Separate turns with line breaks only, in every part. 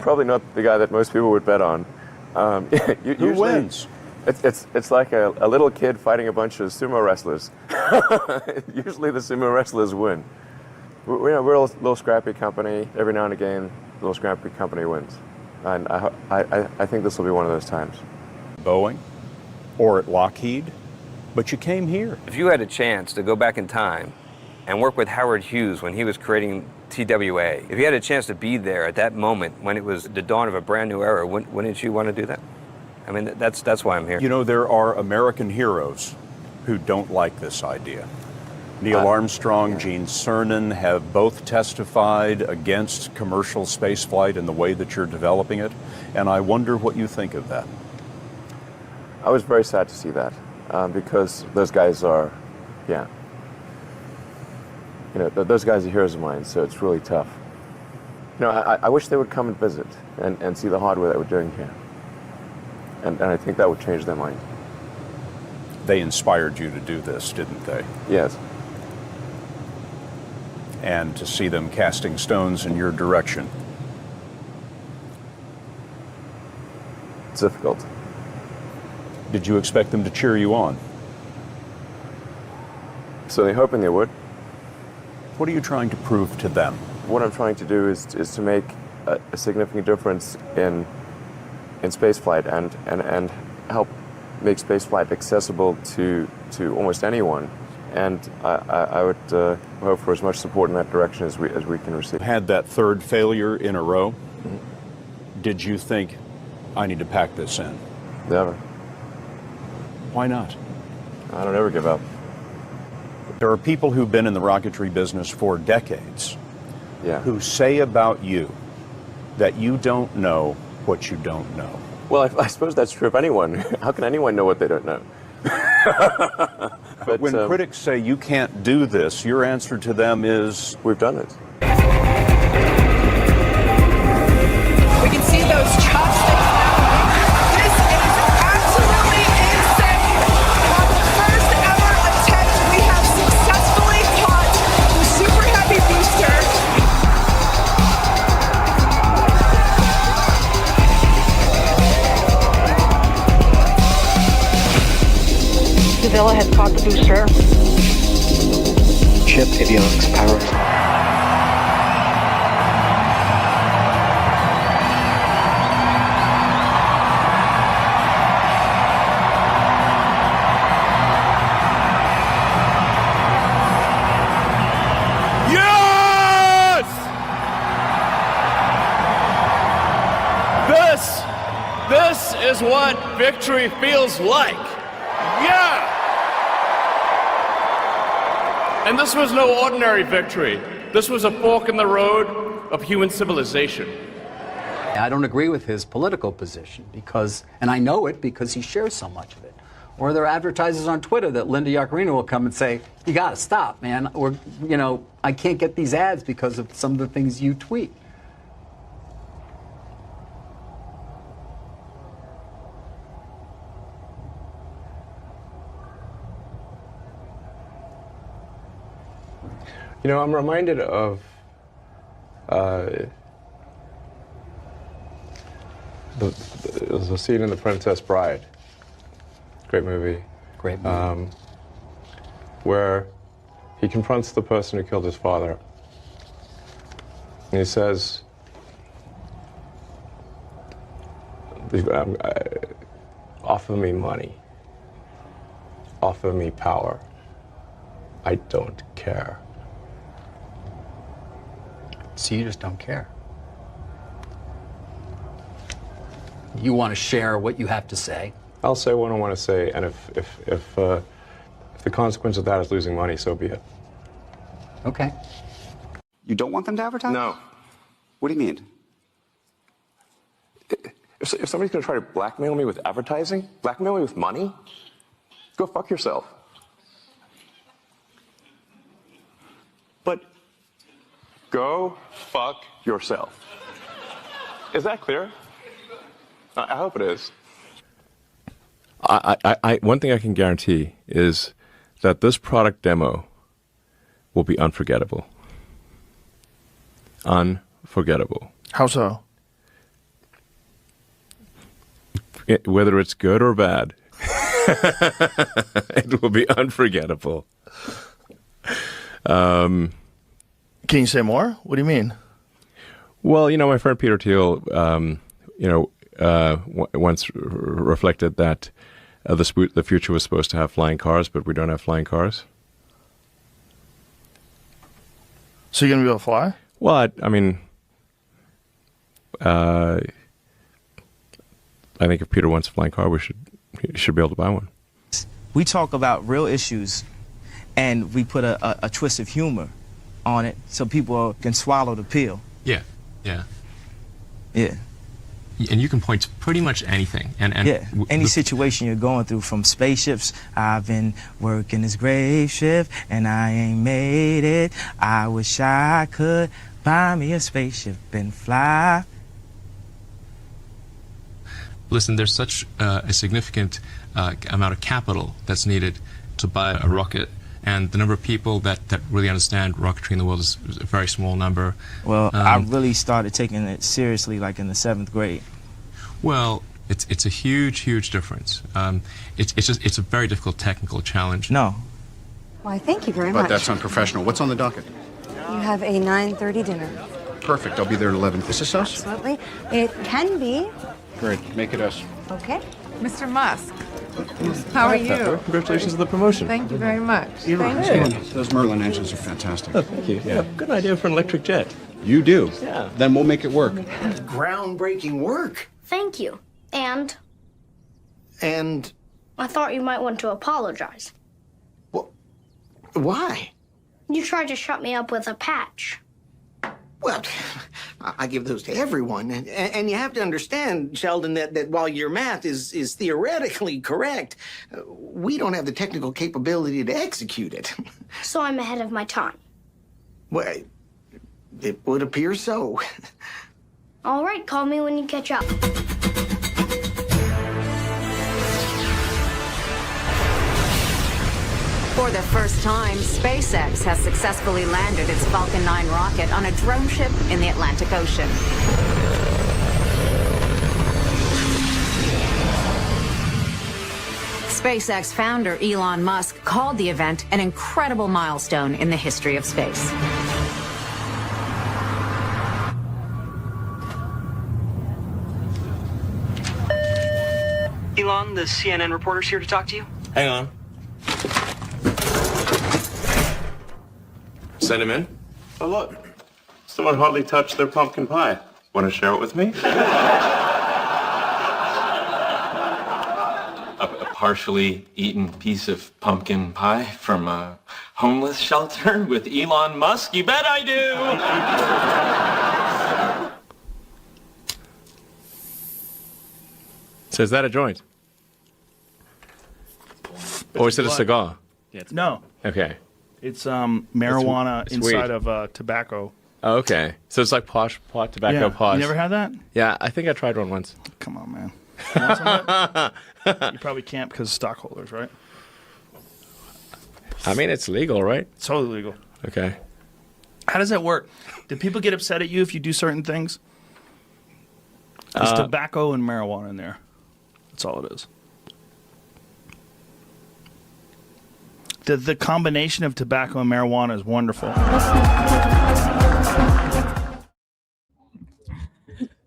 probably not the guy that most people would bet on.
Who wins?
It's like a little kid fighting a bunch of sumo wrestlers. Usually the sumo wrestlers win. We're a little scrappy company. Every now and again, a little scrappy company wins. And I think this will be one of those times.
Boeing or at Lockheed, but you came here.
If you had a chance to go back in time and work with Howard Hughes when he was creating TWA, if you had a chance to be there at that moment when it was the dawn of a brand new era, wouldn't you want to do that? I mean, that's why I'm here.
You know, there are American heroes who don't like this idea. Neil Armstrong, Gene Cernan have both testified against commercial spaceflight and the way that you're developing it, and I wonder what you think of that.
I was very sad to see that because those guys are, those guys are heroes of mine, so it's really tough. I wish they would come and visit and see the hardware that we're doing here. And I think that would change their mind.
They inspired you to do this, didn't they?
Yes.
And to see them casting stones in your direction.
It's difficult.
Did you expect them to cheer you on?
So they're hoping they would.
What are you trying to prove to them?
What I'm trying to do is to make a significant difference in spaceflight and help make spaceflight accessible to almost anyone. And I would hope for as much support in that direction as we can receive.
Had that third failure in a row. Did you think, I need to pack this in?
Never.
Why not?
I don't ever give up.
There are people who've been in the rocketry business for decades who say about you that you don't know what you don't know.
Well, I suppose that's true of anyone. How can anyone know what they don't know?
But when critics say you can't do this, your answer to them is,
we've done it.
We can see those chopsticks now. This is absolutely insane. On the first ever attempt, we have successfully caught the Super Heavy booster.
Villa has caught the booster.
Chip avionics power.
This is what victory feels like. Yeah! And this was no ordinary victory. This was a fork in the road of human civilization.
I don't agree with his political position because, and I know it because he shares so much of it. Or there are advertisers on Twitter that Linda Yaccarino will come and say, you gotta stop, man. Or, I can't get these ads because of some of the things you tweet.
I'm reminded of the scene in The Princess Bride. Great movie.
Great movie.
Where he confronts the person who killed his father. And he says, offer me money. Offer me power. I don't care.
So you just don't care. You want to share what you have to say.
I'll say what I want to say, and if the consequence of that is losing money, so be it.
Okay.
You don't want them to advertise?
No.
What do you mean?
If somebody's going to try to blackmail me with advertising, blackmail me with money, go fuck yourself. But go fuck yourself. Is that clear? I hope it is. One thing I can guarantee is that this product demo will be unforgettable. Unforgettable.
How so?
Whether it's good or bad, it will be unforgettable.
Can you say more? What do you mean?
Well, my friend Peter Thiel, once reflected that the future was supposed to have flying cars, but we don't have flying cars.
So you're going to be able to fly?
Well, I think if Peter wants a flying car, he should be able to buy one.
We talk about real issues, and we put a twist of humor on it so people can swallow the pill.
Yeah.
Yeah.
And you can point to pretty much anything. And
yeah, any situation you're going through, from spaceships. I've been working this grave shift, and I ain't made it. I wish I could buy me a spaceship and fly.
Listen, there's such a significant amount of capital that's needed to buy a rocket, and the number of people that really understand rocketry in the world is a very small number.
Well, I really started taking it seriously like in the 7th grade.
Well, it's a huge difference. It's a very difficult technical challenge.
No.
Why, thank you very
But
much.
that's unprofessional. What's on the docket?
You have a 9:30 dinner.
Perfect. I'll be there at 11. Is this us?
Absolutely. It can be.
Great. Make it us.
Okay.
Mr. Musk, how are you?
Congratulations on the promotion.
Thank you very much.
Thank you. Those Merlin engines are fantastic.
Oh, thank you. Yeah, good idea for an electric jet.
You do?
Yeah.
Then we'll make it work.
Groundbreaking work.
Thank you. And I thought you might want to apologize.
Why?
You tried to shut me up with a patch.
Well, I give those to everyone. And you have to understand, Sheldon, that while your math is theoretically correct, we don't have the technical capability to execute it.
So I'm ahead of my time.
Well, it would appear so.
All right, call me when you catch up.
For the first time, SpaceX has successfully landed its Falcon 9 rocket on a drone ship in the Atlantic Ocean. SpaceX founder Elon Musk called the event an incredible milestone in the history of space.
Elon, the CNN reporter's here to talk to you.
Hang on. Send him in. Oh, look. Someone hardly touched their pumpkin pie. Want to share it with me?
A partially eaten piece of pumpkin pie from a homeless shelter with Elon Musk? You bet I do!
So is that a joint? Or is it a cigar?
No.
Okay.
It's marijuana
It's
inside
weed.
of tobacco.
Oh, okay. So it's like pot tobacco
Yeah.
pods.
You never had that?
Yeah, I think I tried one once.
Come on, man. You want some of that? You probably can't because of stockholders, right?
I mean, it's legal, right?
It's totally legal.
Okay.
How does that work? Do people get upset at you if you do certain things? There's tobacco and marijuana in there. That's all it is. The combination of tobacco and marijuana is wonderful.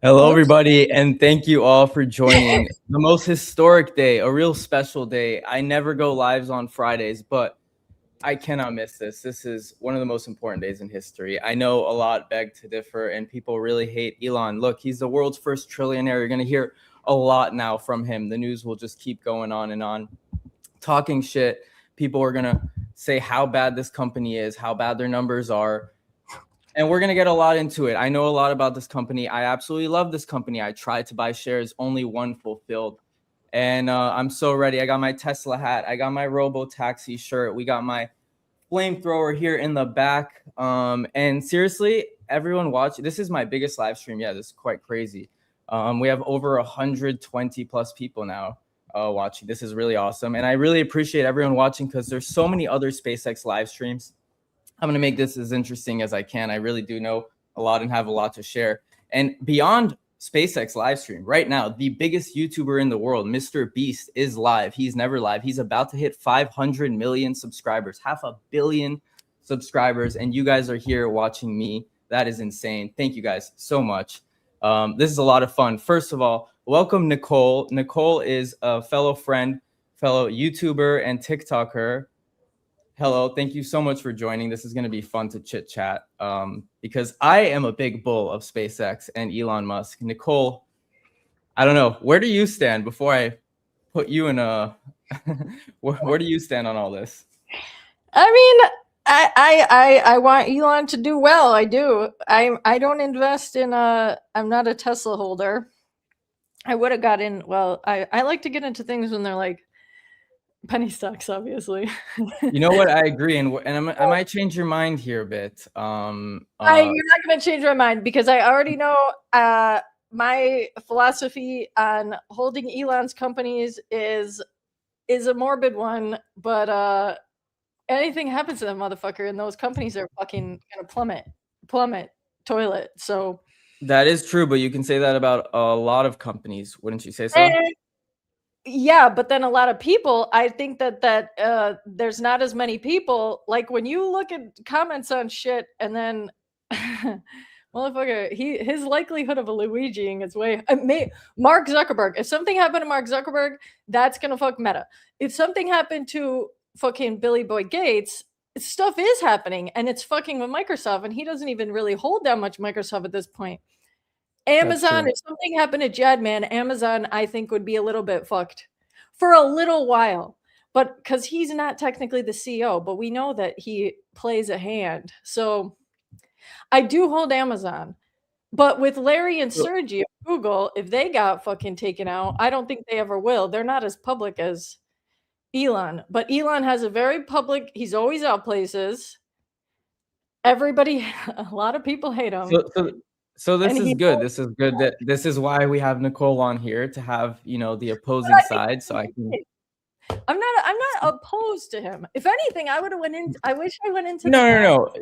Hello, everybody, and thank you all for joining the most historic day, a real special day. I never go lives on Fridays, but I cannot miss this. This is one of the most important days in history. I know a lot beg to differ, and people really hate Elon. Look, he's the world's first trillionaire. You're going to hear a lot now from him. The news will just keep going on and on. Talking shit. People are going to say how bad this company is, how bad their numbers are. And we're going to get a lot into it. I know a lot about this company. I absolutely love this company. I tried to buy shares, only one fulfilled. And I'm so ready. I got my Tesla hat. I got my Robo-Taxi shirt. We got my flamethrower here in the back. And seriously, everyone watch. This is my biggest live stream. Yeah, this is quite crazy. We have over 120 plus people now watching. This is really awesome. And I really appreciate everyone watching because there's so many other SpaceX live streams. I'm going to make this as interesting as I can. I really do know a lot and have a lot to share. And beyond SpaceX live stream right now. The biggest YouTuber in the world, Mr. Beast, is live. He's never live. He's about to hit 500 million subscribers, 500 million subscribers, and you guys are here watching me. That is insane. Thank you guys so much. This is a lot of fun. First of all, welcome Nicole. Nicole is a fellow friend, fellow YouTuber and TikToker. Hello, thank you so much for joining. This is going to be fun to chit chat because I am a big bull of SpaceX and Elon Musk. Nicole, I don't know, where do you stand before I put you in a? where do you stand on all this?
I mean, I want Elon to do well. I do. I don't invest in I'm not a Tesla holder. I would have got in. Well, I like to get into things when they're like penny stocks, obviously.
You know what? I agree, and I might change your mind here a bit.
You're not going to change my mind because I already know my philosophy on holding Elon's companies is a morbid one, but anything happens to that motherfucker, and those companies are fucking gonna plummet, toilet. So
that is true, but you can say that about a lot of companies, wouldn't you say so?
Yeah, but then a lot of people, I think that there's not as many people. Like when you look at comments on shit, and then motherfucker, his likelihood of a Luigiing is way. Mark Zuckerberg. If something happened to Mark Zuckerberg, that's gonna fuck Meta. If something happened to fucking Billy Boy Gates, stuff is happening, and it's fucking with Microsoft, and he doesn't even really hold that much Microsoft at this point. Amazon, if something happened to Jadman, Amazon, I think, would be a little bit fucked for a little while. But because he's not technically the CEO, but we know that he plays a hand. So I do hold Amazon. But with Larry and Sergey of Google, if they got fucking taken out, I don't think they ever will. They're not as public as Elon. But Elon has a very public, he's always out places. Everybody, a lot of people hate him.
So this is good. This is good. This is why we have Nicole on here, to have, you know, the opposing side, so I can.
I'm not opposed to him. If anything, I would have went in. I wish I went into.
No.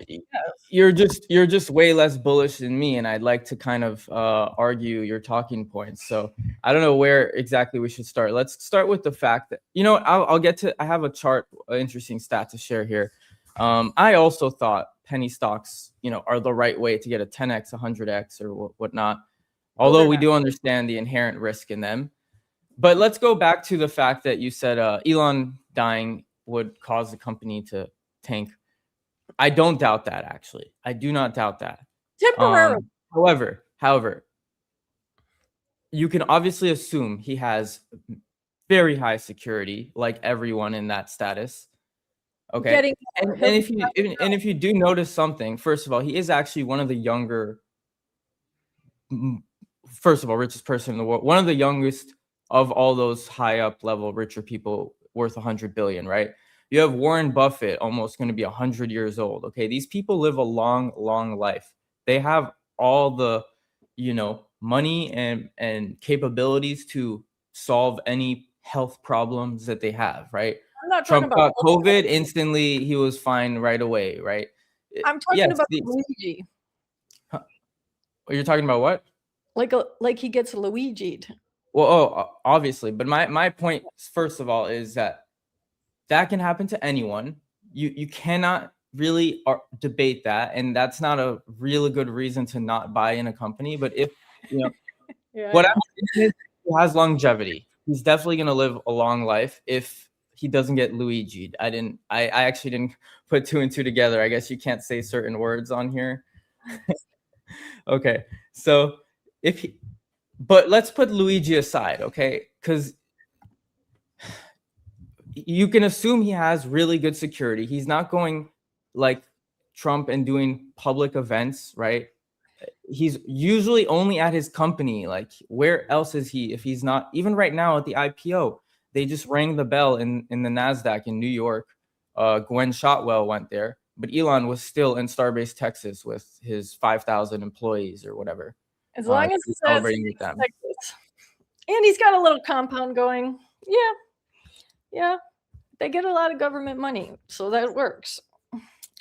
You're just way less bullish than me, and I'd like to kind of argue your talking points. So I don't know where exactly we should start. Let's start with the fact that, you know, I'll get to. I have a chart, an interesting stat to share here. I also thought penny stocks, you know, are the right way to get a 10x, 100x, or whatnot. Although we do understand the inherent risk in them. But let's go back to the fact that you said Elon dying would cause the company to tank. I don't doubt that, actually. I do not doubt that.
Temporarily.
However, you can obviously assume he has very high security, like everyone in that status. Okay. And if you do notice something, first of all, he is actually one of the younger, first of all, richest person in the world, one of the youngest of all those high up level richer people worth 100 billion, right? You have Warren Buffett, almost going to be 100 years old. Okay. These people live a long, long life. They have all the, you know, money and capabilities to solve any health problems that they have, right?
I'm not
Trump
talking about
got COVID instantly. He was fine right away, right?
I'm talking about Luigi.
You're talking about what?
Like he gets Luigi'd.
Well, obviously. But my point, first of all, is that can happen to anyone. You cannot really debate that. And that's not a really good reason to not buy in a company. But if, you know, what I'm saying is he has longevity. He's definitely going to live a long life if he doesn't get Luigi'd. I actually didn't put two and two together. I guess you can't say certain words on here. Okay. So but let's put Luigi aside, okay? Because you can assume he has really good security. He's not going like Trump and doing public events, right? He's usually only at his company. Like, where else is he if he's not? Even right now at the IPO, they just rang the bell in the NASDAQ in New York. Gwen Shotwell went there, but Elon was still in Starbase, Texas with his 5,000 employees or whatever.
As long as he says
celebrating with them.
Texas. And he's got a little compound going. Yeah. They get a lot of government money, so that works.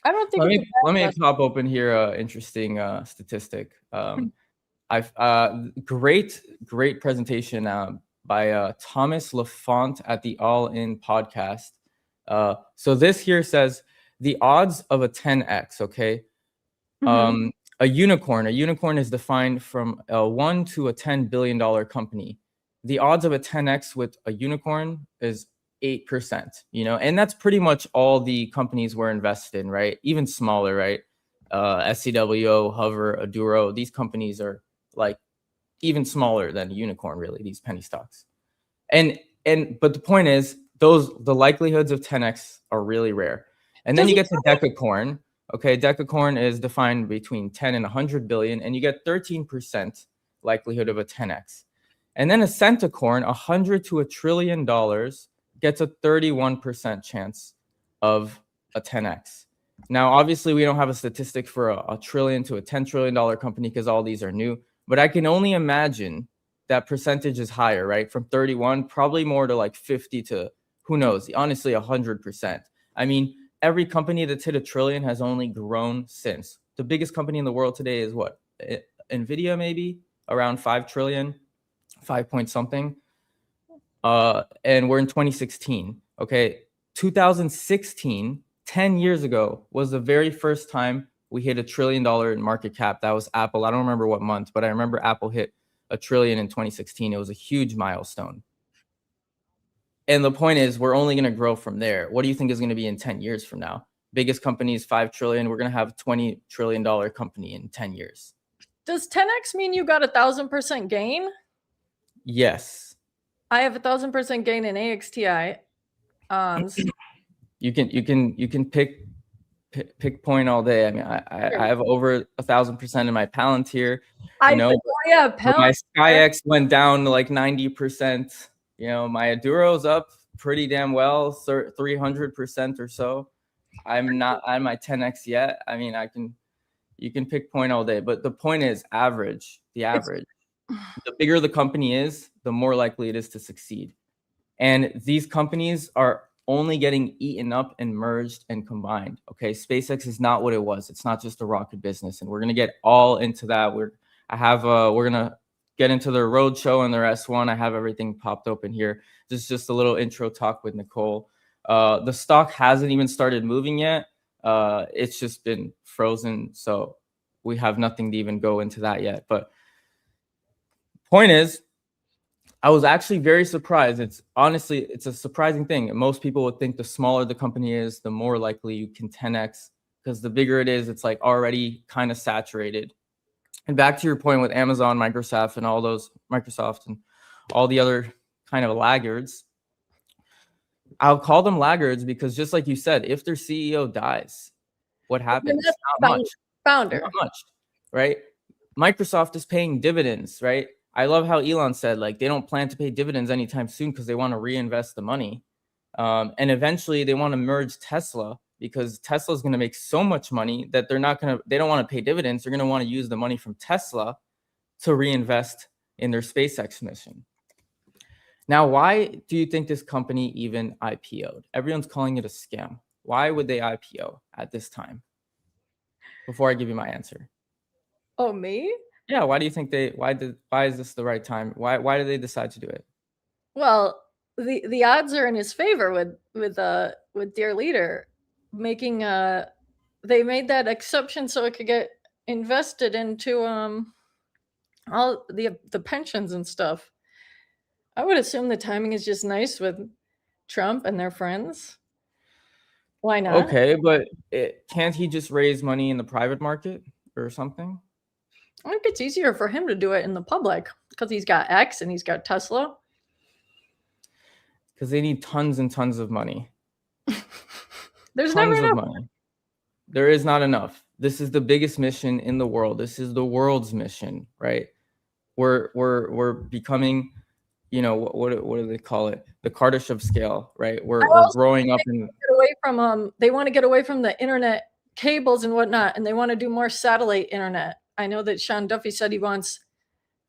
I don't think.
Let me pop open here. Interesting statistic. I've great presentation by Thomas LaFont at the All In podcast. So this here says the odds of a 10x. Okay, a unicorn. A unicorn is defined from a 1 to a $10 billion company. The odds of a 10x with a unicorn is 8%. You know, and that's pretty much all the companies we're invested in, right? Even smaller, right? SCWO, Hover, Aduro. These companies are like even smaller than a unicorn, really. These penny stocks. But the point is, the likelihoods of 10x are really rare. And then you get to decacorn. Okay, decacorn is defined between 10 and 100 billion, and you get 13% likelihood of a 10x. And then a centacorn, 100 to $1 trillion, gets a 31% chance of a 10x. Now, obviously, we don't have a statistic for a trillion to a $10 trillion company because all these are new, but I can only imagine that percentage is higher, right? From 31, probably more to like 50 to, who knows, honestly, 100%. I mean, every company that's hit $1 trillion has only grown since. The biggest company in the world today is what? NVIDIA, maybe around 5 trillion, 5 point something. And we're in 2016. Okay, 2016, 10 years ago, was the very first time we hit $1 trillion in market cap. That was Apple. I don't remember what month, but I remember Apple hit $1 trillion in 2016. It was a huge milestone. And the point is, we're only going to grow from there. What do you think is going to be in 10 years from now? Biggest company is 5 trillion. We're going to have a $20 trillion company in 10 years.
Does 10x mean you got 1,000% gain?
Yes.
I have 1,000% gain in AXTI.
You can pick point all day. I mean, I have over 1,000% in my Palantir. You know, my SkyX went down to like 90%. You know, my Aduro's up pretty damn well, 300% or so. I'm not on my 10x yet. I mean, you can pick point all day, but the point is average. The bigger the company is, the more likely it is to succeed. And these companies are only getting eaten up and merged and combined. Okay, SpaceX is not what it was. It's not just a rocket business, and we're gonna get all into that. We're gonna get into their roadshow and their S1. I have everything popped open here. This is just a little intro talk with Nicole. The stock hasn't even started moving yet. It's just been frozen, so we have nothing to even go into that yet. But point is, I was actually very surprised. It's a surprising thing. Most people would think the smaller the company is, the more likely you can 10x, because the bigger it is, it's like already kind of saturated. And back to your point with Amazon, Microsoft, and all the other kind of laggards. I'll call them laggards because, just like you said, if their CEO dies, what happens? Not much.
Founder.
Not much, right? Microsoft is paying dividends, right? I love how Elon said, like, they don't plan to pay dividends anytime soon because they want to reinvest the money. And eventually they want to merge Tesla because Tesla is going to make so much money that they don't want to pay dividends. They're going to want to use the money from Tesla to reinvest in their SpaceX mission. Now, why do you think this company even IPO'd? Everyone's calling it a scam. Why would they IPO at this time? Before I give you my answer.
Oh, me?
Yeah, why do you think why is this the right time? Why did they decide to do it?
Well, the odds are in his favor with dear leader making they made that exception so it could get invested into all the pensions and stuff. I would assume the timing is just nice with Trump and their friends. Why not?
Okay, but can't he just raise money in the private market or something?
I think it's easier for him to do it in the public because he's got X and he's got Tesla.
Because they need tons and tons of money.
There's never enough
money. There is not enough. This is the biggest mission in the world. This is the world's mission, right? We're becoming, you know, what do they call it? The Kardashev scale, right? We're growing up and
they want to get away from the internet cables and whatnot, and they want to do more satellite internet. I know that Sean Duffy said he wants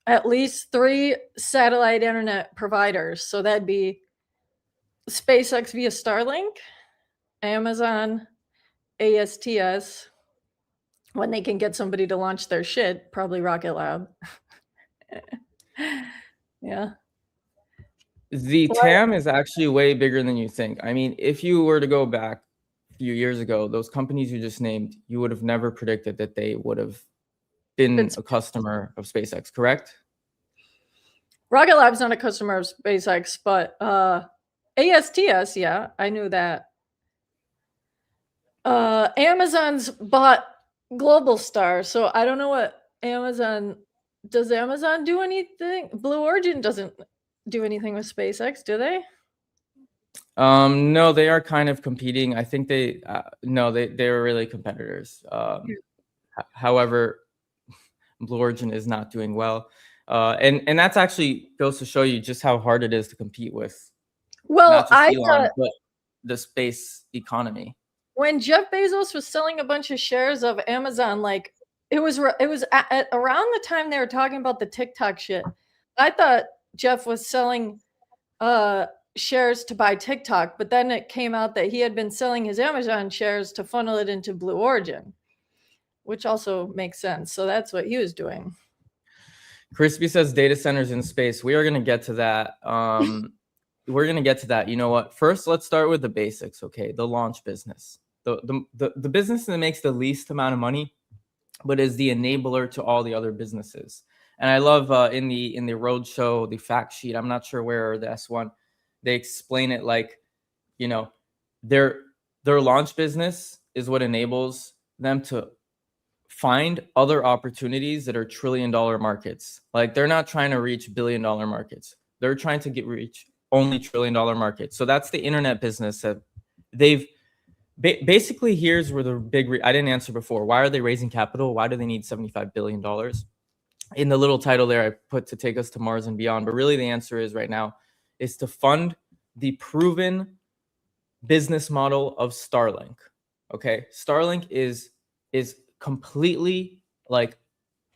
at least 3 satellite internet providers. So that'd be SpaceX via Starlink, Amazon, ASTS, when they can get somebody to launch their shit, probably Rocket Lab. Yeah.
The TAM is actually way bigger than you think. I mean, if you were to go back a few years ago, those companies you just named, you would have never predicted that they would have been a customer of SpaceX, correct?
Rocket Lab's not a customer of SpaceX, but ASTS, yeah, I knew that. Amazon's bought Global Star, so I don't know what Amazon does. Amazon do anything? Blue Origin doesn't do anything with SpaceX, do they?
No, they are kind of competing. I think they no, they're really competitors. However, Blue Origin is not doing well, and that's actually goes to show you just how hard it is to compete with.
Well,
not just
I
Elon,
thought
but the space economy.
when Jeff Bezos was selling a bunch of shares of Amazon, like it was at around the time they were talking about the TikTok shit. I thought Jeff was selling shares to buy TikTok, but then it came out that he had been selling his Amazon shares to funnel it into Blue Origin, which also makes sense. So that's what he was doing.
Crispy says data centers in space. We are going to get to that. We're going to get to that. You know what? First, let's start with the basics. Okay, the launch business, the business that makes the least amount of money, but is the enabler to all the other businesses. And I love in the roadshow, the fact sheet. I'm not sure where, or the S1, they explain it like, you know, their launch business is what enables them to find other opportunities that are $1 trillion markets. Like they're not trying to reach $1 billion markets. They're trying to reach only $1 trillion markets. So that's the internet business that they've basically. Here's where the big. I didn't answer before. Why are they raising capital? Why do they need $75 billion? In the little title there, I put to take us to Mars and beyond. But really, the answer is right now is to fund the proven business model of Starlink. Okay, Starlink is completely like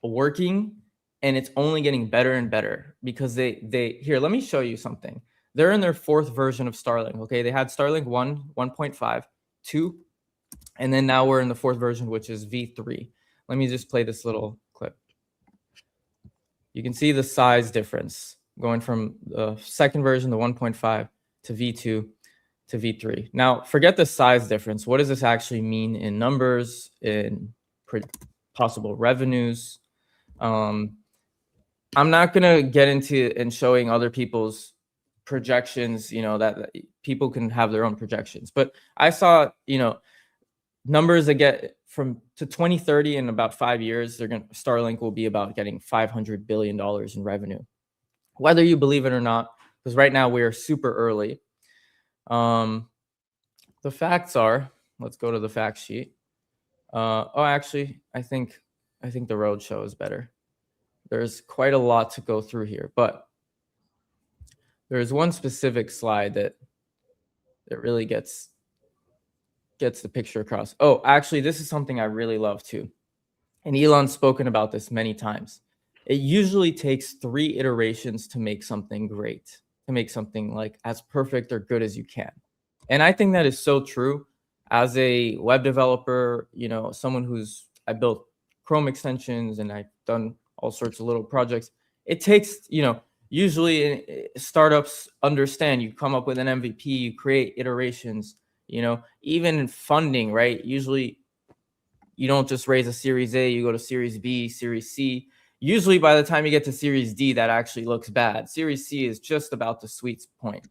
working, and it's only getting better and better because they here. Let me show you something. They're in their 4th version of Starlink. Okay, they had Starlink 1, 1.5, 2, and then now we're in the 4th version, which is V3. Let me just play this little clip. You can see the size difference going from the 2nd version, the 1.5, to V2 to V3. Now, forget the size difference. What does this actually mean in numbers, in possible revenues? I'm not gonna get into and showing other people's projections. You know that people can have their own projections, but I saw numbers that get from to 2030 in about 5 years. Starlink will be about getting $500 billion in revenue, whether you believe it or not. Because right now we are super early. The facts are. Let's go to the fact sheet. Actually, I think the roadshow is better. There's quite a lot to go through here, but there's one specific slide that really gets the picture across. Oh, actually, this is something I really love too. And Elon's spoken about this many times. It usually takes 3 iterations to make something great, to make something like as perfect or good as you can. And I think that is so true. As a web developer, someone I built Chrome extensions and I've done all sorts of little projects. It takes, usually startups understand you come up with an MVP, you create iterations, even in funding, right? Usually you don't just raise a Series A, you go to Series B, Series C. Usually by the time you get to Series D, that actually looks bad. Series C is just about the sweet point.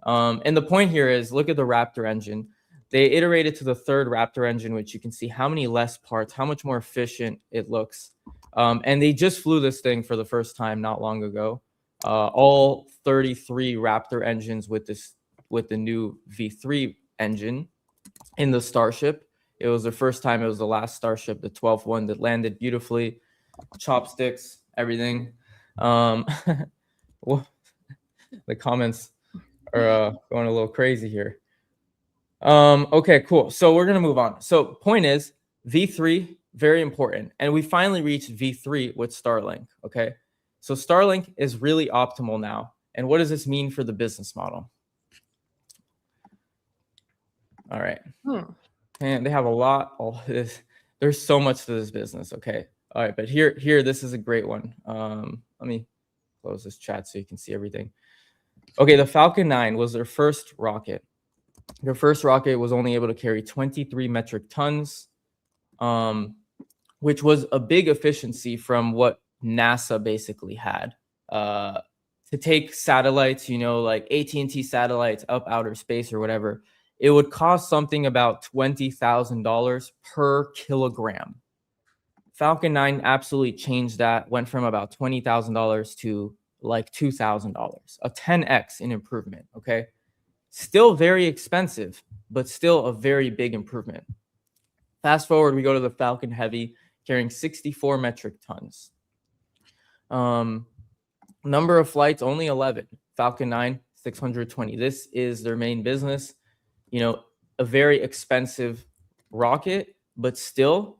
And the point here is, look at the Raptor engine. They iterated to the 3rd Raptor engine, which you can see how many less parts, how much more efficient it looks. And they just flew this thing for the first time not long ago. All 33 Raptor engines with the new V3 engine in the Starship. It was the first time. It was the last Starship, the 12th one that landed beautifully. Chopsticks, everything. The comments are going a little crazy here. Okay, cool. So we're going to move on. So point is, V3, very important. And we finally reached V3 with Starlink, okay? So Starlink is really optimal now. And what does this mean for the business model? All right. And they have a lot. There's so much to this business, okay? All right, but here, this is a great one. Let me close this chat so you can see everything. Okay, the Falcon 9 was their first rocket. Their first rocket was only able to carry 23 metric tons, which was a big efficiency from what NASA basically had. To take satellites, like AT&T satellites up outer space or whatever, it would cost something about $20,000 per kilogram. Falcon 9 absolutely changed that, went from about $20,000 to like $2,000, a 10x in improvement, okay? Still very expensive, but still a very big improvement. Fast forward, we go to the Falcon Heavy, carrying 64 metric tons. Number of flights, only 11. Falcon 9, 620. This is their main business. A very expensive rocket, but still,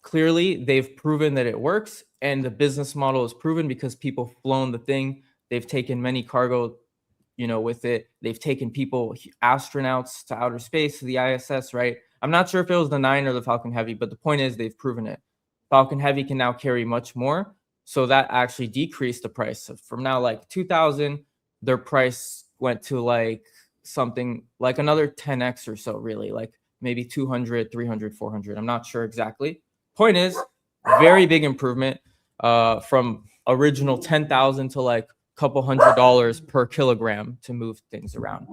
clearly, they've proven that it works, and the business model is proven because people have flown the thing. They've taken many cargo, with it. They've taken people, astronauts, to outer space, to the ISS, right? I'm not sure if it was the 9 or the Falcon Heavy, but the point is they've proven it. Falcon Heavy can now carry much more. So that actually decreased the price. From now like 2,000, their price went to like something like another 10x or so, really, like maybe 200, 300, 400. I'm not sure exactly. Point is, very big improvement from original 10,000 to like a couple $100 per kilogram to move things around.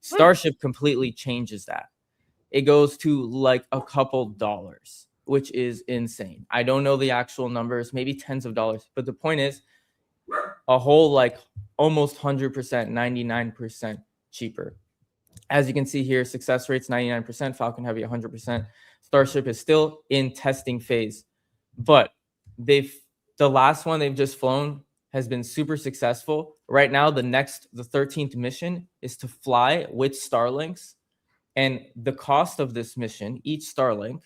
Starship completely changes that. It goes to like a couple dollars, which is insane. I don't know the actual numbers, maybe tens of dollars. But the point is, a whole like almost 100%, 99% cheaper. As you can see here, success rates 99%, Falcon Heavy 100%. Starship is still in testing phase, but the last one they've just flown has been super successful. Right now, the 13th mission is to fly with Starlinks, and the cost of this mission, each Starlink,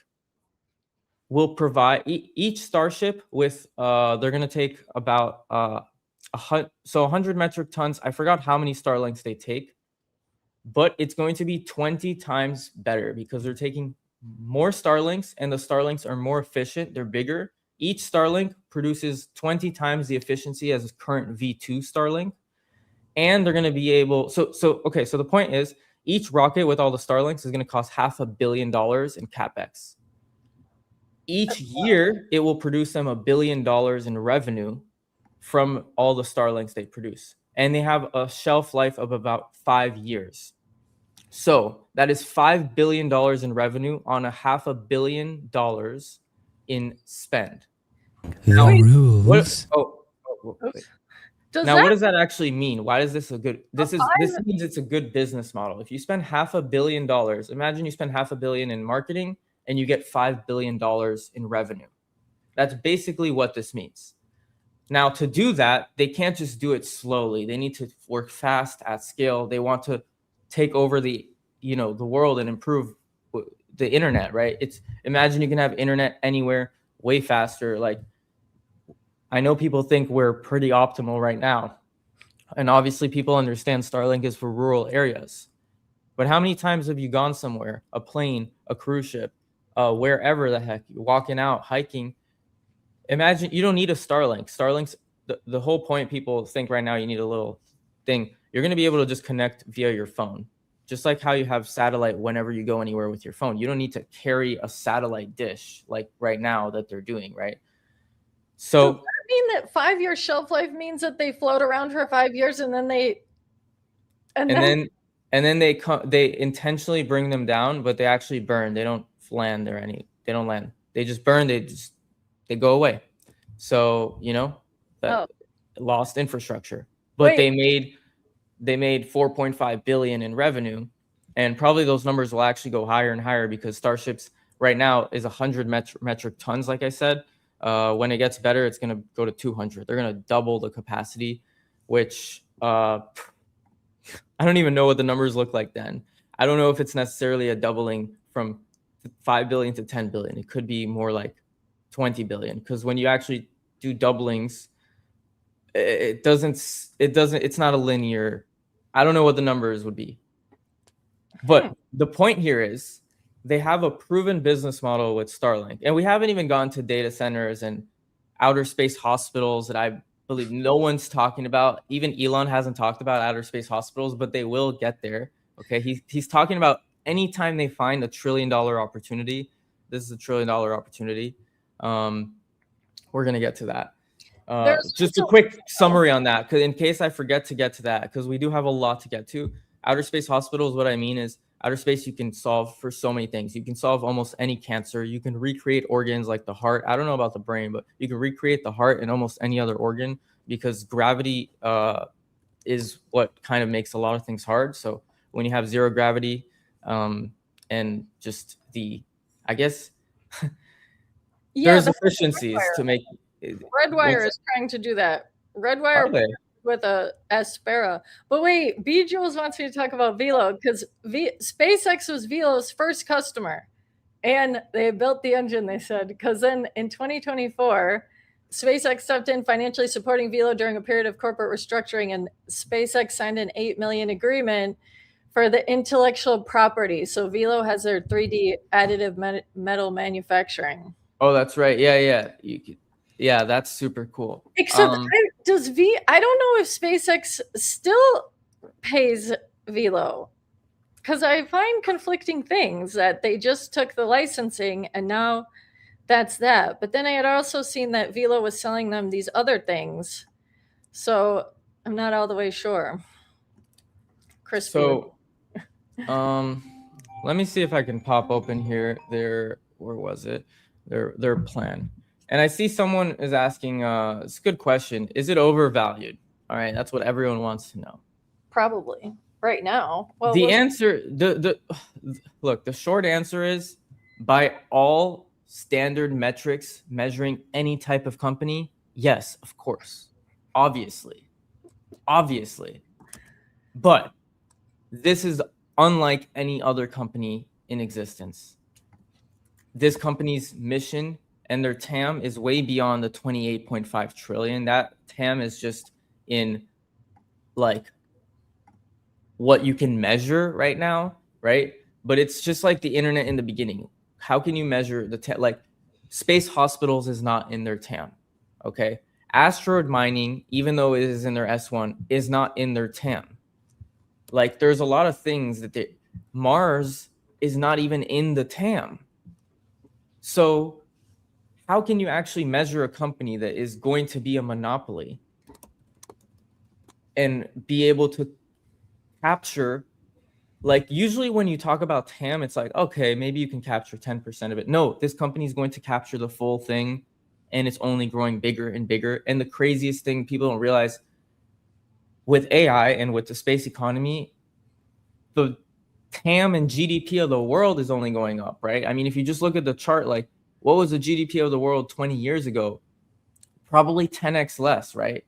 will provide each Starship with they're going to take about 100 metric tons. I forgot how many Starlinks they take, but it's going to be 20 times better because they're taking more Starlinks, and the Starlinks are more efficient. They're bigger. Each Starlink produces 20 times the efficiency as a current V2 Starlink, and they're going to be able. So the point is, each rocket with all the Starlinks is going to cost $500 million in CapEx. Each year, it will produce them $1 billion in revenue from all the Starlinks they produce. And they have a shelf life of about 5 years. So that is $5 billion in revenue on $500 million in spend.
The rules.
Wait. What does that actually mean? Why is this a good? This means it's a good business model. If you spend $500 million, imagine you spend $500 million in marketing and you get $5 billion in revenue. That's basically what this means. Now, to do that, they can't just do it slowly. They need to work fast at scale. They want to take over the world and improve the internet, right? Imagine you can have internet anywhere way faster. Like, I know people think we're pretty optimal right now. And obviously people understand Starlink is for rural areas. But how many times have you gone somewhere, a plane, a cruise ship, wherever the heck, you're walking out, hiking? Imagine you don't need a Starlink. Starlink's the whole point. People think right now you need a little thing. You're going to be able to just connect via your phone. Just like how you have satellite whenever you go anywhere with your phone. You don't need to carry a satellite dish like right now that they're doing, right? So
does that mean that 5-year shelf life means that they float around for 5 years and then they
they intentionally bring them down, but they actually burn. They don't land or they don't land. They just burn. They go away. So lost infrastructure. But they made 4.5 billion in revenue, and probably those numbers will actually go higher and higher because Starships right now is 100 metric tons, like I said. When it gets better, it's going to go to 200. They're going to double the capacity, which I don't even know what the numbers look like then. I don't know if it's necessarily a doubling from 5 billion to 10 billion. It could be more like 20 billion, because when you actually do doublings, it's not a linear. I don't know what the numbers would be. But the point here is they have a proven business model with Starlink, and we haven't even gone to data centers and outer space hospitals that I believe no one's talking about. Even Elon hasn't talked about outer space hospitals, but they will get there. Okay, he's talking about anytime they find $1 trillion opportunity. This is $1 trillion opportunity. We're gonna get to that. Just a quick summary on that, because in case I forget to get to that, because we do have a lot to get to. Outer space hospitals, what I mean is outer space you can solve for so many things. You can solve almost any cancer. You can recreate organs like the heart. I don't know about the brain, but you can recreate the heart and almost any other organ, because gravity is what kind of makes a lot of things hard. So when you have zero gravity and just I guess there's efficiencies to make.
Redwire is trying to do that. Redwire with a Aspera. But wait, B. Jules wants me to talk about Velo, because SpaceX was Velo's first customer. And they built the engine, they said, because then in 2024, SpaceX stepped in financially supporting Velo during a period of corporate restructuring, and SpaceX signed an $8 million agreement for the intellectual property. So Velo has their 3D additive metal manufacturing.
Oh, that's right. Yeah, that's super cool.
Except I don't know if SpaceX still pays Velo, because I find conflicting things that they just took the licensing and now that's that. But then I had also seen that Velo was selling them these other things. So I'm not all the way sure. Crispy.
So let me see if I can pop open here where was it? Their plan. And I see someone is asking, it's a good question. Is it overvalued? All right, that's what everyone wants to know.
Probably right now. Well,
the answer, look, the short answer is, by all standard metrics measuring any type of company, yes, of course, obviously. But this is unlike any other company in existence. This company's mission and their TAM is way beyond the 28.5 trillion. That TAM is just in like what you can measure right now, right? But it's just like the internet in the beginning. How can you measure like space hospitals is not in their TAM, okay? Asteroid mining, even though it is in their S1, is not in their TAM. Like there's a lot of things that Mars is not even in the TAM. So how can you actually measure a company that is going to be a monopoly and be able to capture, like usually when you talk about TAM, it's like, okay, maybe you can capture 10% of it. No, this company is going to capture the full thing, and it's only growing bigger and bigger. And the craziest thing people don't realize, with AI and with the space economy, the TAM and GDP of the world is only going up, right? I mean, if you just look at the chart, like what was the GDP of the world 20 years ago? Probably 10x less, right?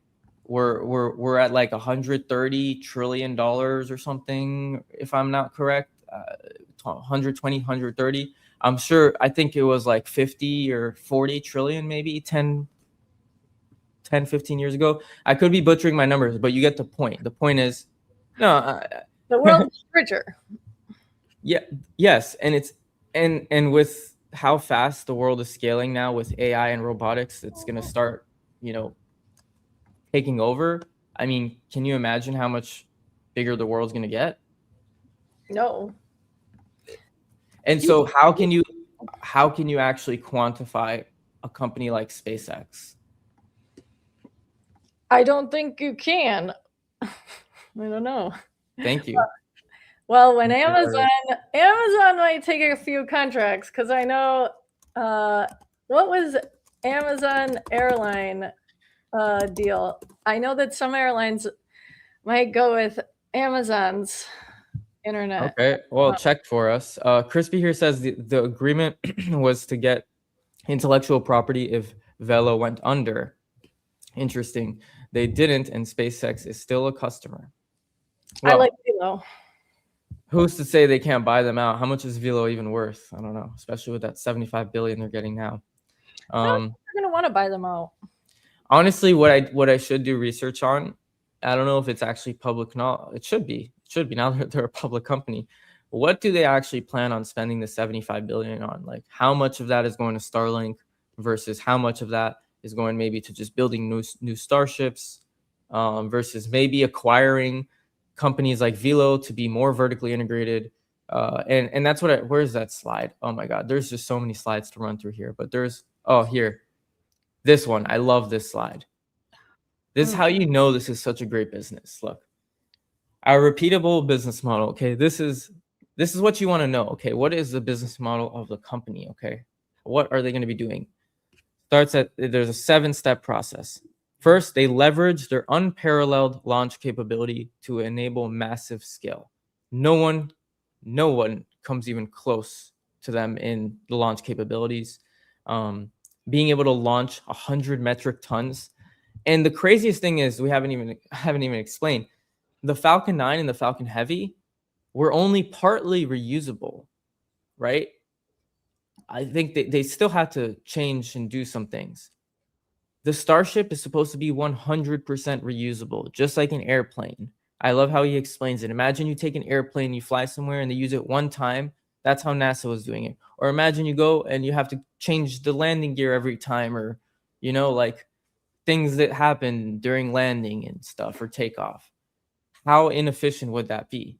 We're at like $130 trillion or something, if I'm not correct. 120, 130. I'm sure, I think it was like 50 or 40 trillion, maybe 10, 15 years ago. I could be butchering my numbers, but you get the point. The point is, no.
The world is richer.
Yeah. Yes. And it's, and with how fast the world is scaling now with AI and robotics, it's going to start, taking over. I mean, can you imagine how much bigger the world's going to get?
No.
And so how can you actually quantify a company like SpaceX?
I don't think you can. I don't know.
Thank you.
Well, when Amazon might take a few contracts, because I know what was Amazon airline deal. I know that some airlines might go with Amazon's internet.
Okay, well, check for us. Crispy here says the agreement was to get intellectual property if Velo went under. Interesting. They didn't, and SpaceX is still a customer. Well,
I like Velo.
Who's to say they can't buy them out? How much is Velo even worth? I don't know, especially with that 75 billion they're getting now.
They're gonna want to buy them out.
Honestly, what I should do research on, I don't know if it's actually public. No, it should be now that they're a public company. what do they actually plan on spending the 75 billion on? Like, how much of that is going to Starlink versus how much of that is going maybe to just building new starships, versus maybe acquiring companies like Velo to be more vertically integrated. And that's what where's that slide? Oh my God, there's just so many slides to run through here, but here, this one. I love this slide. This is how you know this is such a great business. Look, our repeatable business model. Okay, this is what you want to know. Okay, what is the business model of the company? Okay, what are they going to be doing? There's a 7-step process. First, they leverage their unparalleled launch capability to enable massive scale. No one comes even close to them in the launch capabilities. Being able to launch 100 metric tons. And the craziest thing is we haven't even explained the Falcon 9 and the Falcon Heavy were only partly reusable, right? I think they still have to change and do some things. The Starship is supposed to be 100% reusable, just like an airplane. I love how he explains it. Imagine you take an airplane, you fly somewhere, and they use it one time. That's how NASA was doing it. Or imagine you go and you have to change the landing gear every time, or, like things that happen during landing and stuff, or takeoff. How inefficient would that be?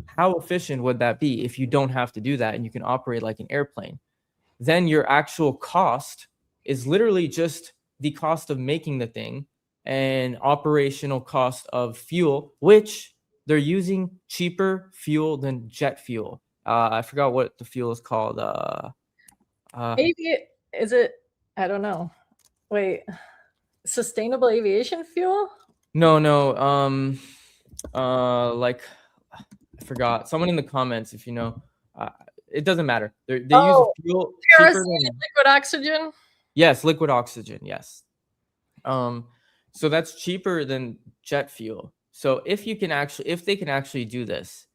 How efficient would that be if you don't have to do that and you can operate like an airplane? Then your actual cost is literally just the cost of making the thing and operational cost of fuel, which they're using cheaper fuel than jet fuel. I forgot what the fuel is called.
Is it? I don't know. Wait, sustainable aviation fuel?
No. Like, I forgot. Someone in the comments, if you know. It doesn't matter. They use fuel cheaper than
liquid oxygen.
Yes, liquid oxygen. Yes. So that's cheaper than jet fuel. So if they can actually do this,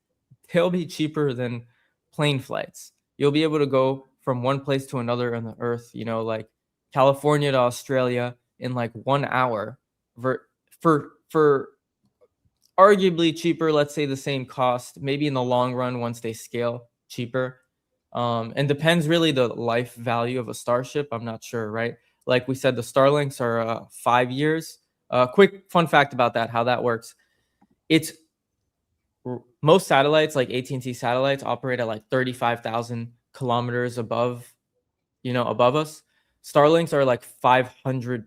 they'll be cheaper than plane flights. You'll be able to go from one place to another on the earth, like California to Australia in like 1 hour for arguably cheaper, let's say the same cost, maybe in the long run, once they scale, cheaper. And depends really the life value of a Starship. I'm not sure, right? Like we said, the Starlinks are 5 years. Quick fun fact about that, how that works. It's most satellites, like AT&T satellites, operate at like 35,000 kilometers above us. Starlinks are like 500,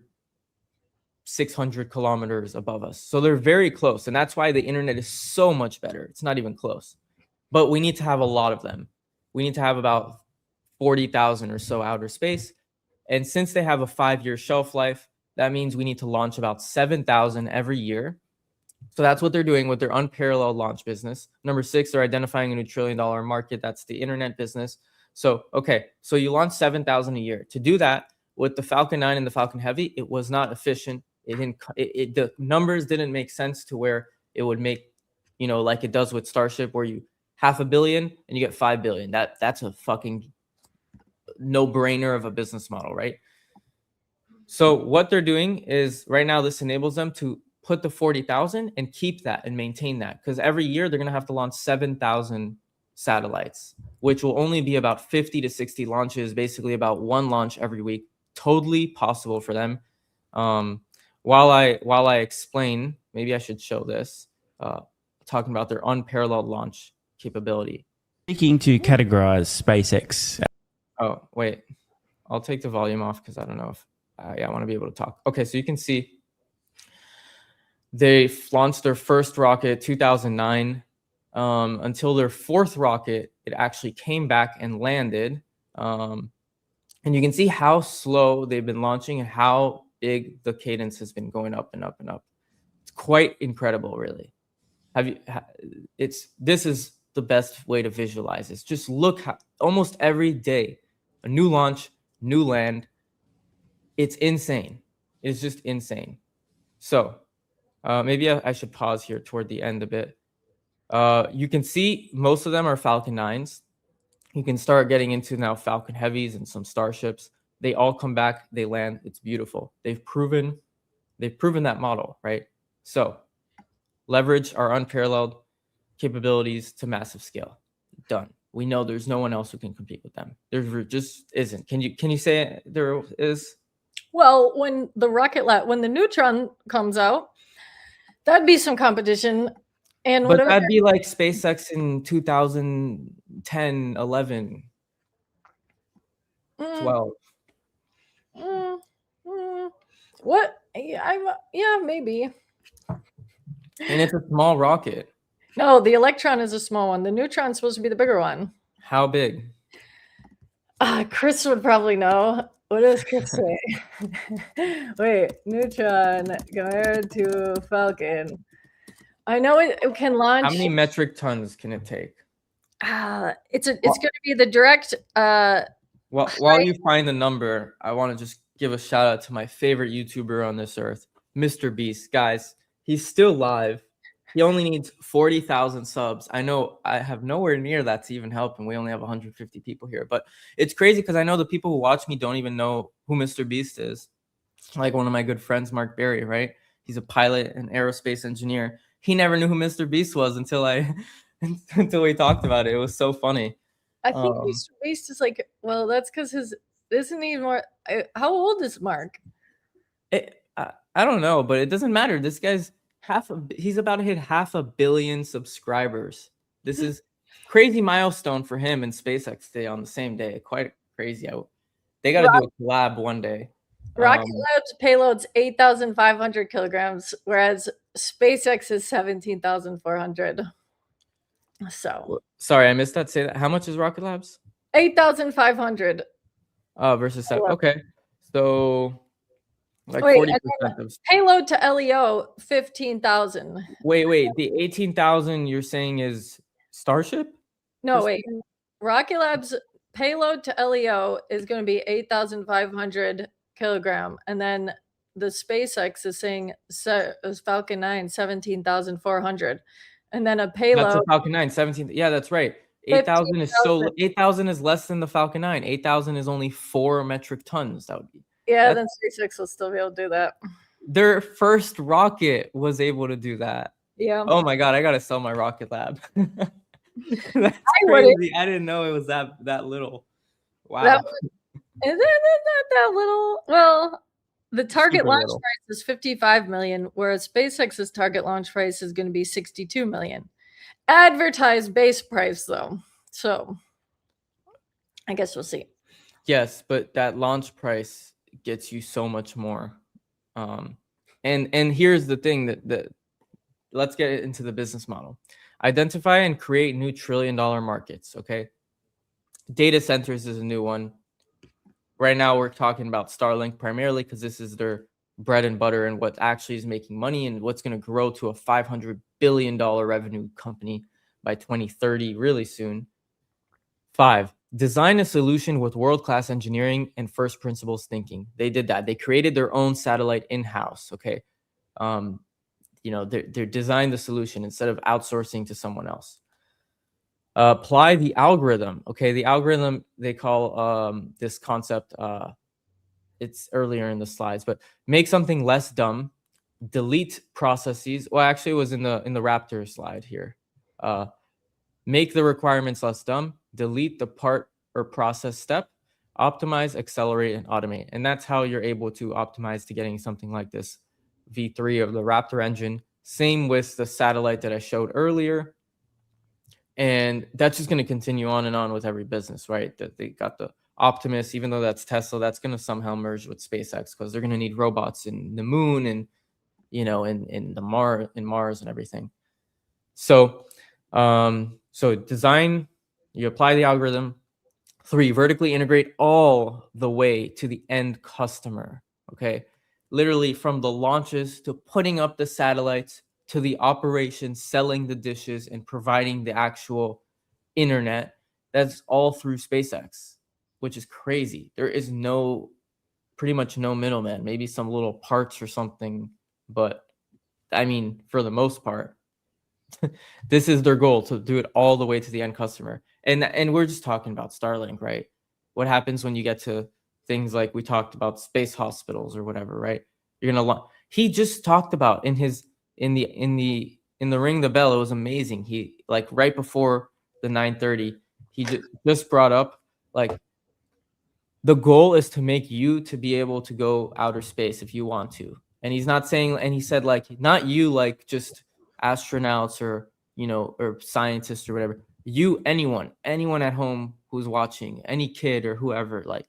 600 kilometers above us. So they're very close. And that's why the internet is so much better. It's not even close. But we need to have a lot of them. We need to have about 40,000 or so outer space. And since they have a 5-year shelf life, that means we need to launch about 7,000 every year. So that's what they're doing with their unparalleled launch business. Number 6, they're identifying a new $1 trillion market. That's the internet business. So you launch 7,000 a year. To do that with the Falcon 9 and the Falcon Heavy, it was not efficient. The numbers didn't make sense to where it would make, like it does with Starship, where you $500 million and you get $5 billion. That's a fucking no-brainer of a business model, right? So what they're doing is right now this enables them to put the 40,000 and keep that and maintain that, because every year they're going to have to launch 7,000 satellites, which will only be about 50 to 60 launches, basically about one launch every week. Totally possible for them. While I explain, maybe I should show this, talking about their unparalleled launch capability.
Seeking to categorize SpaceX.
Oh, wait. I'll take the volume off because I don't know if I want to be able to talk. Okay, so you can see they launched their first rocket 2009. Until their 4th rocket, it actually came back and landed. And you can see how slow they've been launching and how big the cadence has been going up and up and up. It's quite incredible, really. This is the best way to visualize this. Just look how almost every day, a new launch, new land. It's insane. It's just insane. So maybe I should pause here toward the end a bit. You can see most of them are Falcon 9s. You can start getting into now Falcon Heavies and some Starships. They all come back, they land. It's beautiful. They've proven that model, right? So leverage our unparalleled capabilities to massive scale. Done. We know there's no one else who can compete with them. There just isn't. Can you say there is?
Well, when the Neutron comes out, that'd be some competition. And
But
whatever.
that'd be like SpaceX in 2010, 11, 12.
What? Yeah, maybe.
And it's a small rocket.
No, the Electron is a small one. The Neutron's supposed to be the bigger one.
How big?
Chris would probably know. What does Chris say? Wait, Neutron compared to Falcon. I know it can launch.
How many metric tons can it take?
It's going to be the direct.
While you find the number, I want to just give a shout out to my favorite YouTuber on this earth, Mr. Beast. Guys, he's still live. He only needs 40,000 subs. I know I have nowhere near that to even help, and we only have 150 people here. But it's crazy because I know the people who watch me don't even know who Mr. Beast is. Like one of my good friends, Mark Berry, right? He's a pilot and aerospace engineer. He never knew who Mr. Beast was until we talked about it. It was so funny.
I think Mr. Beast is like, well, that's because isn't he more? How old is Mark?
I don't know, but it doesn't matter. This guy's he's about to hit 500 million subscribers. This is crazy milestone for him and SpaceX Day on the same day. Quite crazy. They got to do a collab one day.
Rocket Lab's payload's 8,500 kilograms, whereas SpaceX is 17,400. So
sorry, I missed that. Say that. How much is Rocket Labs?
8,500.
Versus 7. Okay, so like 40% of
payload to LEO 15,000.
Wait. The 18,000 you're saying is Starship?
No, wait. Rocket Lab's payload to LEO is going to be 8,500 kilogram, and then the SpaceX is saying Falcon 9 17,400, and then a payload.
That's a Falcon 9 17. Yeah, that's right. 8,000 is 8,000 is less than the Falcon 9. 8,000 is only 4 metric tons. That would be.
Yeah, then SpaceX will still be able to do that.
Their first rocket was able to do that.
Yeah.
Oh my God, I gotta sell my Rocket Lab. That's crazy. I didn't know it was that little. Wow.
Is it not that little? Well, the target launch price is 55 million, whereas SpaceX's target launch price is going to be 62 million. Advertised base price, though. So I guess we'll see.
Yes, but that launch price gets you so much more. And here's the thing that let's get into the business model. Identify and create new trillion-dollar markets. Okay, data centers is a new one. Right now, we're talking about Starlink primarily because this is their bread and butter and what actually is making money and what's going to grow to a $500 billion revenue company by 2030, really soon. 5, design a solution with world-class engineering and first principles thinking. They did that. They created their own satellite in-house. Okay, they designed the solution instead of outsourcing to someone else. Apply the algorithm. Okay, the algorithm, they call this concept, it's earlier in the slides, but make something less dumb, delete processes. Well, actually it was in the Raptor slide here. Make the requirements less dumb, delete the part or process step, optimize, accelerate, and automate. And that's how you're able to optimize to getting something like this V3 of the Raptor engine. Same with the satellite that I showed earlier. And that's just going to continue on and on with every business, right? That they got the Optimus, even though that's Tesla, that's going to somehow merge with SpaceX because they're going to need robots in the moon and, in Mars and everything. So design, you apply the algorithm. 3, vertically integrate all the way to the end customer. Okay, literally from the launches to putting up the satellites to the operations, selling the dishes, and providing the actual internet. That's all through SpaceX, which is crazy. There is pretty much no middleman, maybe some little parts or something. But I mean, for the most part, this is their goal, to do it all the way to the end customer. And we're just talking about Starlink, right? What happens when you get to things like we talked about space hospitals or whatever, right? He just talked about in the Ring the Bell, it was amazing. He, like, right before the 930, he just brought up, like, the goal is to make you to be able to go outer space if you want to. And he's not saying, and he said, like, not you, like just astronauts or, or scientists or whatever. You, anyone at home who's watching, any kid or whoever, like,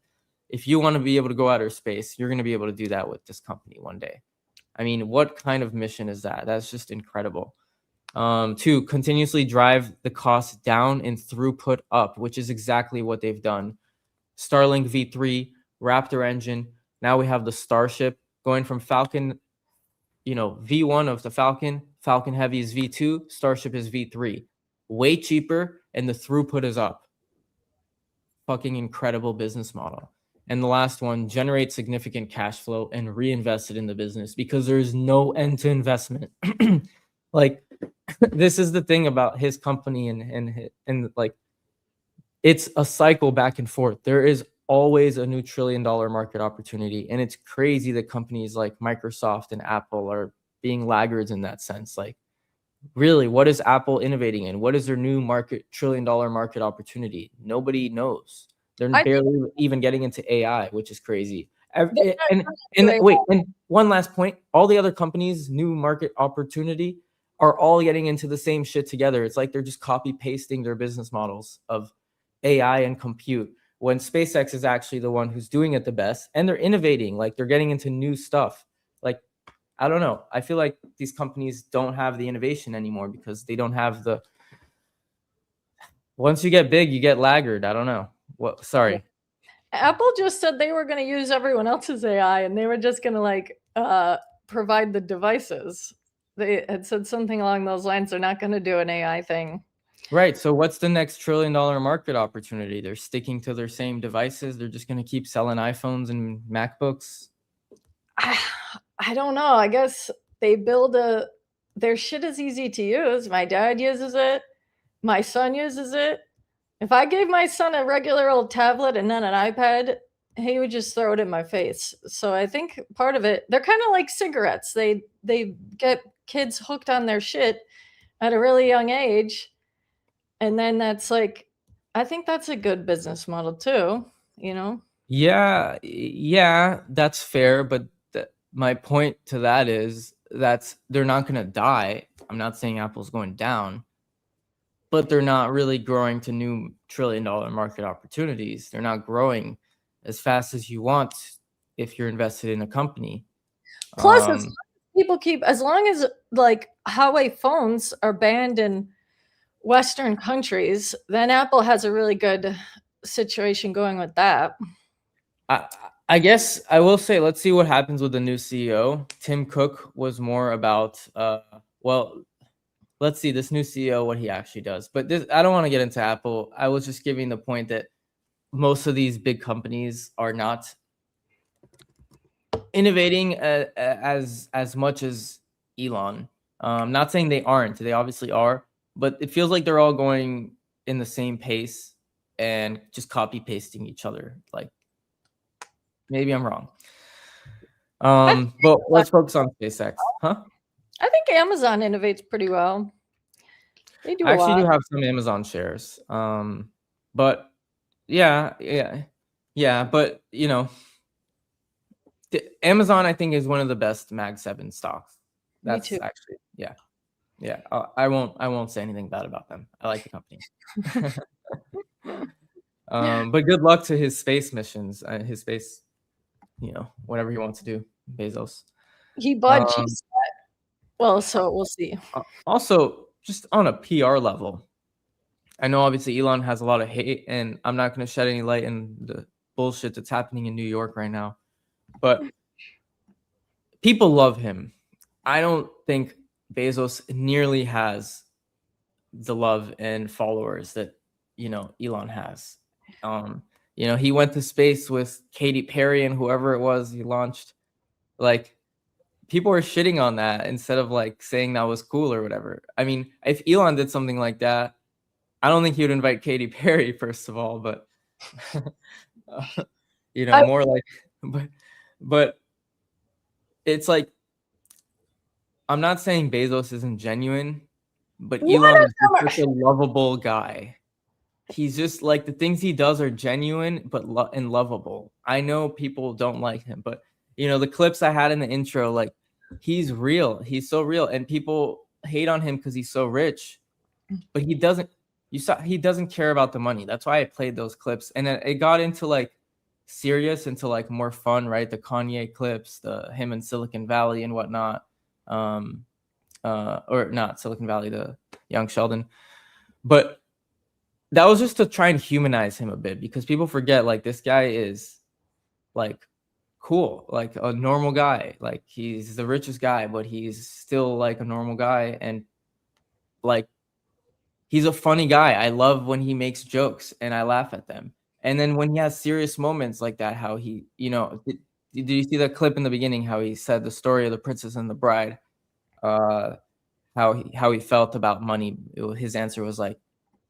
if you want to be able to go outer space, you're going to be able to do that with this company one day. I mean, what kind of mission is that? That's just incredible. To continuously drive the cost down and throughput up, which is exactly what they've done. Starlink V3, Raptor engine. Now we have the Starship going from Falcon, V1 of the Falcon. Falcon Heavy is V2. Starship is V3. Way cheaper, and the throughput is up. Fucking incredible business model. And the last one, generate significant cash flow and reinvest it in the business because there's no end to investment. Like, this is the thing about his company and like, it's a cycle back and forth. There is always a new $1 trillion market opportunity. And it's crazy that companies like Microsoft and Apple are being laggards in that sense. Like, really, what is Apple innovating in? What is their new $1 trillion market opportunity? Nobody knows. They're barely even getting into AI, which is crazy. And wait, and one last point. All the other companies' new market opportunity are all getting into the same shit together. It's like they're just copy pasting their business models of AI and compute, when SpaceX is actually the one who's doing it the best, and they're innovating. Like, they're getting into new stuff. Like, I don't know. I feel like these companies don't have the innovation anymore because they don't have the. Once you get big, you get laggard. I don't know. What? Sorry.
Apple just said they were going to use everyone else's AI, and they were just going to provide the devices. They had said something along those lines. They're not going to do an AI thing.
Right. So what's the next $1 trillion market opportunity? They're sticking to their same devices. They're just going to keep selling iPhones and MacBooks.
I don't know. I guess they build their shit is easy to use. My dad uses it. My son uses it. If I gave my son a regular old tablet and then an iPad, he would just throw it in my face. So I think part of it, they're kind of like cigarettes. They get kids hooked on their shit at a really young age. And then that's like, I think that's a good business model too,
Yeah, that's fair. But my point to that is that they're not going to die. I'm not saying Apple's going down, but they're not really growing to new $1 trillion market opportunities. They're not growing as fast as you want if you're invested in a company.
Plus, as long as like Huawei phones are banned in Western countries, then Apple has a really good situation going with that.
I guess I will say, let's see what happens with the new CEO. Tim Cook was more about, let's see this new CEO, what he actually does. But I don't want to get into Apple. I was just giving the point that most of these big companies are not innovating as much as Elon. Not saying they aren't. They obviously are. But it feels like they're all going in the same pace and just copy pasting each other. Like, maybe I'm wrong. But let's focus on SpaceX. Huh?
I think Amazon innovates pretty well. They do.
I actually do have some Amazon shares. But yeah. But Amazon, I think, is one of the best Mag 7 stocks. That's
Me too.
Actually, yeah. I won't say anything bad about them. I like the company. But good luck to his space missions, his space, whatever he wants to do, Bezos.
He bought GSAT. Well, so we'll see.
Also, just on a PR level, I know obviously Elon has a lot of hate, and I'm not going to shed any light in the bullshit that's happening in New York right now. But people love him. I don't think Bezos nearly has the love and followers that Elon has. He went to space with Katy Perry and whoever it was he launched. Like, people are shitting on that instead of like saying that was cool or whatever. I mean, if Elon did something like that, I don't think he would invite Katy Perry, first of all, but more like, but it's like, I'm not saying Bezos isn't genuine, but Elon is such a lovable guy. he's just like the things he does are genuine but and lovable. I know people don't like him, but the clips I had in the intro, like he's real. He's so real, and people hate on him because he's so rich, but he doesn't. He doesn't care about the money. That's why I played those clips, and it got into like serious, into like more fun, right? The Kanye clips, the him in Silicon Valley and whatnot, or not Silicon Valley, the young Sheldon, but that was just to try and humanize him a bit, because people forget like this guy is like cool, like a normal guy. Like he's the richest guy, but he's still like a normal guy, and like he's a funny guy. I love when he makes jokes and I laugh at them. And then when he has serious moments like that, how he, did you see that clip in the beginning? How he said the story of the Princess and the Bride, how he felt about money. His answer was like,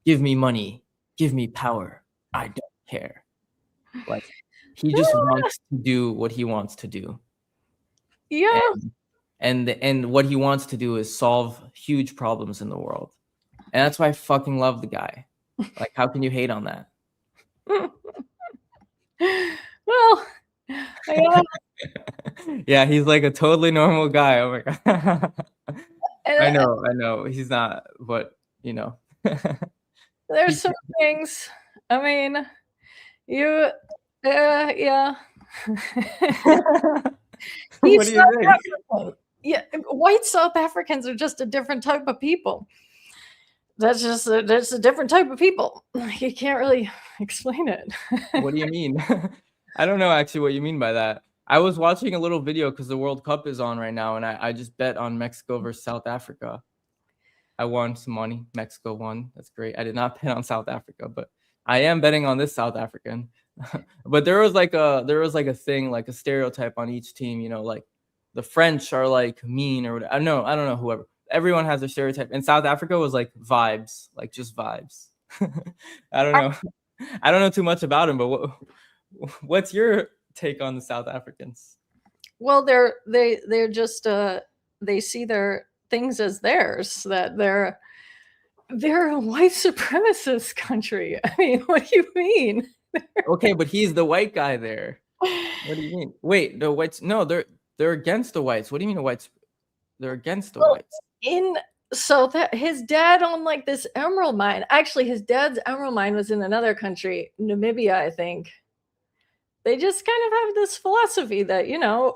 "Give me money, give me power. I don't care." Like he just wants to do what he wants to do.
Yeah.
And what he wants to do is solve huge problems in the world. And that's why I fucking love the guy. Like, how can you hate on that?
Well, yeah.
Yeah, he's like a totally normal guy. Oh my god. I know. He's not, but
There's some things. I mean, yeah.
What do you think?
African. Yeah, white South Africans are just a different type of people. That's a different type of people. You can't really explain it.
What do you mean? I don't know actually what you mean by that. I was watching a little video because the World Cup is on right now, and I just bet on Mexico versus South Africa. I won some money. Mexico won. That's great. I did not bet on South Africa, but I am betting on this South African. But there was like a thing, like a stereotype on each team. Like the French are like mean or whatever. I don't know whoever. Everyone has their stereotype. And South Africa was like vibes, like just vibes. I don't know. I don't know too much about him, but what's your take on the South Africans?
Well, they're just they see their things as theirs, that they're a white supremacist country. I mean, what do you mean?
Okay, but he's the white guy there. What do you mean? Wait, the whites? No, they're against the whites. What do you mean the whites? They're against the whites.
So that his dad owned like this emerald mine. Actually, his dad's emerald mine was in another country, Namibia, I think. They just kind of have this philosophy that,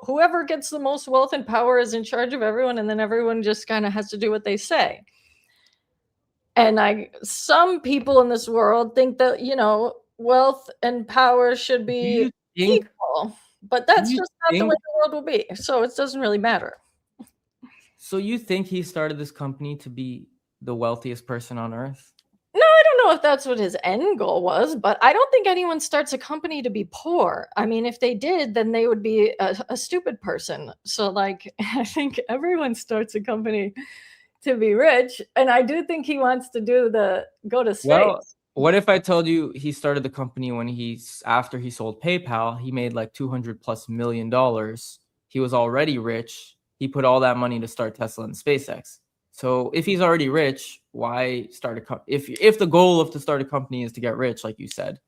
whoever gets the most wealth and power is in charge of everyone, and then everyone just kind of has to do what they say. And some people in this world think that, wealth and power should be equal, but that's just not the way the world will be. So it doesn't really matter.
So you think he started this company to be the wealthiest person on earth?
No, I don't know if that's what his end goal was, but I don't think anyone starts a company to be poor. I mean, if they did, then they would be a stupid person. So like, I think everyone starts a company to be rich. And I do think he wants to go to space.
Well, what if I told you he started the company when after he sold PayPal, he made like $200+ million. He was already rich. He put all that money to start Tesla and SpaceX. So if he's already rich, why start a company? If the goal of to start a company is to get rich, like you said,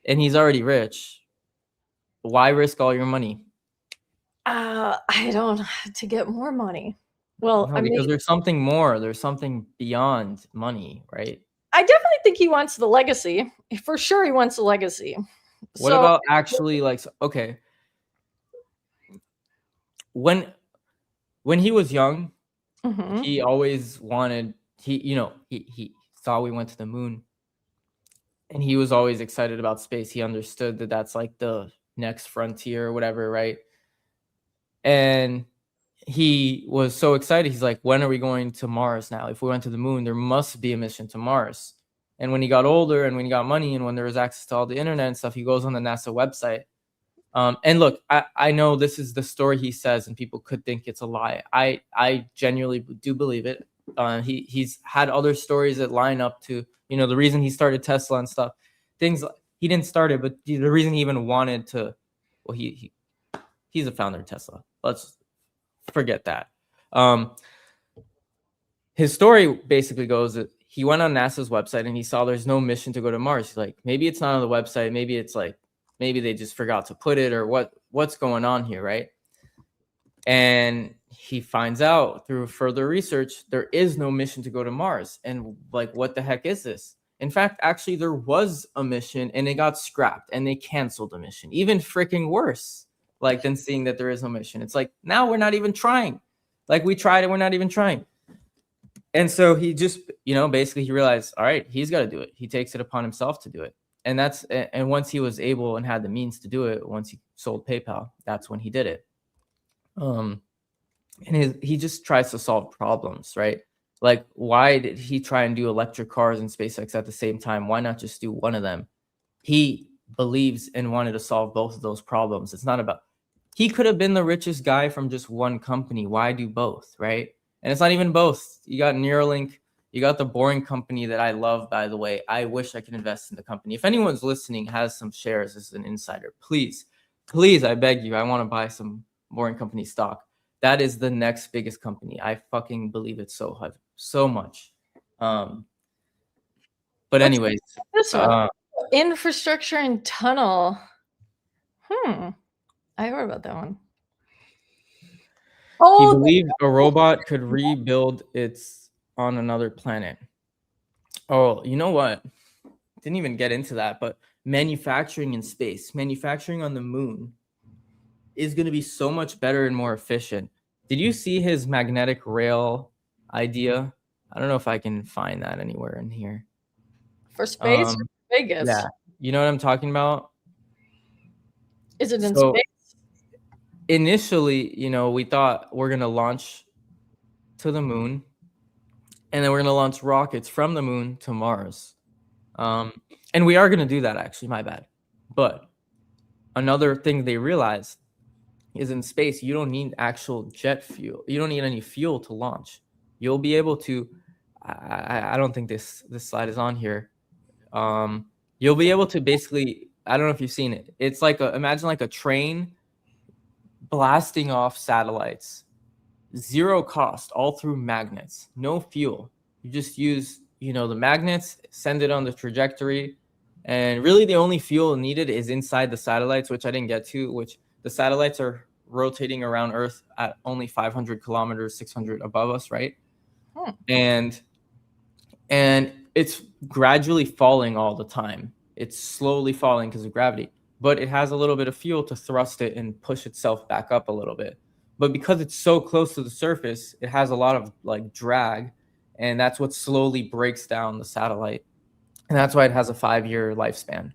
and he's already rich, why risk all your money?
To get more money. Well,
no, because there's something more. There's something beyond money, right?
I definitely think he wants the legacy. For sure, he wants a legacy.
What about actually like, okay, when he was young, he always wanted, he saw we went to the moon, and he was always excited about space. He understood that that's like the next frontier or whatever, right? And he was so excited. He's like, when are we going to Mars now? If we went to the moon, there must be a mission to Mars. And when he got older and when he got money and when there was access to all the internet and stuff, he goes on the NASA website. And look, I know this is the story he says, and people could think it's a lie. I genuinely do believe it. He's had other stories that line up to, the reason he started Tesla and stuff. Things he didn't start it, but the reason he even wanted to, well, he's a founder of Tesla. Let's forget that. His story basically goes that he went on NASA's website and he saw there's no mission to go to Mars. He's like, maybe it's not on the website. Maybe it's like, maybe they just forgot to put it, or what's going on here, right? And he finds out through further research, there is no mission to go to Mars. And like, what the heck is this? In fact, actually, there was a mission and it got scrapped and they canceled the mission. Even freaking worse, like, than seeing that there is no mission. It's like, now we're not even trying. Like, we tried and we're not even trying. And so he just, basically he realized, all right, he's got to do it. He takes it upon himself to do it. And once he was able and had the means to do it, once he sold PayPal, that's when he did it. And he just tries to solve problems, right? Like, why did he try and do electric cars and SpaceX at the same time? Why not just do one of them? He believes and wanted to solve both of those problems. It's not about, he could have been the richest guy from just one company. Why do both, right? And it's not even both. You got Neuralink, you got the Boring Company that I love, by the way. I wish I could invest in the company. If anyone's listening has some shares as an insider, please, I beg you, I want to buy some Boring Company stock. That is the next biggest company. I fucking believe it so much. But anyways,
this one, infrastructure and tunnel. I heard about that one.
He believed a robot could rebuild its on another planet. Oh, you know what? Didn't even get into that, but manufacturing in space, manufacturing on the moon is going to be so much better and more efficient. Did you see his magnetic rail idea? I don't know if I can find that anywhere in here.
For space or Vegas?
Yeah. You know what I'm talking about?
Is it in space?
Initially, we thought we're going to launch to the moon, and then we're going to launch rockets from the moon to Mars. And we are going to do that, actually, my bad. But another thing they realized is in space, you don't need actual jet fuel. You don't need any fuel to launch. You'll be able to, I don't think this slide is on here. You'll be able to basically, I don't know if you've seen it. It's like imagine like a train blasting off satellites, zero cost, all through magnets, no fuel. You just use, the magnets, send it on the trajectory. And really the only fuel needed is inside the satellites, which I didn't get to, which the satellites are rotating around Earth at only 500 kilometers, 600 above us, right? And it's gradually falling all the time. It's slowly falling because of gravity, but it has a little bit of fuel to thrust it and push itself back up a little bit. But because it's so close to the surface, it has a lot of like drag, and that's what slowly breaks down the satellite. And that's why it has a 5-year lifespan.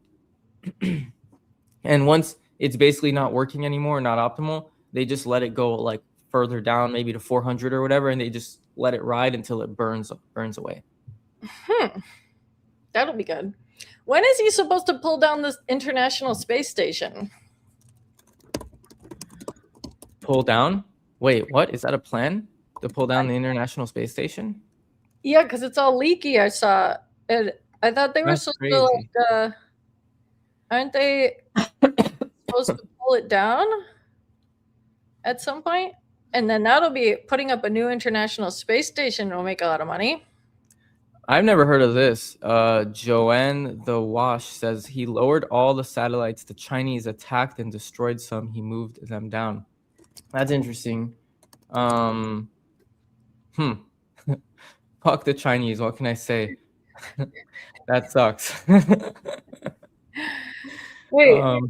And once it's basically not working anymore, not optimal, they just let it go like further down, maybe to 400 or whatever, and they just let it ride until it burns away.
That'll be good. When is he supposed to pull down this International Space Station?
Pull down? Wait, what? Is that a plan to pull down the International Space Station?
Yeah, because it's all leaky. I saw it. I thought they were supposed to like, aren't they supposed to pull it down at some point? And then that'll be putting up a new International Space Station. Will make a lot of money.
I've never heard of this. Joanne the Wash says he lowered all the satellites. The Chinese attacked and destroyed some. He moved them down. That's interesting. Fuck the Chinese. What can I say? That sucks.
Wait.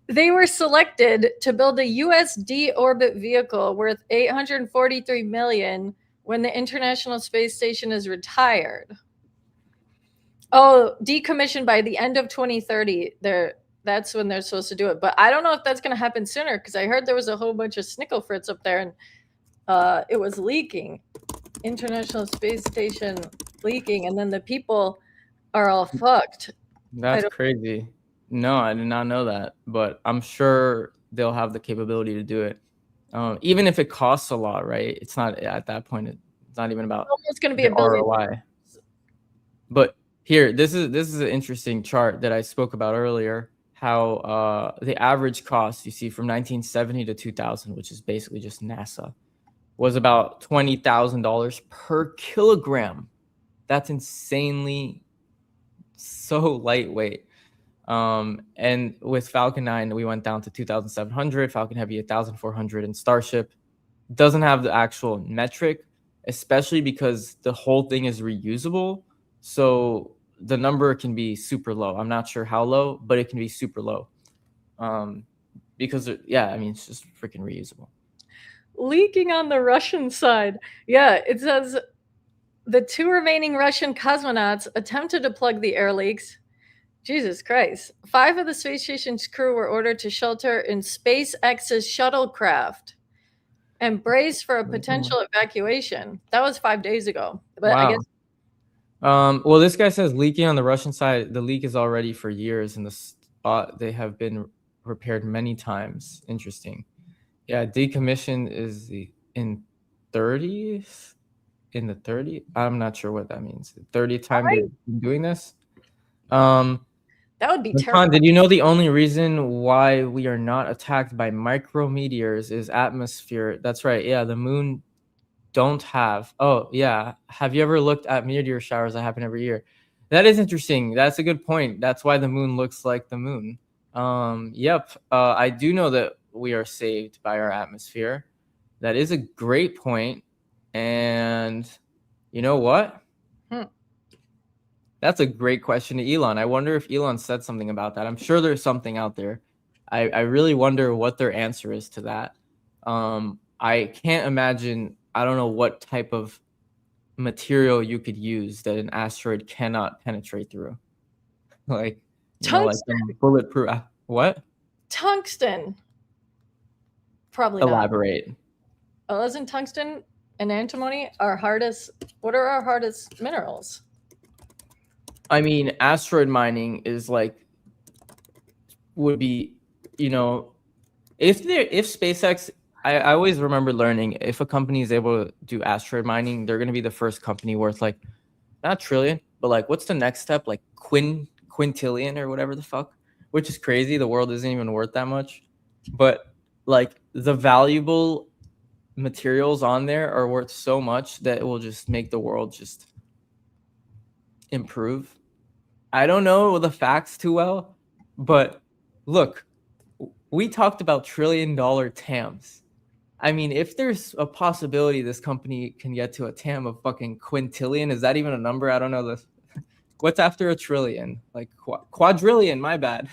They were selected to build a U.S. deorbit vehicle worth $843 million when the International Space Station is retired. Oh, decommissioned by the end of 2030. That's when they're supposed to do it. But I don't know if that's going to happen sooner, because I heard there was a whole bunch of Snicklefritz up there and it was leaking. International Space Station leaking, and then the people are all fucked.
That's crazy. No, I did not know that, but I'm sure they'll have the capability to do it. Even if it costs a lot, right? It's not at that point. It's not even about
it's going to be a billion.
ROI. But here, this is an interesting chart that I spoke about earlier. How the average cost you see from 1970 to 2000, which is basically just NASA, was about $20,000 per kilogram. That's insanely so lightweight. And with Falcon 9, we went down to 2,700, Falcon Heavy 1,400, and Starship doesn't have the actual metric, especially because the whole thing is reusable. So the number can be super low. I'm not sure how low, but it can be super low. Because it's just freaking reusable.
Leaking on the Russian side. Yeah, it says the 2 remaining Russian cosmonauts attempted to plug the air leaks. Jesus Christ. 5 of the space station's crew were ordered to shelter in Space X's shuttlecraft and brace for a potential evacuation. That was 5 days ago. But
Wow.
I guess
Well, this guy says leaking on the Russian side. The leak is already for years, and they have been repaired many times. Interesting. Yeah, decommission is in 30s. In the 30, I'm not sure what that means. 30th time they've been doing this.
that would be
Matan,
terrible.
did you know the only reason why we are not attacked by micrometeors is atmosphere? That's right. Yeah, the moon don't have. Oh, yeah. Have you ever looked at meteor showers that happen every year? That is interesting. That's a good point. That's why the moon looks like the moon. Yep. I do know that we are saved by our atmosphere. That is a great point. And you know what? That's a great question to Elon. I wonder if Elon said something about that. I'm sure there's something out there. I really wonder what their answer is to that. I can't imagine. I don't know what type of material you could use that an asteroid cannot penetrate through. Like, like some bulletproof. What?
Tungsten. Probably not.
Elaborate.
Oh, isn't tungsten and antimony our hardest? What are our hardest minerals?
I mean, asteroid mining is would be, if SpaceX, I always remember learning if a company is able to do asteroid mining, they're going to be the first company worth not trillion, but what's the next step? Like quintillion or whatever the fuck, which is crazy. The world isn't even worth that much, but the valuable materials on there are worth so much that it will just make the world just improve. I don't know the facts too well, but look, we talked about $1 trillion TAMs. I mean, if there's a possibility this company can get to a TAM of fucking quintillion, is that even a number? I don't know this. What's after a trillion? Quadrillion, my bad.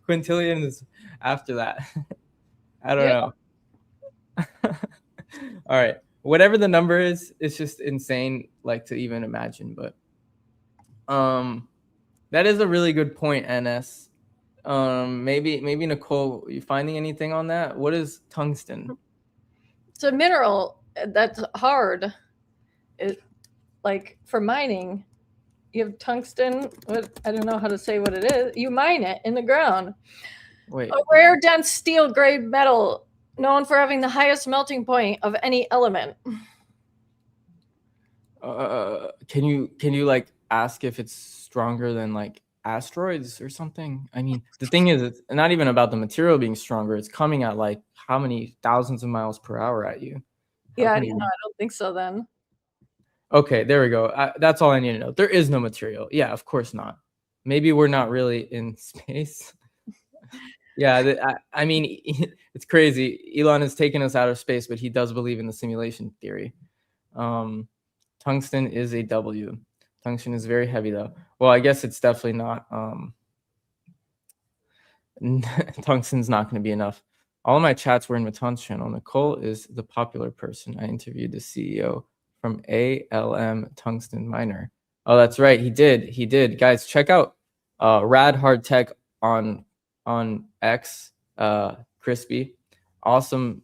Quintillion is after that. I don't know. All right. Whatever the number is, it's just insane to even imagine, but that is a really good point, NS. Maybe Nicole, you finding anything on that? What is tungsten?
It's a mineral that's hard. For mining, you have tungsten. I don't know how to say what it is. You mine it in the ground.
Wait.
A rare, dense steel grade metal known for having the highest melting point of any element.
Can you ask if it's stronger than asteroids or something? I mean, the thing is, it's not even about the material being stronger. It's coming at how many thousands of miles per hour at you.
Yeah, I don't think so then.
Okay, there we go. That's all I need to know. There is no material. Yeah, of course not. Maybe we're not really in space. Yeah, I mean, it's crazy. Elon has taken us out of space, but he does believe in the simulation theory. Tungsten is a W. Tungsten is very heavy, though. Well, I guess it's definitely not. Tungsten's not going to be enough. All of my chats were in Matan's channel. Nicole is the popular person. I interviewed the CEO from ALM Tungsten Miner. Oh, that's right. He did. Guys, check out Rad Hard Tech on X. Crispy. Awesome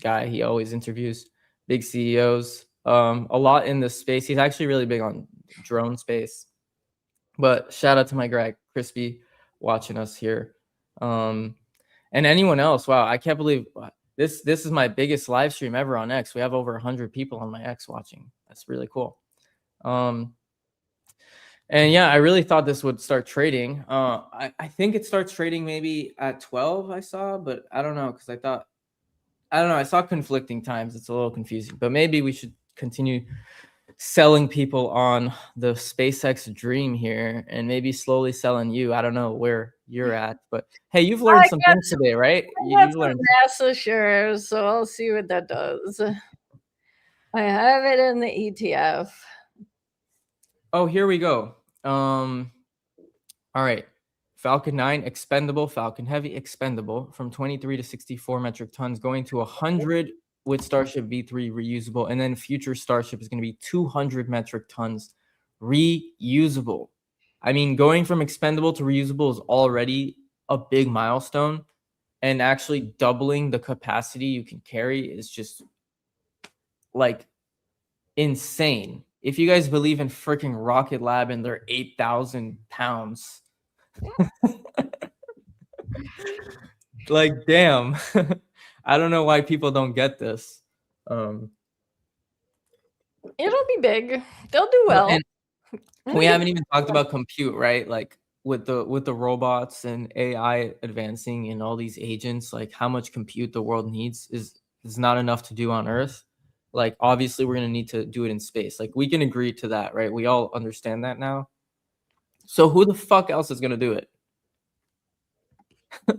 guy. He always interviews big CEOs. A lot in the space. He's actually really big on drone space. But shout out to my guy Crispy watching us here. And anyone else. Wow, I can't believe this is my biggest live stream ever on X. We have over 100 people on my X watching. That's really cool. And yeah, I really thought this would start trading. I think it starts trading maybe at 12, I saw, but I don't know, because I saw conflicting times. It's a little confusing, but maybe we should continue selling people on the SpaceX dream here, and maybe slowly selling you. I don't know where you're at, but hey, you've learned some things today, right?
I got
You've
some
learned.
NASA shares, so I'll see what that does. I have it in the ETF.
Oh, here we go. All right. Falcon 9 expendable, Falcon Heavy expendable from 23 to 64 metric tons, going to 100 with Starship V3 reusable, and then future Starship is going to be 200 metric tons reusable. I mean, going from expendable to reusable is already a big milestone, and actually doubling the capacity you can carry is just like insane. If you guys believe in freaking Rocket Lab and their 8,000 pounds, like, damn. I don't know why people don't get this.
It'll be big. They'll do well.
And we haven't even talked about compute, right? Like with the robots and AI advancing and all these agents, like how much compute the world needs is not enough to do on Earth. Like obviously we're going to need to do it in space. Like we can agree to that, right? We all understand that now. So who the fuck else is going to do it?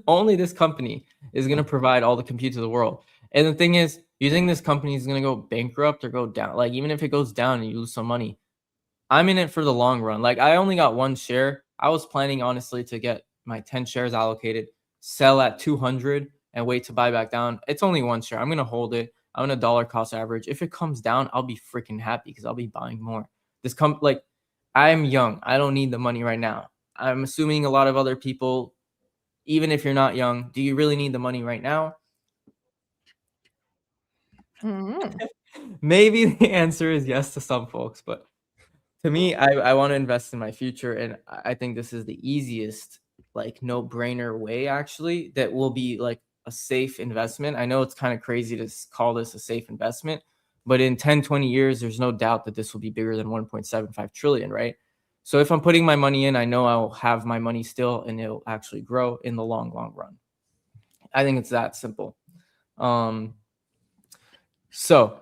Only this company is going to provide all the compute to the world. And the thing is, you think this company is going to go bankrupt or go down? Like even if it goes down and you lose some money, I'm in it for the long run. Like I only got one share. I was planning honestly to get my 10 shares allocated, sell at 200 and wait to buy back down. It's only one share. I'm going to hold it. I'm going to dollar cost average. If it comes down, I'll be freaking happy because I'll be buying more. Like I'm young. I don't need the money right now. I'm assuming a lot of other people, even if you're not young, do you really need the money right now? Maybe the answer is yes to some folks, but to me, I want to invest in my future, and I think this is the easiest, like no-brainer way actually that will be like a safe investment. I know it's kind of crazy to call this a safe investment, but in 10, 20 years, there's no doubt that this will be bigger than 1.75 trillion, right? So if I'm putting my money in, I know I'll have my money still and it'll actually grow in the long run. I think it's that simple. So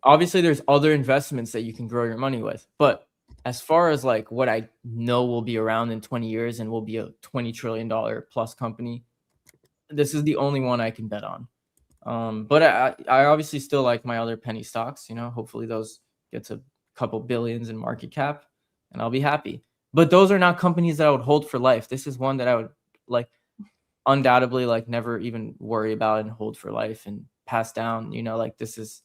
obviously there's other investments that you can grow your money with, but as far as like what I know will be around in 20 years and will be a $20 trillion plus company, this is the only one I can bet on. But I obviously still like my other penny stocks, you know, hopefully those get to a couple billions in market cap and I'll be happy. But those are not companies that I would hold for life. This is one that I would like undoubtedly like never even worry about and hold for life and pass down, you know, like that's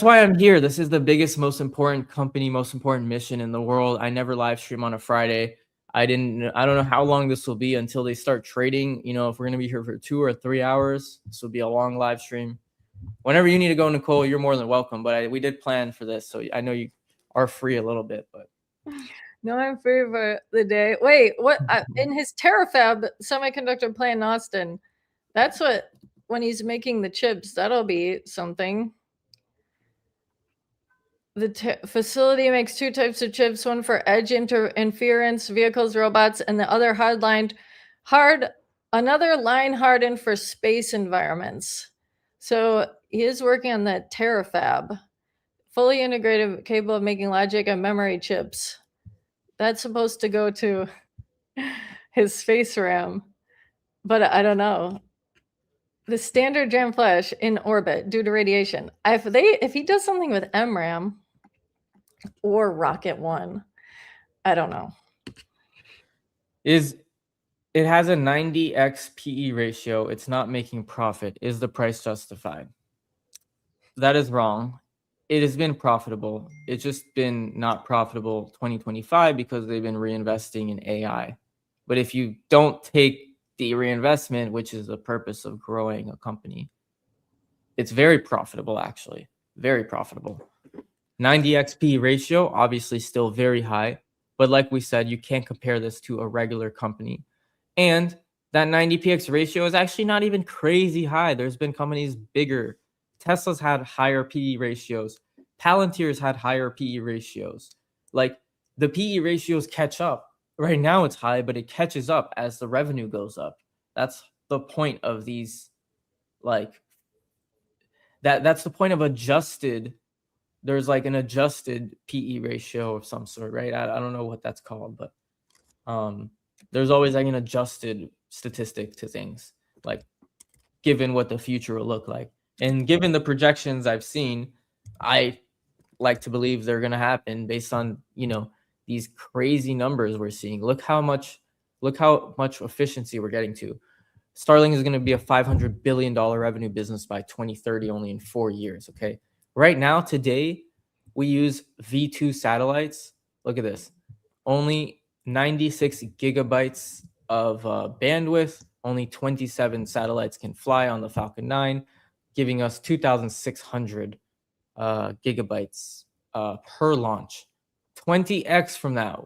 why I'm here. This is the biggest, most important company, most important mission in the world. I never live stream on a Friday. I don't know how long this will be until they start trading. You know, if we're going to be here for 2 or 3 hours, this will be a long live stream. Whenever you need to go, Nicole, you're more than welcome. But we did plan for this, so I know you are free a little bit. But
no, I'm free for the day. Wait, what? In his Terafab semiconductor plant in Austin, that's what, when he's making the chips, that'll be something. The facility makes 2 types of chips, one for edge interference vehicles, robots, and the other another line hardened for space environments. So he is working on the Terafab, fully integrated, capable of making logic and memory chips. That's supposed to go to his space RAM, but I don't know. The standard jam flash in orbit due to radiation. If he does something with MRAM or Rocket One, I don't know.
It has a 90x PE ratio. It's not making profit. Is the price justified? That is wrong. It has been profitable. It's just been not profitable 2025 because they've been reinvesting in AI. But if you don't take the reinvestment, which is the purpose of growing a company, it's very profitable, actually. Very profitable. 90x PE ratio, obviously still very high. But like we said, you can't compare this to a regular company. And that 90px ratio is actually not even crazy high. There's been companies bigger. Tesla's had higher PE ratios. Palantir's had higher PE ratios. Like the PE ratios catch up. Right now it's high, but it catches up as the revenue goes up. That's the point of these, like, That's the point of adjusted. There's like an adjusted PE ratio of some sort, right? I don't know what that's called, but there's always like an adjusted statistic to things, like given what the future will look like. And given the projections I've seen, I like to believe they're going to happen based on, these crazy numbers we're seeing. Look how much efficiency we're getting to. Starlink is going to be a $500 billion revenue business by 2030, only in 4 years. Okay. Right now, today, we use V2 satellites. Look at this. Only 96 gigabytes of bandwidth. Only 27 satellites can fly on the Falcon 9, giving us 2,600 gigabytes per launch. 20x from that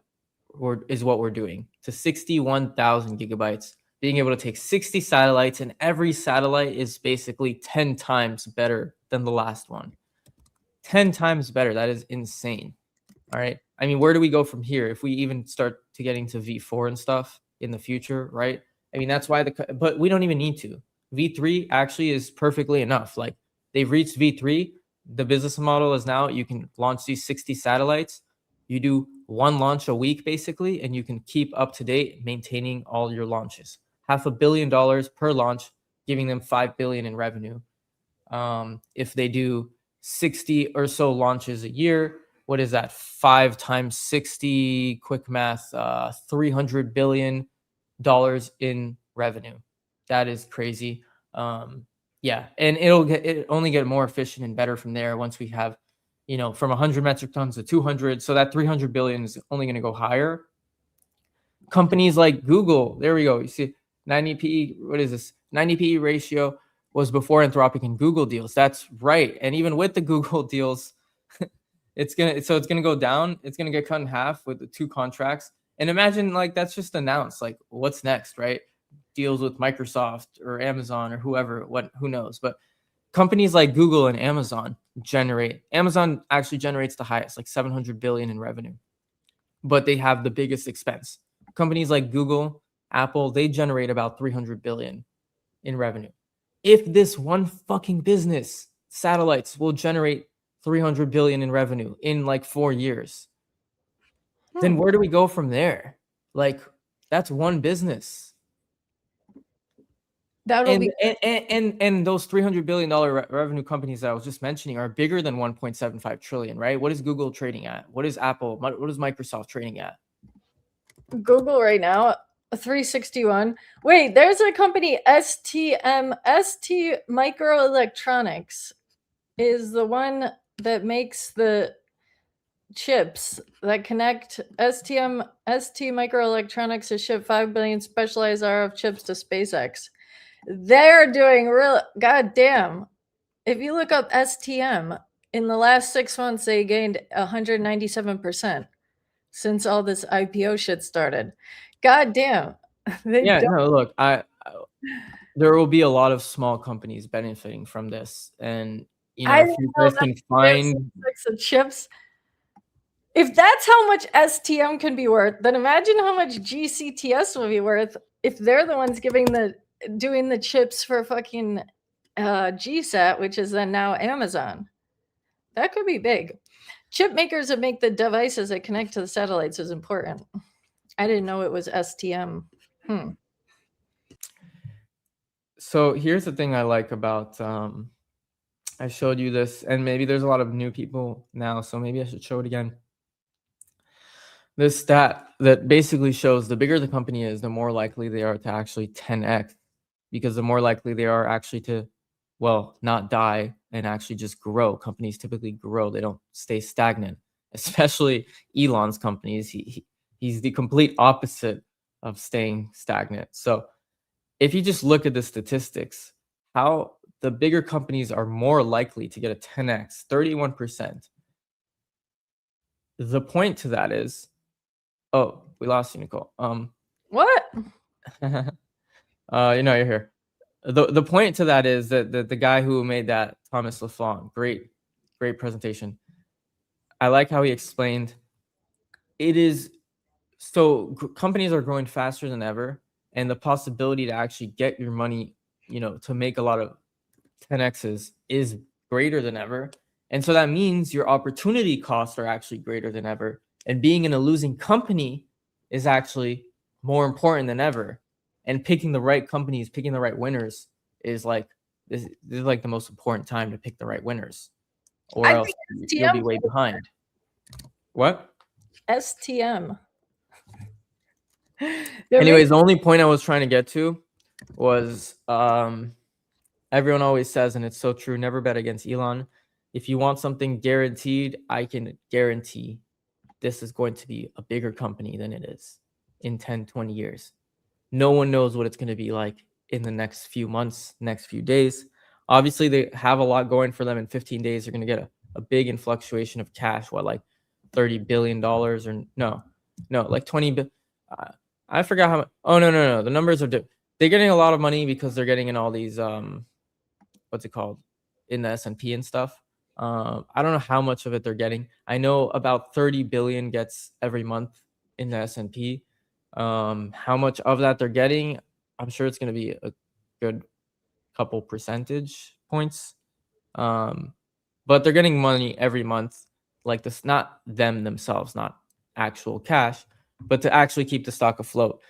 is what we're doing to 61,000 gigabytes. Being able to take 60 satellites, and every satellite is basically 10 times better than the last one. 10 times better. That is insane. All right. I mean, where do we go from here if we even start to getting to V4 and stuff in the future, right? I mean, that's why but we don't even need to. V3 actually is perfectly enough. Like, they've reached V3. The business model is now you can launch these 60 satellites. You do one launch a week, basically, and you can keep up to date maintaining all your launches. $500 million per launch, giving them $5 billion in revenue. If they do 60 or so launches a year, what is that? 5 times 60, quick math, $300 billion in revenue. That is crazy. Yeah, and it only get more efficient and better from there once we have, from 100 metric tons to 200. So that 300 billion is only going to go higher. Companies like Google, there we go. You see 90 PE, what is this? 90 PE ratio was before Anthropic and Google deals. That's right. And even with the Google deals, it's gonna go down. It's gonna get cut in half with the 2 contracts. And imagine, like, that's just announced. Like, what's next, right? Deals with Microsoft or Amazon or whoever, who knows? But companies like Google and Amazon actually generates the highest, like 700 billion in revenue, but they have the biggest expense. Companies like Google, Apple, they generate about 300 billion in revenue. If this one fucking business, satellites, will generate 300 billion in revenue in like 4 years, then where do we go from there? Like, that's one business. And those $300 billion revenue companies that I was just mentioning are bigger than 1.75 trillion, right? What is Google trading at? What is Apple? What is Microsoft trading at?
Google right now, 361. Wait, there's a company, ST Microelectronics is the one that makes the chips that connect. ST Microelectronics has shipped 5 billion specialized RF chips to SpaceX. They're doing real goddamn. If you look up STM, in the last 6 months, they gained 197% since all this IPO shit started. God damn.
Look, there will be a lot of small companies benefiting from this. And, if you guys can find
of chips. If that's how much STM can be worth, then imagine how much GCTS will be worth if they're the ones doing the chips for fucking GSAT, which is then now Amazon. That could be big. Chip makers that make the devices that connect to the satellites is important. I didn't know it was STM.
So here's the thing I like about, I showed you this, and maybe there's a lot of new people now, so maybe I should show it again. This stat that basically shows the bigger the company is, the more likely they are to actually 10x, because the more likely they are actually to, not die and actually just grow. Companies typically grow. They don't stay stagnant, especially Elon's companies. He's the complete opposite of staying stagnant. So if you just look at the statistics, how the bigger companies are more likely to get a 10x, 31%. The point to that is, oh, we lost you, Nicole.
What?
You're here. The point to that is that the guy who made that, Thomas Lafont, great presentation. I like how he explained it is so companies are growing faster than ever, and the possibility to actually get your money, to make a lot of 10x's is greater than ever. And so that means your opportunity costs are actually greater than ever. And being in a losing company is actually more important than ever. And picking the right companies, picking the right winners is like this is like the most important time to pick the right winners, or
I
else
think
you'll be
STM.
way behind. What?
STM.
Anyways, the only point I was trying to get to was everyone always says, and it's so true, never bet against Elon. If you want something guaranteed, I can guarantee this is going to be a bigger company than it is in 10, 20 years. No one knows what it's going to be like in the next few months, next few days. Obviously, they have a lot going for them. In 15 days, they're going to get a big influctuation of cash, like $30 billion or no, like 20. I forgot how much. Oh, no. The numbers are different. They're getting a lot of money because they're getting in all these, what's it called, in the S&P and stuff. I don't know how much of it they're getting. I know about 30 billion gets every month in the S&P. How much of that they're getting, I'm sure it's going to be a good couple percentage points. But they're getting money every month like this, not them themselves, not actual cash, but to actually keep the stock afloat.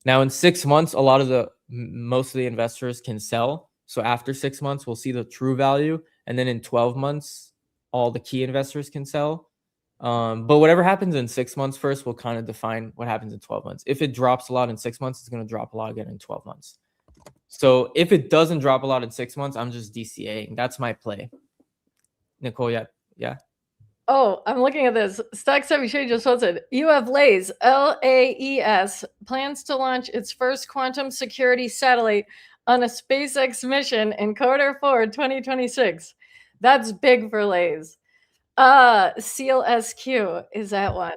Now in 6 months, most of the investors can sell. So after 6 months, we'll see the true value. And then in 12 months, all the key investors can sell. But whatever happens in 6 months first will kind of define what happens in 12 months. If it drops a lot in 6 months, it's going to drop a lot again in 12 months. So if it doesn't drop a lot in 6 months, I'm just DCAing. That's my play. Nicole, yeah.
Oh, I'm looking at this. Stock 73 just posted. You have Lays, LAES, plans to launch its first quantum security satellite on a SpaceX mission in Q4 2026. That's big for Lays. Seal SQ is that one.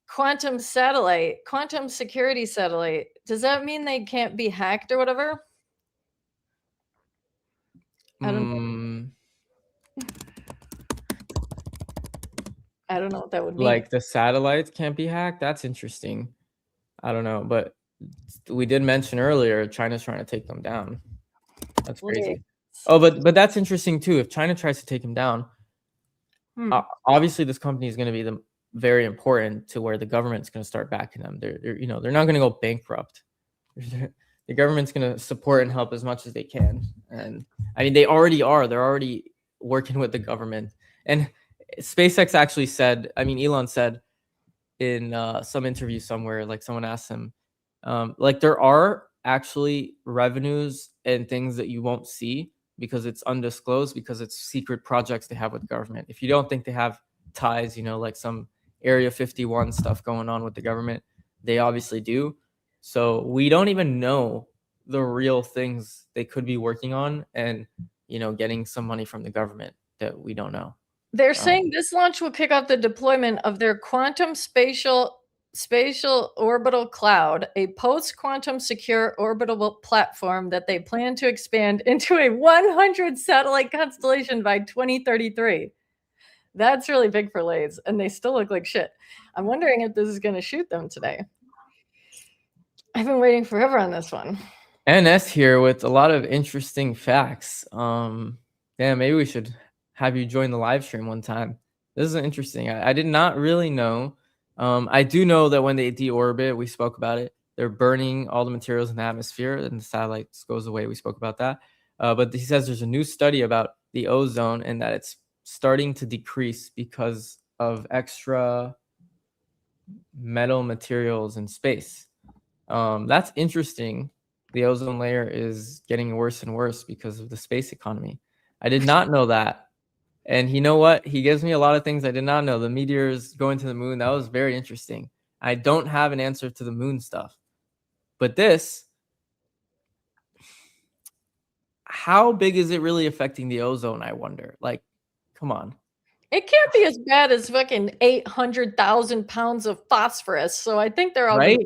Quantum satellite, quantum security satellite. Does that mean they can't be hacked or whatever? I don't know. I don't know what that would mean.
Like the satellites can't be hacked? That's interesting. I don't know, but we did mention earlier China's trying to take them down. That's crazy. Oh, but that's interesting too. If China tries to take them down, obviously this company is going to be very important to where the government's going to start backing them. They're not going to go bankrupt. The government's going to support and help as much as they can. And I mean, they already are. They're already working with the government. And SpaceX actually said, Elon said in some interview somewhere, like someone asked him, like there are actually revenues and things that you won't see because it's undisclosed, because it's secret projects they have with the government. If you don't think they have ties, like some Area 51 stuff going on with the government, they obviously do. So we don't even know the real things they could be working on and, getting some money from the government that we don't know.
They're saying this launch will kick off the deployment of their quantum spatial orbital cloud, a post-quantum secure orbital platform that they plan to expand into a 100 satellite constellation by 2033. That's really big for Lays, and they still look like shit. I'm wondering if this is going to shoot them today. I've been waiting forever on this one.
NS here with a lot of interesting facts. Maybe we should have you join the live stream one time. This is interesting. I did not really know. I do know that when they deorbit, we spoke about it, they're burning all the materials in the atmosphere and the satellites goes away. We spoke about that. But he says there's a new study about the ozone and that it's starting to decrease because of extra metal materials in space. That's interesting. The ozone layer is getting worse and worse because of the space economy. I did not know that. And you know what? He gives me a lot of things I did not know. The meteors going to the moon, that was very interesting. I don't have an answer to the moon stuff. But this, how big is it really affecting the ozone, I wonder? Like, come on.
It can't be as bad as fucking 800,000 pounds of phosphorus. So I think they're all
right.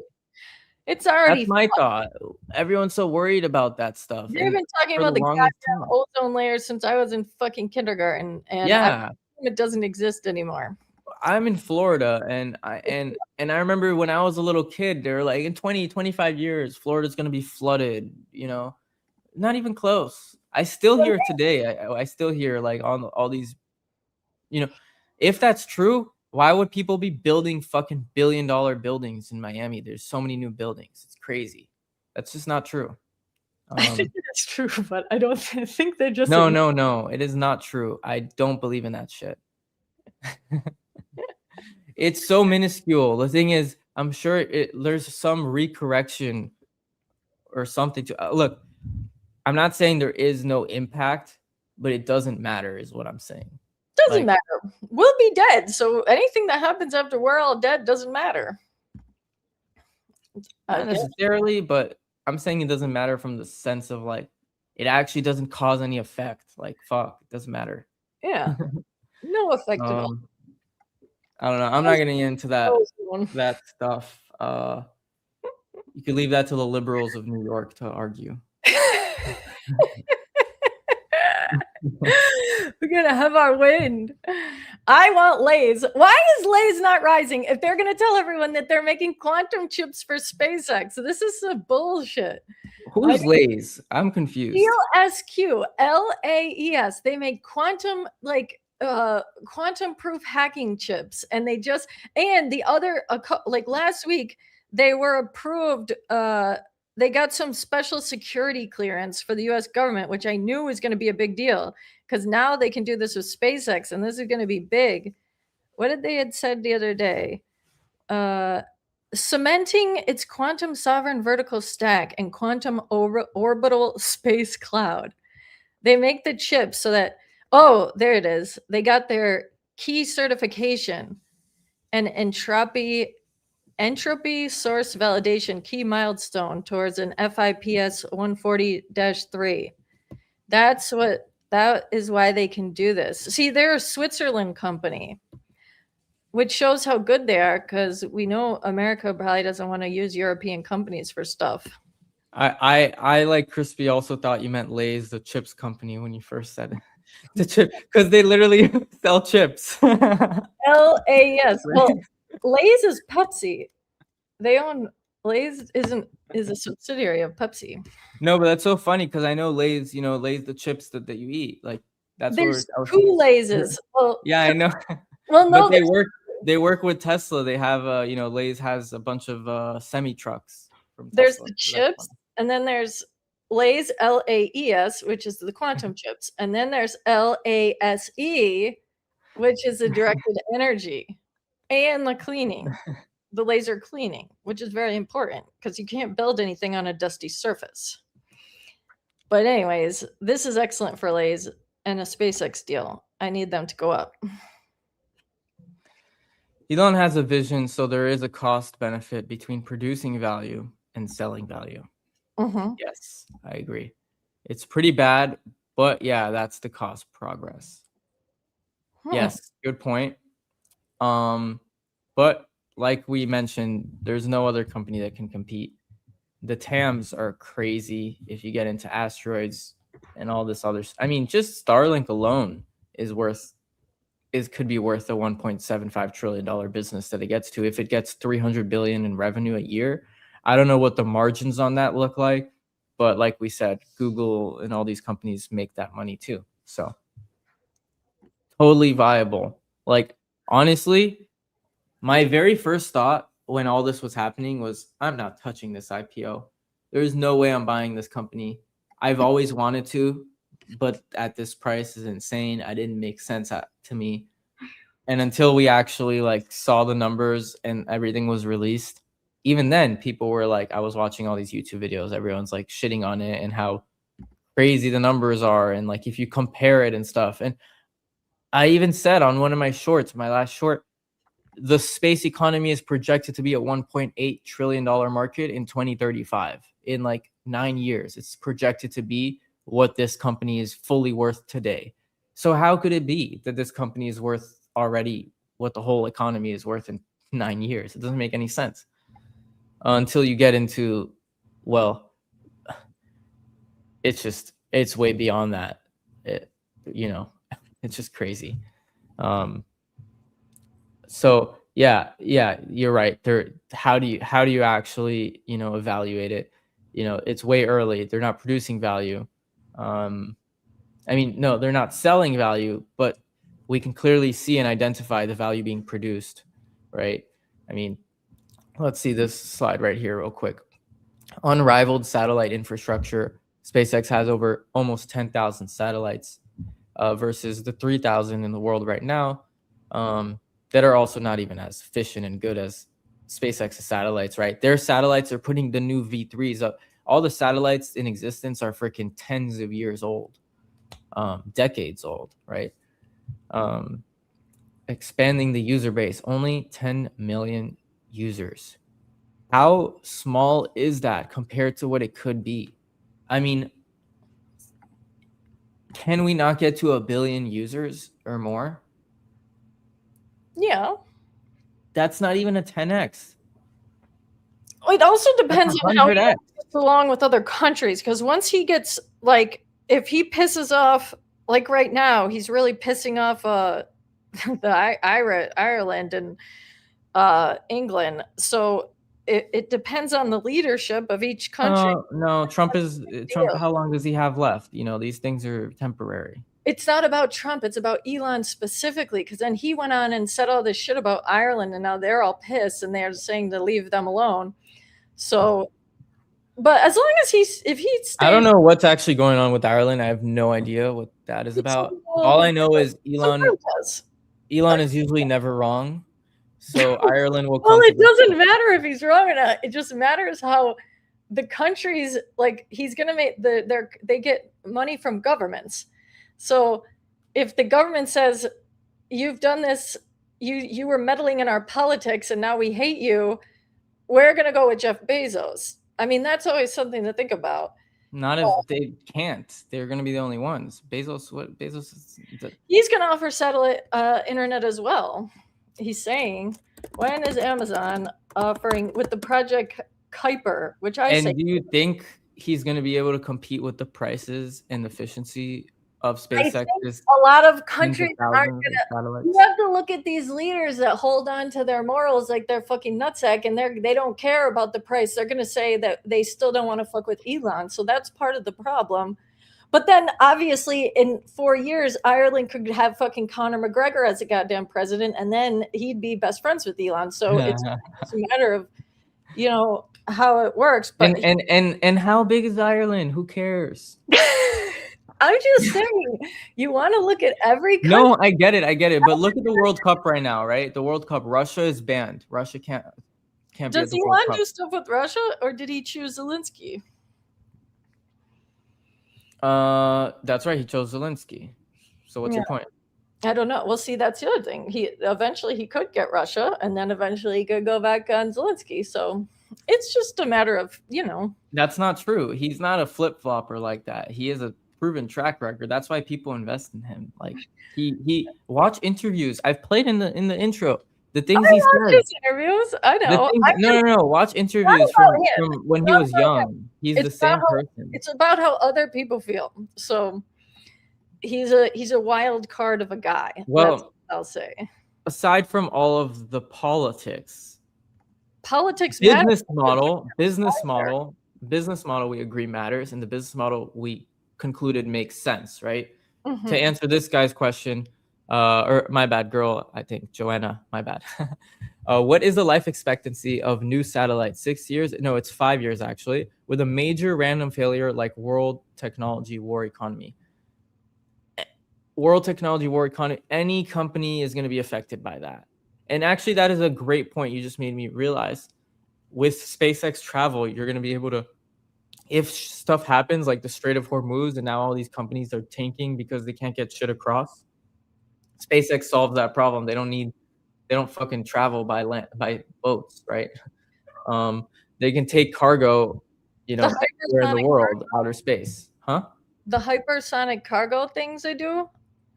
It's already.
That's my thought. Everyone's so worried about that stuff.
They've been talking about the goddamn ozone layer since I was in fucking kindergarten, and
yeah,
it doesn't exist anymore.
I'm in Florida, and I remember when I was a little kid, they were like, in 20, 25 years, Florida's gonna be flooded. Not even close. I still hear it today. I still hear like on all these, if that's true, why would people be building fucking billion-dollar buildings in Miami? There's so many new buildings. It's crazy. That's just not true.
I think it's true, but I don't think they're just
No. It is not true. I don't believe in that shit. It's so minuscule. The thing is, I'm sure there's some recorrection or something to look. I'm not saying there is no impact, but it doesn't matter, is what I'm saying.
Doesn't matter. We'll be dead. So anything that happens after we're all dead doesn't matter.
Not necessarily, but I'm saying it doesn't matter from the sense of like it actually doesn't cause any effect. Like fuck, it doesn't matter.
Yeah. No effect at all.
I don't know. I'm not getting into that stuff. You can leave that to the liberals of New York to argue.
We're gonna have our wind. I want Lay's. Why is Lay's not rising if they're gonna tell everyone that they're making quantum chips for SpaceX? This is some bullshit.
Who's Lay's? I'm confused.
LSQ, LAES. They make quantum quantum proof hacking chips, and the other like last week they were approved. They got some special security clearance for the US government, which I knew was going to be a big deal because now they can do this with SpaceX, and this is going to be big. What did they had said the other day? Cementing its quantum sovereign vertical stack and quantum orbital space cloud. They make the chips so that, there it is. They got their key certification and entropy source validation key milestone towards an FIPS 140-3. That is why they can do this. See, they're a Switzerland company, which shows how good they are because we know America probably doesn't want to use European companies for stuff.
I like Crispy also thought you meant Lay's, the chips company, when you first said it. The chip, because they literally sell chips.
LAS. Well, Lay's is Pepsi. They own Lay's is a subsidiary of Pepsi.
No, but that's so funny because I know Lay's, Lay's the chips that you eat. Like that's
there's two Lay's. Well,
yeah, I know.
Well, no,
but they work with Tesla. They have Lay's has a bunch of semi trucks from Tesla.
There's the chips, and then there's Lay's LAES, which is the quantum chips, and then there's LASE, which is the directed energy and the cleaning, the laser cleaning, which is very important because you can't build anything on a dusty surface. But anyways, this is excellent for Lay's and a SpaceX deal. I need them to go up.
Elon has a vision, so there is a cost benefit between producing value and selling value.
Mm-hmm.
Yes, I agree. It's pretty bad, but yeah, that's the cost progress. Yes, good point. But like we mentioned, there's no other company that can compete. The TAMs are crazy if you get into asteroids and all this other. I mean, just Starlink alone could be worth a $1.75 trillion business that it gets to. If it gets 300 billion in revenue a year, I don't know what the margins on that look like, but like we said, Google and all these companies make that money too. So totally viable. Like honestly, my very first thought when all this was happening was, I'm not touching this IPO. There's no way I'm buying this company. I've always wanted to, but at this price is insane. It didn't make sense to me. And until we actually saw the numbers and everything was released, even then people were I was watching all these YouTube videos, everyone's shitting on it and how crazy the numbers are. And if you compare it and stuff. And I even said on one of my shorts, my last short, the space economy is projected to be a $1.8 trillion market in 2035. In 9 years, it's projected to be what this company is fully worth today. So how could it be that this company is worth already what the whole economy is worth in 9 years? It doesn't make any sense until you get into, it's way beyond that. It's just crazy. So yeah, you're right. How do you actually, evaluate it? It's way early. They're not producing value. I mean, no, they're not selling value, but we can clearly see and identify the value being produced, right? I mean, let's see this slide right here real quick. Unrivaled satellite infrastructure. SpaceX has over almost 10,000 satellites versus the 3,000 in the world right now that are also not even as efficient and good as SpaceX's satellites, right? Their satellites are putting the new V3s up. All the satellites in existence are freaking tens of years old, decades old, right? Expanding the user base, only 10 million users. How small is that compared to what it could be? I mean, can we not get to 1 billion users or more?
Yeah.
That's not even a 10x.
It also depends on how he
100x.
gets along with other countries, because once he gets, like, if he pisses off, like right now, he's really pissing off Ireland and England. So it depends on the leadership of each country.
No, Trump. How long does he have left? You know, these things are temporary.
It's not about Trump. It's about Elon specifically, because then he went on and said all this shit about Ireland, and now they're all pissed and they're saying to leave them alone. So, but as long as if he stays,
I don't know what's actually going on with Ireland. I have no idea what that is about. All I know is Elon is usually never wrong. So Ireland will come.
Well, it doesn't matter if he's wrong or not. It just matters how the countries, like, he's gonna make they get money from governments. So if the government says, you've done this, you were meddling in our politics and now we hate you, we're gonna go with Jeff Bezos. I mean, that's always something to think about.
Not if they can't. They're going to be the only ones. Bezos is
He's going to offer satellite internet as well. He's saying, when is Amazon offering with the Project Kuiper, which I say.
And do you think he's going to be able to compete with the prices and efficiency of SpaceX?
A lot of countries aren't gonna. You have to look at these leaders that hold on to their morals like they're fucking nutsack, and they don't care about the price. They're gonna say that they still don't want to fuck with Elon. So that's part of the problem. But then obviously in 4 years, Ireland could have fucking Conor McGregor as a goddamn president, and then he'd be best friends with Elon. So it's a matter of, how it works. But
and how big is Ireland? Who cares?
I'm just saying, you want to look at every country.
No, I get it. But look at the World Cup right now, right? The World Cup, Russia is banned. Russia can't be at
Does
the World
Elon
Cup.
do stuff with Russia, or did he choose Zelensky?
That's right. He chose Zelensky. So what's your point?
I don't know. Well, see, that's the other thing. Eventually he could get Russia, and then eventually he could go back on Zelensky. So it's just a matter of,
That's not true. He's not a flip-flopper like that. He has a proven track record. That's why people invest in him. Like he watch interviews. I've played in the intro. The things he said.
His interviews. I know.
No. Watch interviews from when he was young. He's the same person.
It's about how other people feel. So he's a wild card of a guy.
Well,
that's what I'll say.
Aside from all of the politics
business
model, we agree matters, and the business model we concluded makes sense, right?
Mhm.
To answer this guy's question, or my bad, girl, I think Joanna, my bad. What is the life expectancy of new satellites? 6 years? No, it's 5 years actually. With a major random failure like world technology war economy, any company is going to be affected by that. And actually, that is a great point. You just made me realize. With SpaceX travel, you're going to be able to, if stuff happens like the Strait of Hormuz, and now all these companies are tanking because they can't get shit across. SpaceX solves that problem. They don't fucking travel by land, by boats, right? They can take cargo, anywhere in the world, outer space, huh?
The hypersonic cargo things they do.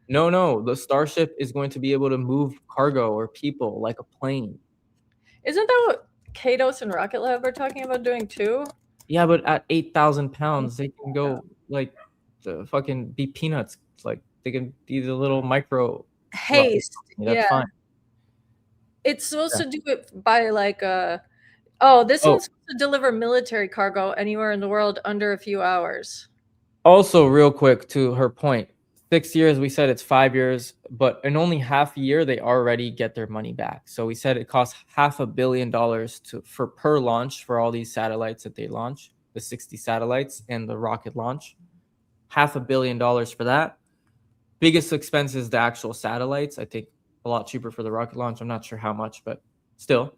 No. The Starship is going to be able to move cargo or people like a plane.
Isn't that what Katos and Rocket Lab are talking about doing too?
Yeah, but at 8,000 pounds, they can go like the fucking be peanuts. Like they can be the little micro
haste.
That's fine.
It's supposed to do it by like one's supposed to deliver military cargo anywhere in the world under a few hours.
Also, real quick to her point, 6 years, we said it's 5 years, but in only half a year, they already get their money back. So we said it costs $500 million for per launch for all these satellites that they launch, the 60 satellites and the rocket launch. $500 million for that. Biggest expense is the actual satellites. I think a lot cheaper for the rocket launch. I'm not sure how much, but still.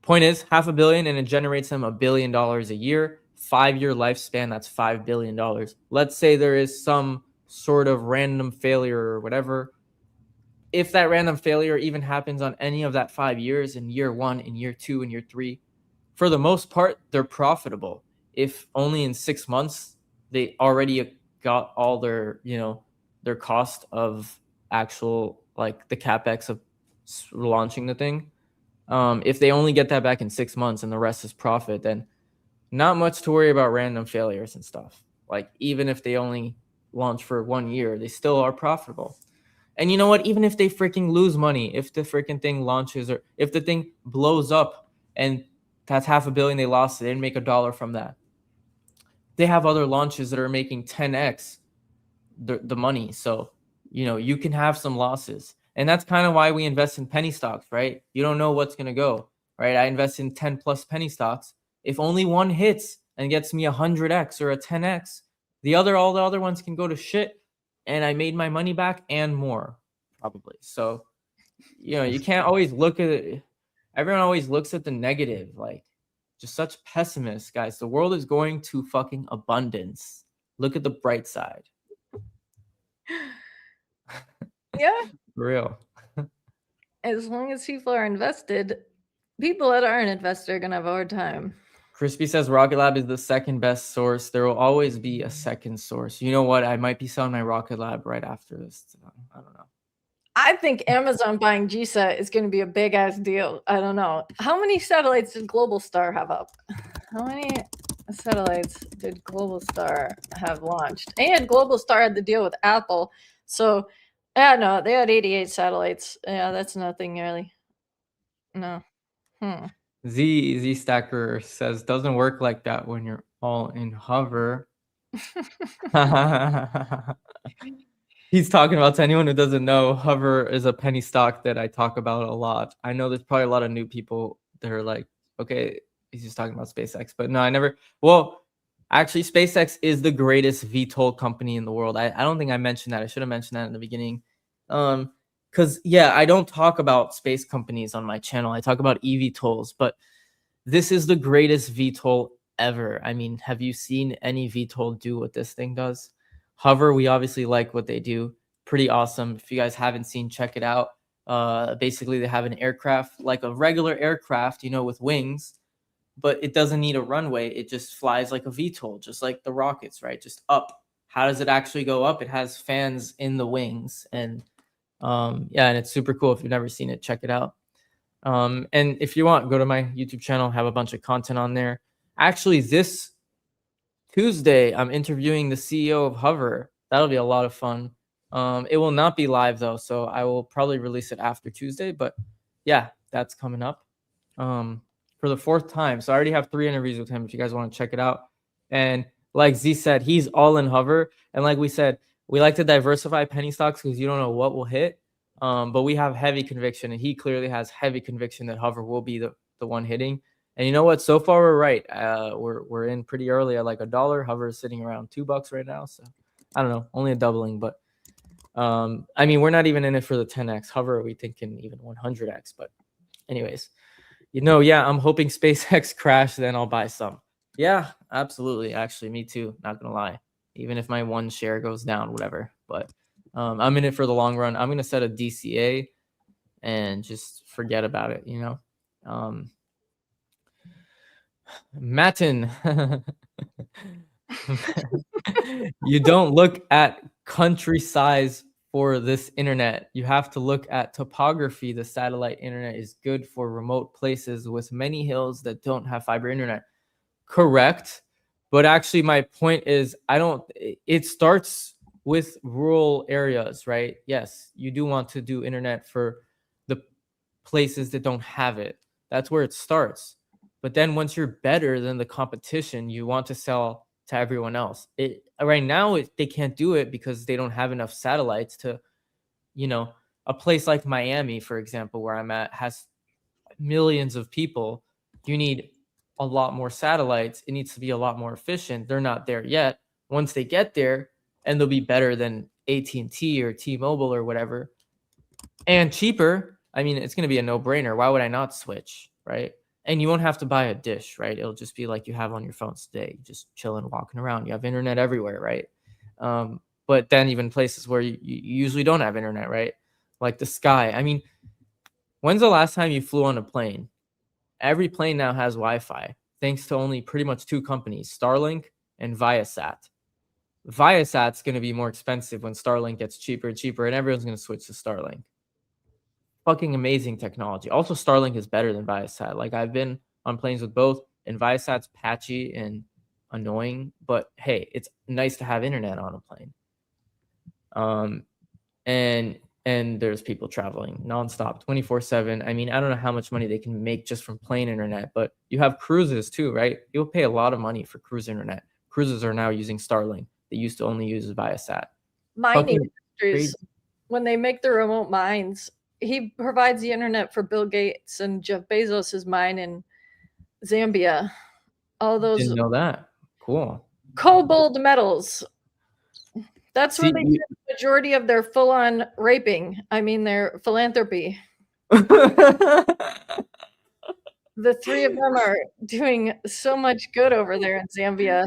Point is, $500 million, and it generates them $1 billion a year. 5-year lifespan, that's $5 billion. Let's say there is some sort of random failure or whatever. If that random failure even happens on any of that 5 years, in year 1, in year 2, in year 3, for the most part, they're profitable. If only in 6 months they already got all their, their cost of actual, like the capex of launching the thing. If they only get that back in 6 months and the rest is profit, then not much to worry about random failures and stuff. Like, even if they only launch for 1 year, they still are profitable. And you know what? Even if they freaking lose money, if the freaking thing launches or if the thing blows up and that's $500 million they lost, they didn't make $1 from that. They have other launches that are making 10x the money. So, you can have some losses. And that's kind of why we invest in penny stocks, right? You don't know what's going to go, right? I invest in 10 plus penny stocks. If only one hits and gets me 100x or a 10x, all the other ones can go to shit, and I made my money back and more, probably. So, you can't always look at it. Everyone always looks at the negative, like just such pessimists, guys. The world is going to fucking abundance. Look at the bright side.
Yeah.
For real.
As long as people are invested, people that aren't invested are going to have a hard time.
Crispy says Rocket Lab is the second best source. There will always be a second source. You know what? I might be selling my Rocket Lab right after this. I don't know.
I think Amazon buying GSAT is going to be a big ass deal. I don't know. How many satellites did Globalstar have up? How many satellites did Globalstar have launched? And Globalstar had the deal with Apple. So, yeah, no, they had 88 satellites. Yeah, that's nothing really. No.
Z Stacker says doesn't work like that when you're all in hover. He's talking about, to anyone who doesn't know, hover is a penny stock that I talk about a lot. I know there's probably a lot of new people that are like, okay, he's just talking about SpaceX, but no, I never. Well, actually, SpaceX is the greatest VTOL company in the world. I don't think I mentioned that. I should have mentioned that in the beginning. Because, yeah, I don't talk about space companies on my channel. I talk about eVTOLs, but this is the greatest VTOL ever. I mean, have you seen any VTOL do what this thing does? Hover, we obviously like what they do. Pretty awesome. If you guys haven't seen, check it out. Basically, they have an aircraft, like a regular aircraft, with wings, but it doesn't need a runway. It just flies like a VTOL, just like the rockets, right? Just up. How does it actually go up? It has fans in the wings. And and it's super cool. If you've never seen it, check it out. And if you want, go to my YouTube channel, have a bunch of content on there. Actually, this Tuesday, I'm interviewing the CEO of Hover. That'll be a lot of fun. It will not be live though, so I will probably release it after Tuesday. But yeah, that's coming up for the 4th time. So I already have 3 interviews with him if you guys want to check it out. And like Z said, he's all in Hover. And like we said, we like to diversify penny stocks because you don't know what will hit. But we have heavy conviction, and he clearly has heavy conviction that Hover will be the one hitting. And you know what? So far, we're right. We're in pretty early at like $1. Hover is sitting around $2 right now. So I don't know, only a doubling. But I mean, we're not even in it for the 10x. Hover, we thinking even 100x. But anyways, yeah, I'm hoping SpaceX crash. Then I'll buy some. Yeah, absolutely. Actually, me too. Not gonna lie. Even if my one share goes down, whatever. But I'm in it for the long run. I'm gonna set a DCA and just forget about it. Matan, you don't look at country size for this internet. You have to look at topography. The satellite internet is good for remote places with many hills that don't have fiber internet. Correct. But actually, my point is, it starts with rural areas, right? Yes, you do want to do internet for the places that don't have it. That's where it starts. But then once you're better than the competition, you want to sell to everyone else. Right now they can't do it because they don't have enough satellites to, a place like Miami, for example, where I'm at, has millions of people. You need a lot more satellites. It needs to be a lot more efficient. They're not there yet. Once they get there, and they'll be better than AT&T or T-Mobile or whatever, and cheaper, I mean, it's going to be a no-brainer. Why would I not switch, right? And you won't have to buy a dish, right? It'll just be like you have on your phones today, just chilling, walking around. You have internet everywhere, right? But then even places where you usually don't have internet, right? Like the sky. I mean, when's the last time you flew on a plane? Every plane now has Wi-Fi, thanks to only pretty much 2 companies, Starlink and Viasat. Viasat's going to be more expensive when Starlink gets cheaper and cheaper, and everyone's going to switch to Starlink. Fucking amazing technology. Also, Starlink is better than Viasat. Like, I've been on planes with both, and Viasat's patchy and annoying, but hey, it's nice to have internet on a plane. And there's people traveling nonstop, 24/7. I mean, I don't know how much money they can make just from plane internet, but you have cruises too, right? You'll pay a lot of money for cruise internet. Cruises are now using Starlink. They used to only use Viasat.
Mining industries, when they make the remote mines, he provides the internet for Bill Gates and Jeff Bezos' mine in Zambia. All those
Didn't know that. Cool.
cobalt metals. That's where they do the majority of their full-on raping. I mean, their philanthropy. The 3 of them are doing so much good over there in Zambia.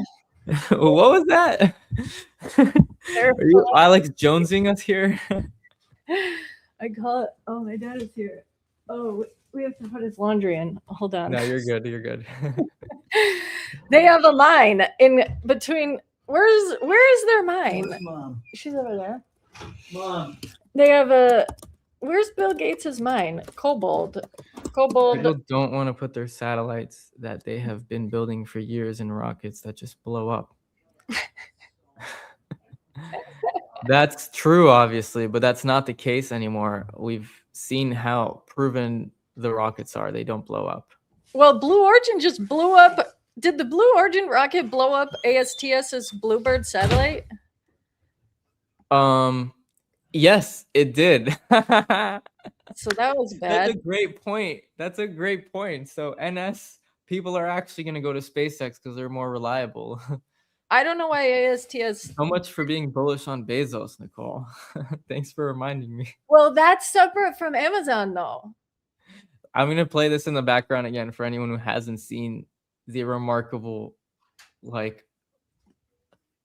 What was that? Are you Alex Jonesing us here?
I call it. Oh, my dad is here. Oh, we have to put his laundry in. Hold on.
No, you're good. You're good.
They have a mine in between. Where's their mine?
Mom.
She's over there.
Mom.
They have a. Where's Bill Gates' mine? Cobalt.
People don't want to put their satellites that they have been building for years in rockets that just blow up. That's true, obviously, but that's not the case anymore. We've seen how proven the rockets are. They don't blow up.
Well, Blue Origin just blew up. Did the Blue Origin rocket blow up ASTS's Bluebird satellite?
Yes, it did.
So that was bad.
That's a great point. That's a great point. So NS people are actually going to go to SpaceX because they're more reliable.
I don't know why ASTS.
So much for being bullish on Bezos, Nicole. Thanks for reminding me.
Well, that's separate from Amazon, though.
I'm going to play this in the background again for anyone who hasn't seen the remarkable, like,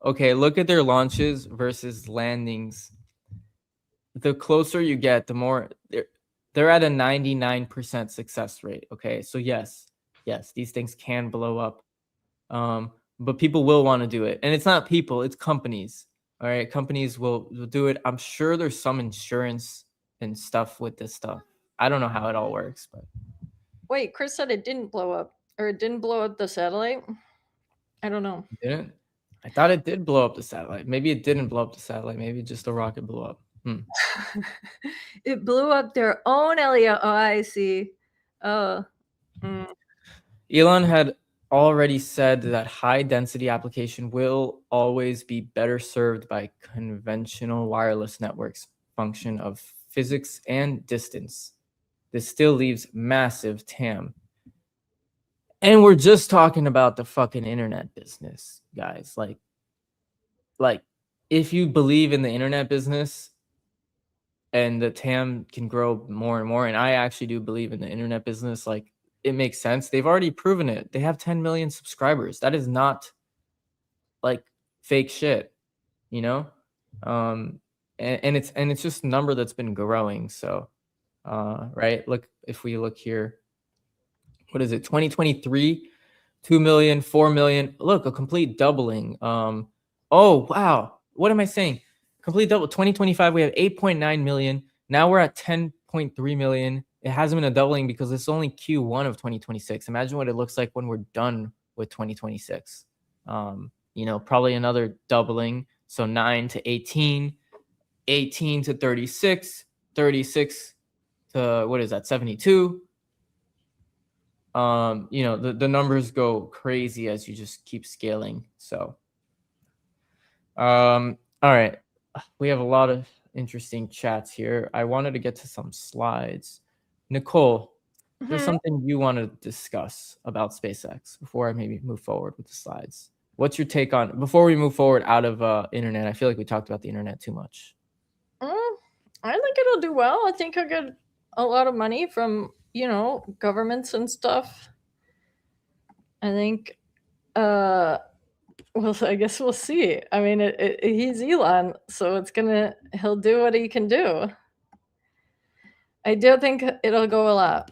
okay, look at their launches versus landings. The closer you get, the more they're at a 99% success rate. Okay, so yes, these things can blow up, but people will want to do it, and it's not people, it's companies. All right, companies will do it. I'm sure there's some insurance and stuff with this stuff. I don't know how it all works, but
wait, Chris said it didn't blow up, or it didn't blow up the satellite. I don't know.
It didn't? I thought it did blow up the satellite. Maybe it didn't blow up the satellite. Maybe just the rocket blew up.
It blew up their own LEO. Oh, I see. Oh.
Elon had already said that high density application will always be better served by conventional wireless networks, function of physics and distance. This still leaves massive TAM. And we're just talking about the fucking internet business, guys. Like if you believe in the internet business and the TAM can grow more and more, and I actually do believe in the internet business, like it makes sense. They've already proven it. They have 10 million subscribers. That is not like fake shit, you know? And it's just a number that's been growing. So, right. Look, if we look here, what is it? 2023, 2 million, 4 million. Look, a complete doubling. Oh, wow. What am I saying? Complete double. 2025, we have 8.9 million. Now we're at 10.3 million. It hasn't been a doubling because it's only Q1 of 2026. Imagine what it looks like when we're done with 2026. You know, probably another doubling. So 9 to 18, 18 to 36, 36 to, what is that, 72? You know, the numbers go crazy as you just keep scaling. So All right. We have a lot of interesting chats here. I wanted to get to some slides. Nicole, there's something you want to discuss about SpaceX before I maybe move forward with the slides. What's your take on, before we move forward out of internet? I feel like we talked about the internet too much.
I think it'll do well. I think I'll get a lot of money from, governments and stuff. I think, well, I guess we'll see. I mean, he's Elon, so he'll do what he can do. I do think it'll go a lot.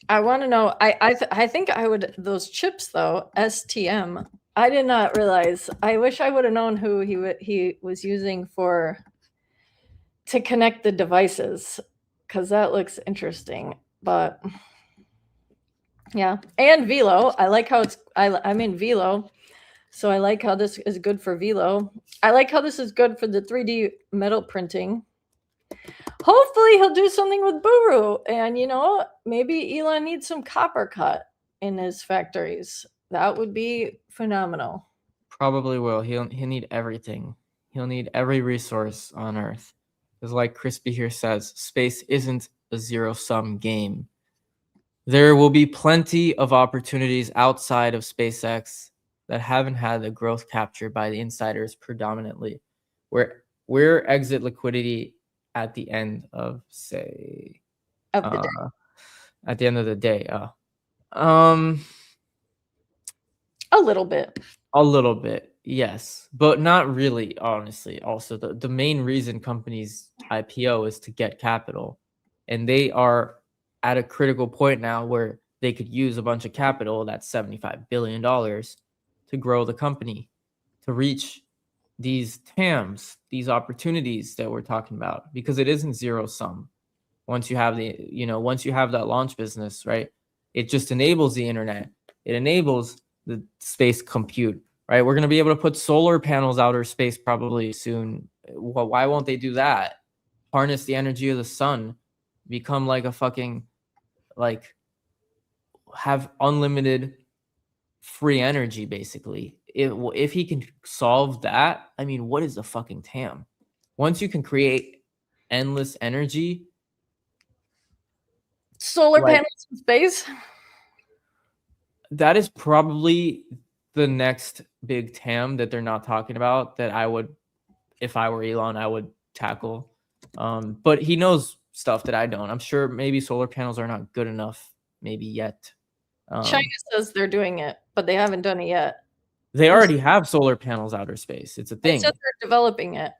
I want to know, I think I would, those chips though, STM, I did not realize, I wish I would have known who he was using to connect the devices, because that looks interesting. But yeah, and Velo, I like how I'm in Velo, so I like how this is good for Velo. I like how this is good for the 3D metal printing. Hopefully he'll do something with Buru, and maybe Elon needs some copper cut in his factories. That would be phenomenal.
Probably will. He'll need everything. He'll need every resource on Earth. Because like Crispy here says, space isn't a zero-sum game. There will be plenty of opportunities outside of SpaceX that haven't had the growth captured by the insiders predominantly. Where exit liquidity at the end of, say,
of the day.
At the end of the day,
a little bit,
yes, but not really, honestly. Also, the main reason companies IPO is to get capital, and they are at a critical point now where they could use a bunch of capital, that's $75 billion, to grow the company, to reach these TAMs, these opportunities that we're talking about, because it isn't zero sum. Once you have that launch business, right? It just enables the internet. It enables the space compute, right? We're going to be able to put solar panels outer space probably soon. Well, why won't they do that? Harness the energy of the sun, become like a fucking, have unlimited free energy, basically. If he can solve that, I mean, what is the fucking TAM? Once you can create endless energy,
solar panels in space,
that is probably the next big TAM that they're not talking about, that I would, if I were Elon, I would tackle. But he knows stuff that I don't. I'm sure maybe solar panels are not good enough, maybe yet.
China says they're doing it, but they haven't done it yet.
They already have solar panels outer space. It's a thing.
They said they're developing it.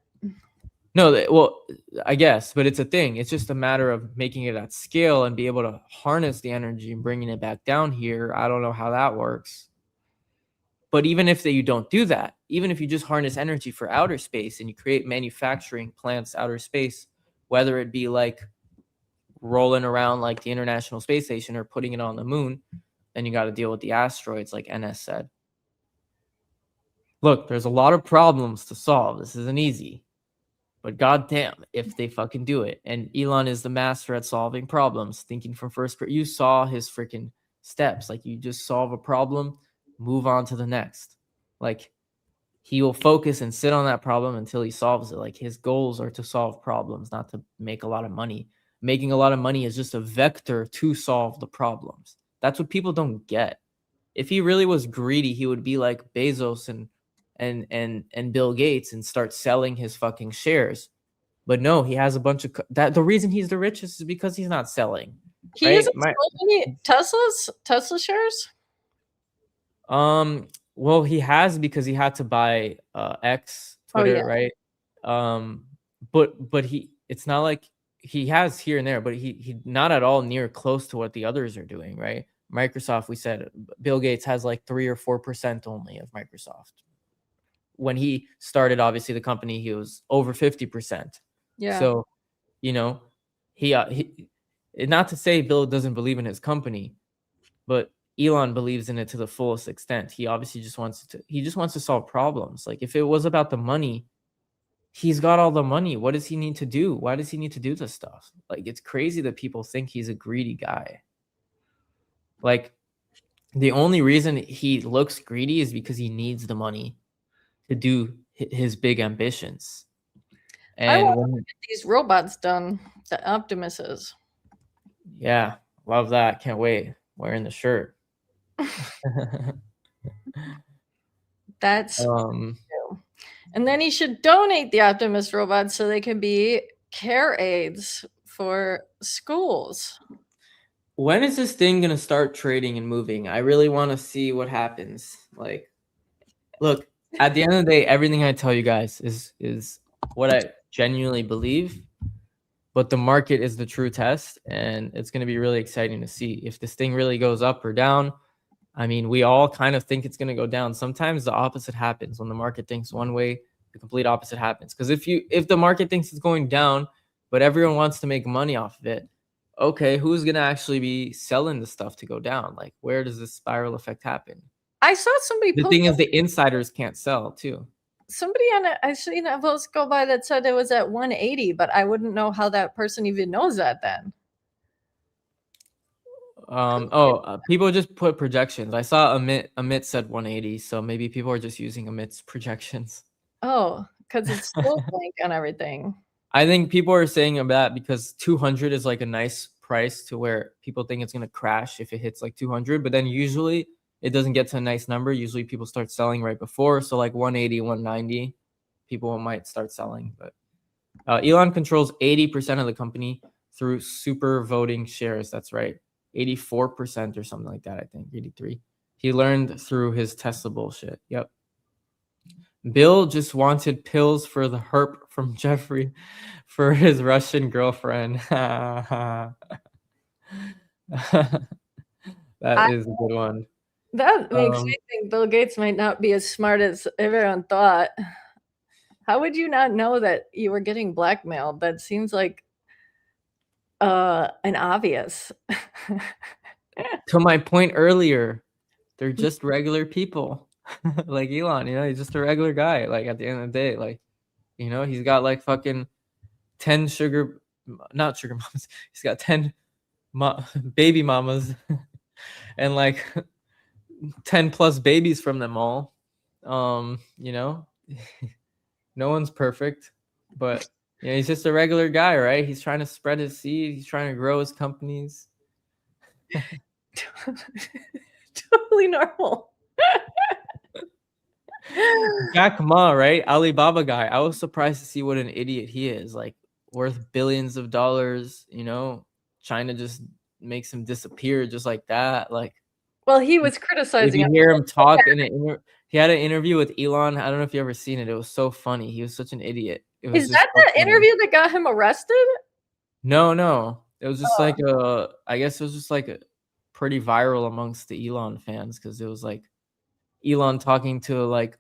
No, well, I guess, but it's a thing. It's just a matter of making it at scale and be able to harness the energy and bringing it back down here. I don't know how that works. But even if you don't do that, even if you just harness energy for outer space and you create manufacturing plants outer space, whether it be like rolling around like the International Space Station or putting it on the moon, then you got to deal with the asteroids, like NS said. Look, there's a lot of problems to solve. This isn't easy. But goddamn, if they fucking do it. And Elon is the master at solving problems, thinking from first person. You saw his freaking steps. Like, you just solve a problem, move on to the next. Like, he will focus and sit on that problem until he solves it. Like, his goals are to solve problems, not to make a lot of money. Making a lot of money is just a vector to solve the problems. That's what people don't get. If he really was greedy, he would be like Bezos and Bill Gates and start selling his fucking shares. But no, he has a bunch of that. The reason he's the richest is because he's not selling.
He isn't sold any Tesla shares.
Well, he has, because he had to buy X, Twitter, right? But it's not like he has here and there, but he not at all near close to what the others are doing, right? Microsoft, we said Bill Gates has like 3 or 4% only of Microsoft. When he started, obviously, the company, he was over 50%.
Yeah.
So, he not to say Bill doesn't believe in his company, but Elon believes in it to the fullest extent. He obviously just wants to solve problems. Like, if it was about the money, he's got all the money. What does he need to do? Why does he need to do this stuff? Like, it's crazy that people think he's a greedy guy. Like, the only reason he looks greedy is because he needs the money to do his big ambitions.
I
And
want
when,
to get these robots done. The Optimuses.
yeah, love that. Can't wait. Wearing the shirt.
That's
Um,
and then he should donate the Optimus robots so they can be care aids for schools.
when is this thing gonna start trading and moving? I really want to see what happens. Like, look, at the end of the day, everything I tell you guys is what I genuinely believe. But the market is the true test, and it's going to be really exciting to see if this thing really goes up or down. I mean, we all kind of think it's going to go down. Sometimes the opposite happens. When the market thinks one way, the complete opposite happens. Because if the market thinks it's going down, but everyone wants to make money off of it, okay, who's going to actually be selling the stuff to go down? Like, where does this spiral effect happen?
I saw somebody.
The thing is, the insiders can't sell too.
Somebody on it, I seen a post go by that said it was at 180, but I wouldn't know how that person even knows that then.
People just put projections. I saw Amit said 180, so maybe people are just using Amit's projections.
Oh, because it's still blank on everything.
I think people are saying that because 200 is like a nice price to where people think it's going to crash if it hits like 200, but then usually it doesn't get to a nice number. Usually people start selling right before. So like 180, 190, people might start selling. But Elon controls 80% of the company through super voting shares. That's right. 84% or something like that, I think. 83. He learned through his Tesla bullshit. Yep. Bill just wanted pills for the herp from Jeffrey for his Russian girlfriend. That is a good one.
That makes me think Bill Gates might not be as smart as everyone thought. How would you not know that you were getting blackmailed? That seems like an obvious.
To my point earlier, they're just regular people. Like Elon, he's just a regular guy. Like at the end of the day, like, he's got like fucking 10 not sugar mamas. He's got 10 baby mamas and like 10 plus babies from them all. No one's perfect, but he's just a regular guy, right? He's trying to spread his seed. He's trying to grow his companies.
Totally normal.
Jack Ma, right? Alibaba guy. I was surprised to see what an idiot he is. Like, worth billions of dollars. China just makes him disappear just like that. Like,
well, he was criticizing.
If you hear him talk he had an interview with Elon. I don't know if you ever seen it. It was so funny. He was such an idiot.
Is that the interview that got him arrested?
No. It was just I guess it was just like a pretty viral amongst the Elon fans because it was like Elon talking to like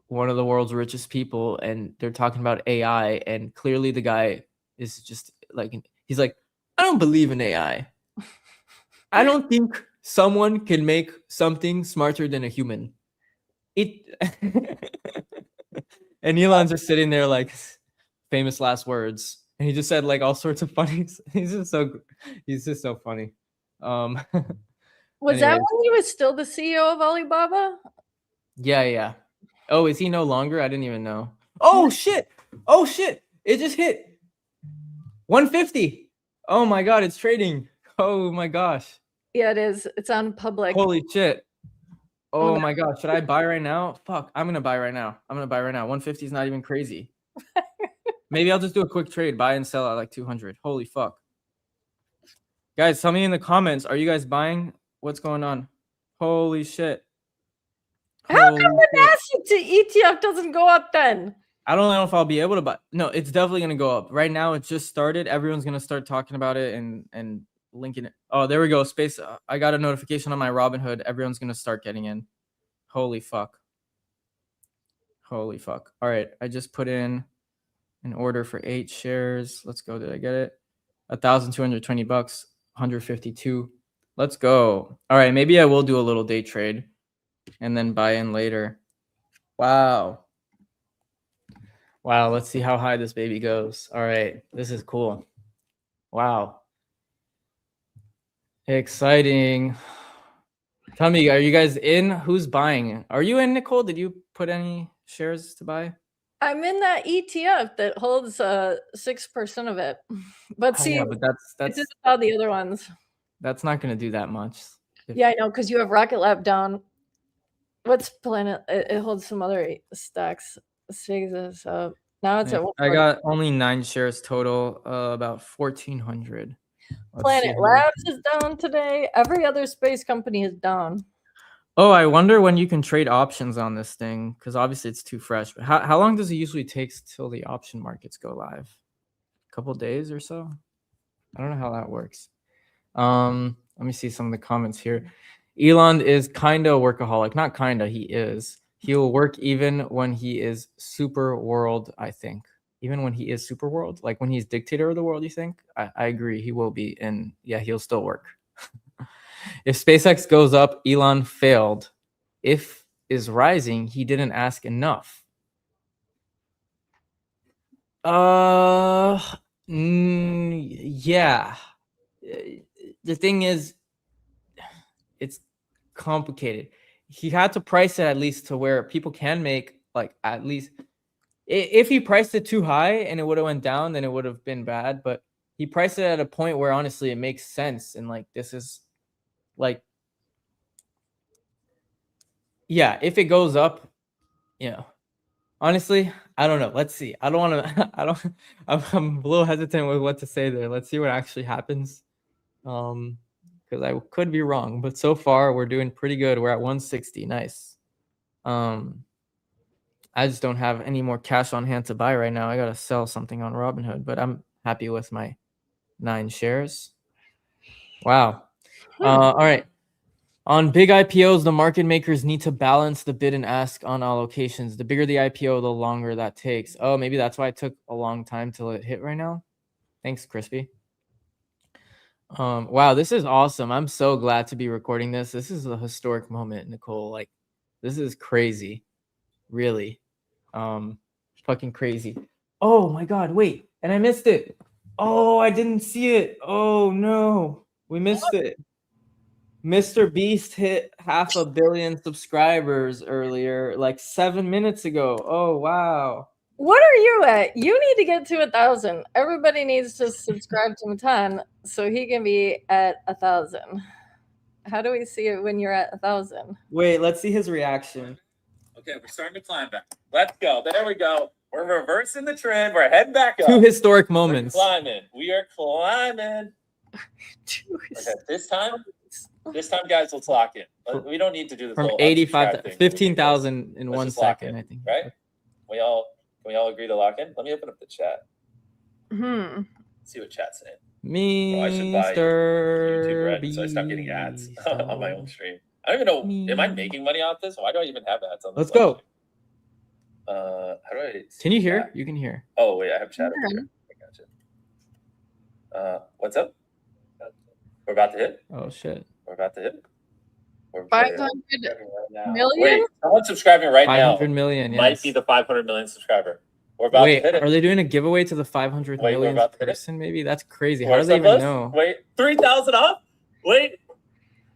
one of the world's richest people, and they're talking about AI, and clearly the guy is just like, he's like, I don't believe in AI. I don't think someone can make something smarter than a human. And Elon's just sitting there like, famous last words, and he just said like all sorts of funny. He's just so funny.
Was that when he was still the CEO of Alibaba?
Yeah. Oh, is he no longer? I didn't even know. Oh shit! It just hit 150. Oh my god, it's trading. Oh my gosh.
Yeah, it is. It's on public.
Holy shit. Oh my god, should I buy right now? Fuck, I'm gonna buy right now. 150 is not even crazy. Maybe I'll just do a quick trade, buy and sell at like 200. Holy fuck. Guys, tell me in the comments, are you guys buying? What's going on? Holy shit.
How come the Nasdaq to ETF doesn't go up then?
I don't know if I'll be able to buy. No, it's definitely going to go up. Right now, it just started. Everyone's going to start talking about it and linking it. Oh, there we go. Space. I got a notification on my Robinhood. Everyone's going to start getting in. Holy fuck. All right. I just put in an order for 8 shares. Let's go. Did I get it? $1,220, 152. Let's go. All right. Maybe I will do a little day trade and then buy in later. Wow. Let's see how high this baby goes. All right. This is cool. Wow. Exciting. Tell me, are you guys in? Who's buying? Are you in, Nicole? Did you put any shares to buy?
I'm in that ETF that holds 6% of it. But
Oh,
see,
yeah, but
it's
that's
just all the other ones.
that's not going to do that much.
Yeah, I know, because you have Rocket Lab down. What's Planet? It holds some other stocks. So now it's at
I
140.
got only 9 shares total, about 1,400. Let's see
Planet
here.
Labs is down today. Every other space company is down.
Oh, I wonder when you can trade options on this thing, because obviously it's too fresh. But how long does it usually take till the option markets go live? A couple days or so? I don't know how that works. Let me see some of the comments here. Elon is kind of a workaholic. Not kind of, he is. He will work even when he is super world, I think. Even when he is super world, like when he's dictator of the world, you think? I agree, he will be. And yeah, he'll still work. If SpaceX goes up, Elon failed. If is rising, he didn't ask enough. Yeah. The thing is, it's complicated. He had to price it at least to where people can make like at least. If he priced it too high and it would have went down, then it would have been bad. But he priced it at a point where honestly it makes sense. And like this is like, yeah, if it goes up, you know, honestly, I don't know. Let's see. I don't want to. I'm a little hesitant with what to say there. Let's see what actually happens. Because I could be wrong, but so far we're doing pretty good. We're at 160. Nice. I just don't have any more cash on hand to buy right now. I gotta sell something on Robinhood, but I'm happy with my 9 shares. Wow. All right. On big IPOs, the market makers need to balance the bid and ask on allocations. The bigger the IPO, the longer that takes. Oh, maybe that's why it took a long time till it hit right now. Thanks, Crispy. Wow, this is awesome. I'm so glad to be recording this. This is a historic moment, Nicole. Like, this is crazy. Really. Fucking crazy. Oh my God, wait. And I missed it. Oh, I didn't see it. Oh no. We missed it. Mr. Beast hit 500 million subscribers earlier, like 7 minutes ago. Oh, wow.
What are you at? You need to get to 1,000. Everybody needs to subscribe to Matan so he can be at 1,000. How do we see it when you're at 1,000?
Wait, let's see his reaction.
Okay, we're starting to climb back. Let's go. There we go. We're reversing the trend. We're heading back up.
2 historic moments.
We're climbing. We are climbing. Okay, this time, guys, let's lock in. We don't need to do this
From
whole
85 to 15,000 in 1 second, I think.
Right? Can we all agree to lock in? Let me open up the chat. See what chat's saying. I should buy YouTube Red so I stop getting ads on my own stream. I don't even know. Am I making money off this? Why do I even have ads on this?
Let's go.
How do I?
Can you hear? You can hear.
Oh wait, I have chat over here. I gotcha. What's up? We're about to hit.
Oh shit.
We're about to hit.
500 million?
Wait, someone subscribing right now.
500 million. Yes.
Might be the 500 million subscriber. We're about to hit it.
Are they doing a giveaway to the 500 million person? Maybe that's crazy. How
We're
do they even know?
Wait, 3,000 up. Wait,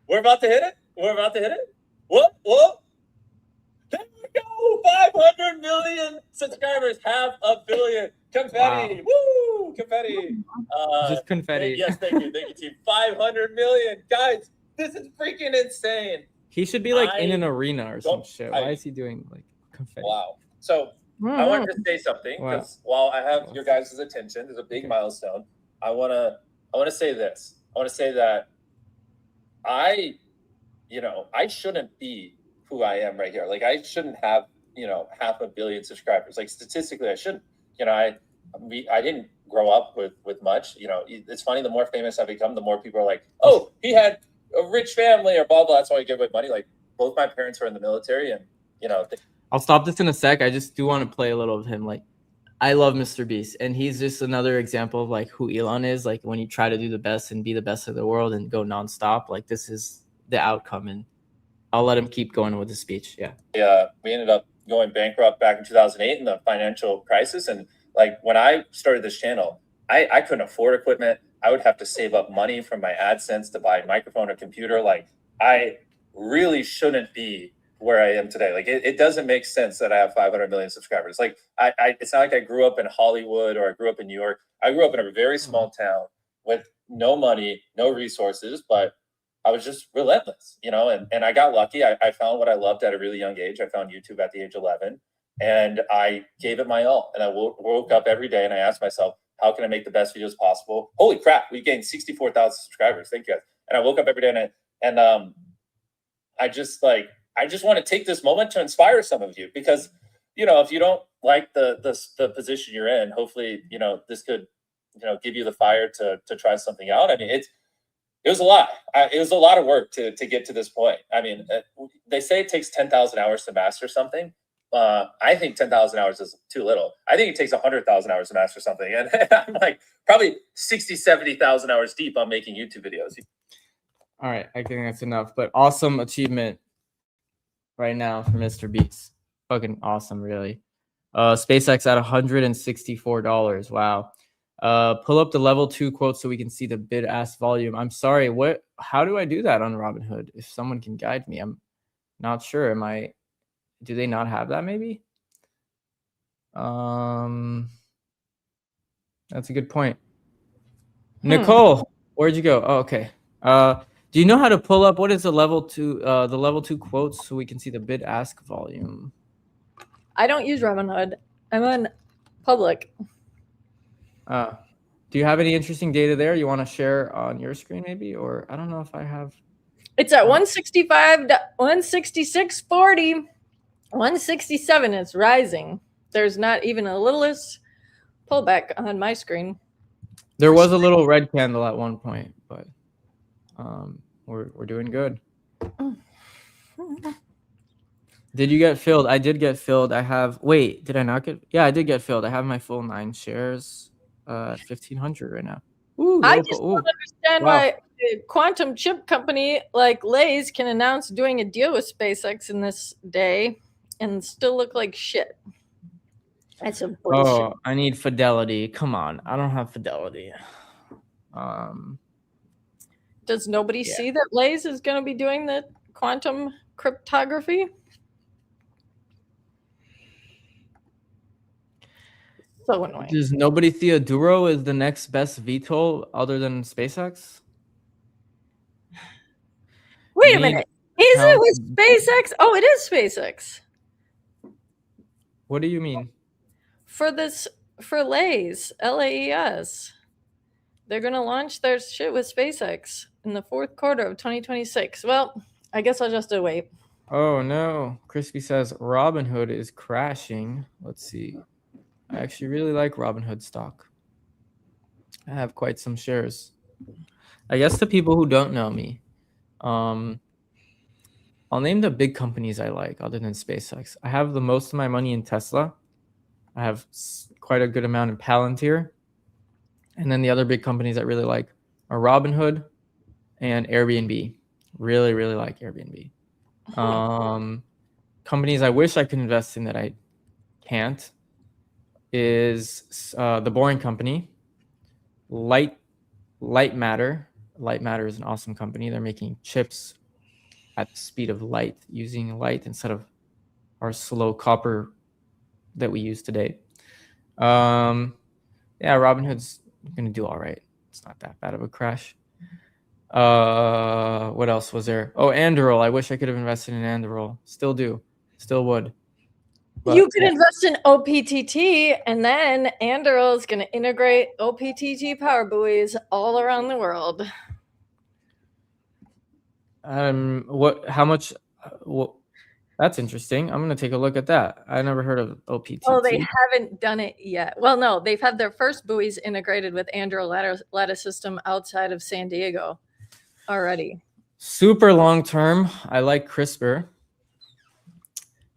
we're about to hit it. We're about to hit it. Whoa. There we go. 500 million subscribers. 500 million. Confetti.
Wow.
Woo! Confetti.
Just confetti.
Yes, thank you, team. 500 million. Guys, this is freaking insane.
He should be like in an arena or some shit. Why is he doing like confetti?
Wow. So I wanted to say something because while I have your guys' attention, there's a big milestone. I wanna say this. I want to say that I shouldn't be who I am right here. Like I shouldn't have 500 million subscribers. Like statistically, I shouldn't. I didn't grow up with much. It's funny. The more famous I become, the more people are like, "Oh, he had a rich family," or blah blah. That's why I give away money. Like both my parents were in the military, and
I'll stop this in a sec. I just do want to play a little of him. Like, I love Mr. Beast, and he's just another example of like who Elon is. Like when you try to do the best and be the best of the world and go nonstop, like this is the outcome. And I'll let him keep going with the speech. Yeah.
We ended up going bankrupt back in 2008 in the financial crisis, and like when I started this channel, I couldn't afford equipment. I would have to save up money from my AdSense to buy a microphone or computer. Like I really shouldn't be where I am today. Like it doesn't make sense that I have 500 million subscribers. Like it's not like I grew up in Hollywood or I grew up in New York. I grew up in a very small town with no money, no resources, but I was just relentless, you know, and I got lucky. I found what I loved at a really young age. I found YouTube at the age of 11 and I gave it my all. And I woke up every day and I asked myself, how can I make the best videos possible? Holy crap, we gained 64,000 subscribers. Thank you guys. And I woke up every day and I just want to take this moment to inspire some of you because, you know, if you don't like the position you're in, hopefully, you know, this could, you know, give you the fire to try something out. I mean, it was a lot. It was a lot of work to get to this point. I mean, they say it takes 10,000 hours to master something. I think 10,000 hours is too little. I think it takes 100,000 hours to master something. And I'm like probably 60, 70,000 hours deep on making YouTube videos.
All right, I think that's enough. But awesome achievement right now for Mr. Beast. Fucking awesome, really. SpaceX at $164. Wow. Pull up the level 2 quote so we can see the bid-ask volume. I'm sorry, how do I do that on Robinhood? If someone can guide me, I'm not sure. Do they not have that maybe? That's a good point. Nicole, where'd you go? Oh, okay. Do you know how to pull up what is the level 2 quotes so we can see the bid-ask volume?
I don't use Robinhood. I'm on public.
Do you have any interesting data there you want to share on your screen maybe? Or I don't know if I have.
It's at 165, 166.40, 167. It's rising. There's not even a littlest pullback on my screen.
There was a little red candle at one point, but we're doing good. Did you get filled? I did get filled. Did I not get? Yeah, I did get filled. I have my full 9 shares. 1,500 right now. Ooh,
I just don't understand why a quantum chip company like Lay's can announce doing a deal with SpaceX in this day and still look like shit. That's some bullshit.
Oh, I need Fidelity. Come on, I don't have Fidelity.
Does nobody see that Lay's is going to be doing the quantum cryptography? So annoying.
Does nobody Theodoro is the next best VTOL other than SpaceX?
Wait a minute. Is it with SpaceX? Oh, it is SpaceX.
What do you mean?
For Lay's, LAES. They're going to launch their shit with SpaceX in the 4th quarter of 2026. Well, I guess I'll just wait.
Oh no. Crispy says Robinhood is crashing. Let's see. I actually really like Robinhood stock. I have quite some shares. I guess the people who don't know me, I'll name the big companies I like other than SpaceX. I have the most of my money in Tesla. I have quite a good amount in Palantir. And then the other big companies I really like are Robinhood and Airbnb. Really, really like Airbnb. Companies I wish I could invest in that I can't is The Boring Company, Light Matter. Light Matter is an awesome company. They're making chips at the speed of light, using light instead of our slow copper that we use today. Yeah, Robinhood's gonna do all right. It's not that bad of a crash. What else was there? Oh, Anduril. I wish I could have invested in Anduril. Still do. Still would. But,
you could invest in OPTT, and then Anduril is going to integrate OPTT power buoys all around the world.
How much? That's interesting. I'm going to take a look at that. I never heard of OPTT.
Oh, they haven't done it yet. Well, no, they've had their first buoys integrated with Anduril lattice system outside of San Diego already.
Super long term. I like CRISPR.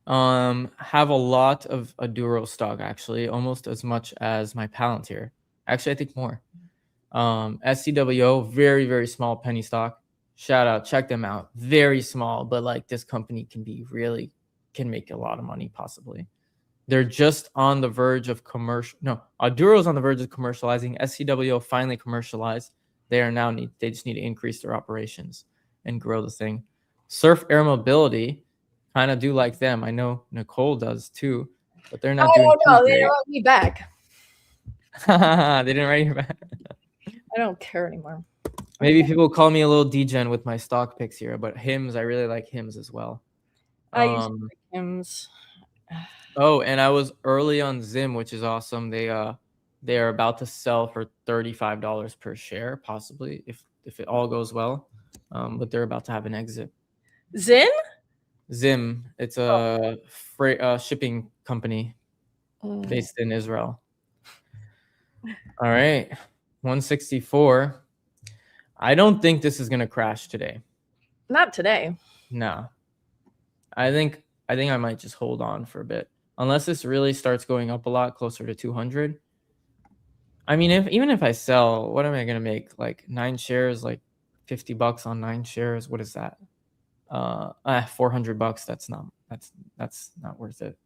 Have a lot of Aduro stock, actually, almost as much as my Palantir. Actually, I think more. SCWO, very, very small penny stock. Shout out, check them out. Very small, but like this company can make a lot of money possibly. They're just on the verge of Aduro's on the verge of commercializing. SCWO finally commercialized. They just need to increase their operations and grow the thing. Surf Air Mobility kind of do like them. I know Nicole does too, but they're
I
not doing
don't know.
too
They
great.
wrote me back.
They didn't write you back.
I don't care anymore.
Maybe people call me a little degen with my stock picks here, but hymns, I really like hymns as well.
I used to like hymns.
Oh, and I was early on Zim, which is awesome. They are about to sell for $35 per share, possibly if it all goes well. But they're about to have an exit.
Zin?
Zim, it's a freight shipping company based in Israel. All right, 164. I don't think this is gonna crash today.
Not today.
No, I think I might just hold on for a bit, unless this really starts going up a lot, closer to 200. I mean, even if I sell, what am I gonna make? Like 9 shares, like $50 on 9 shares. What is that? $400. That's not worth it.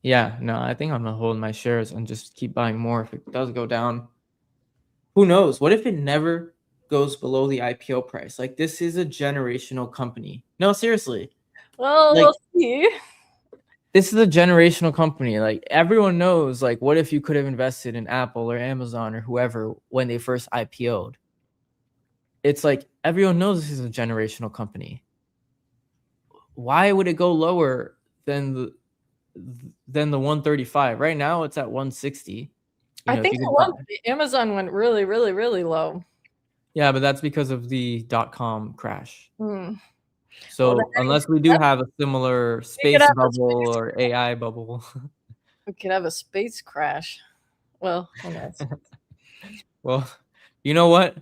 Yeah, no, I think I'm gonna hold my shares and just keep buying more. If it does go down, who knows? What if it never goes below the IPO price? Like, this is a generational company. No, seriously.
Well,
Like,
we'll see.
this is a generational company. Like, everyone knows, like, what if you could have invested in Apple or Amazon or whoever when they first IPO'd? It's like everyone knows this is a generational company. Why would it go lower than the 135? Right now it's at 160.
I think Amazon went really, really, really low.
Yeah, but that's because of the .com crash.
Hmm.
So
Well,
unless we do have a similar space
have a
bubble or AI bubble.
We could have a space crash. Well, who knows?
Well, you know what?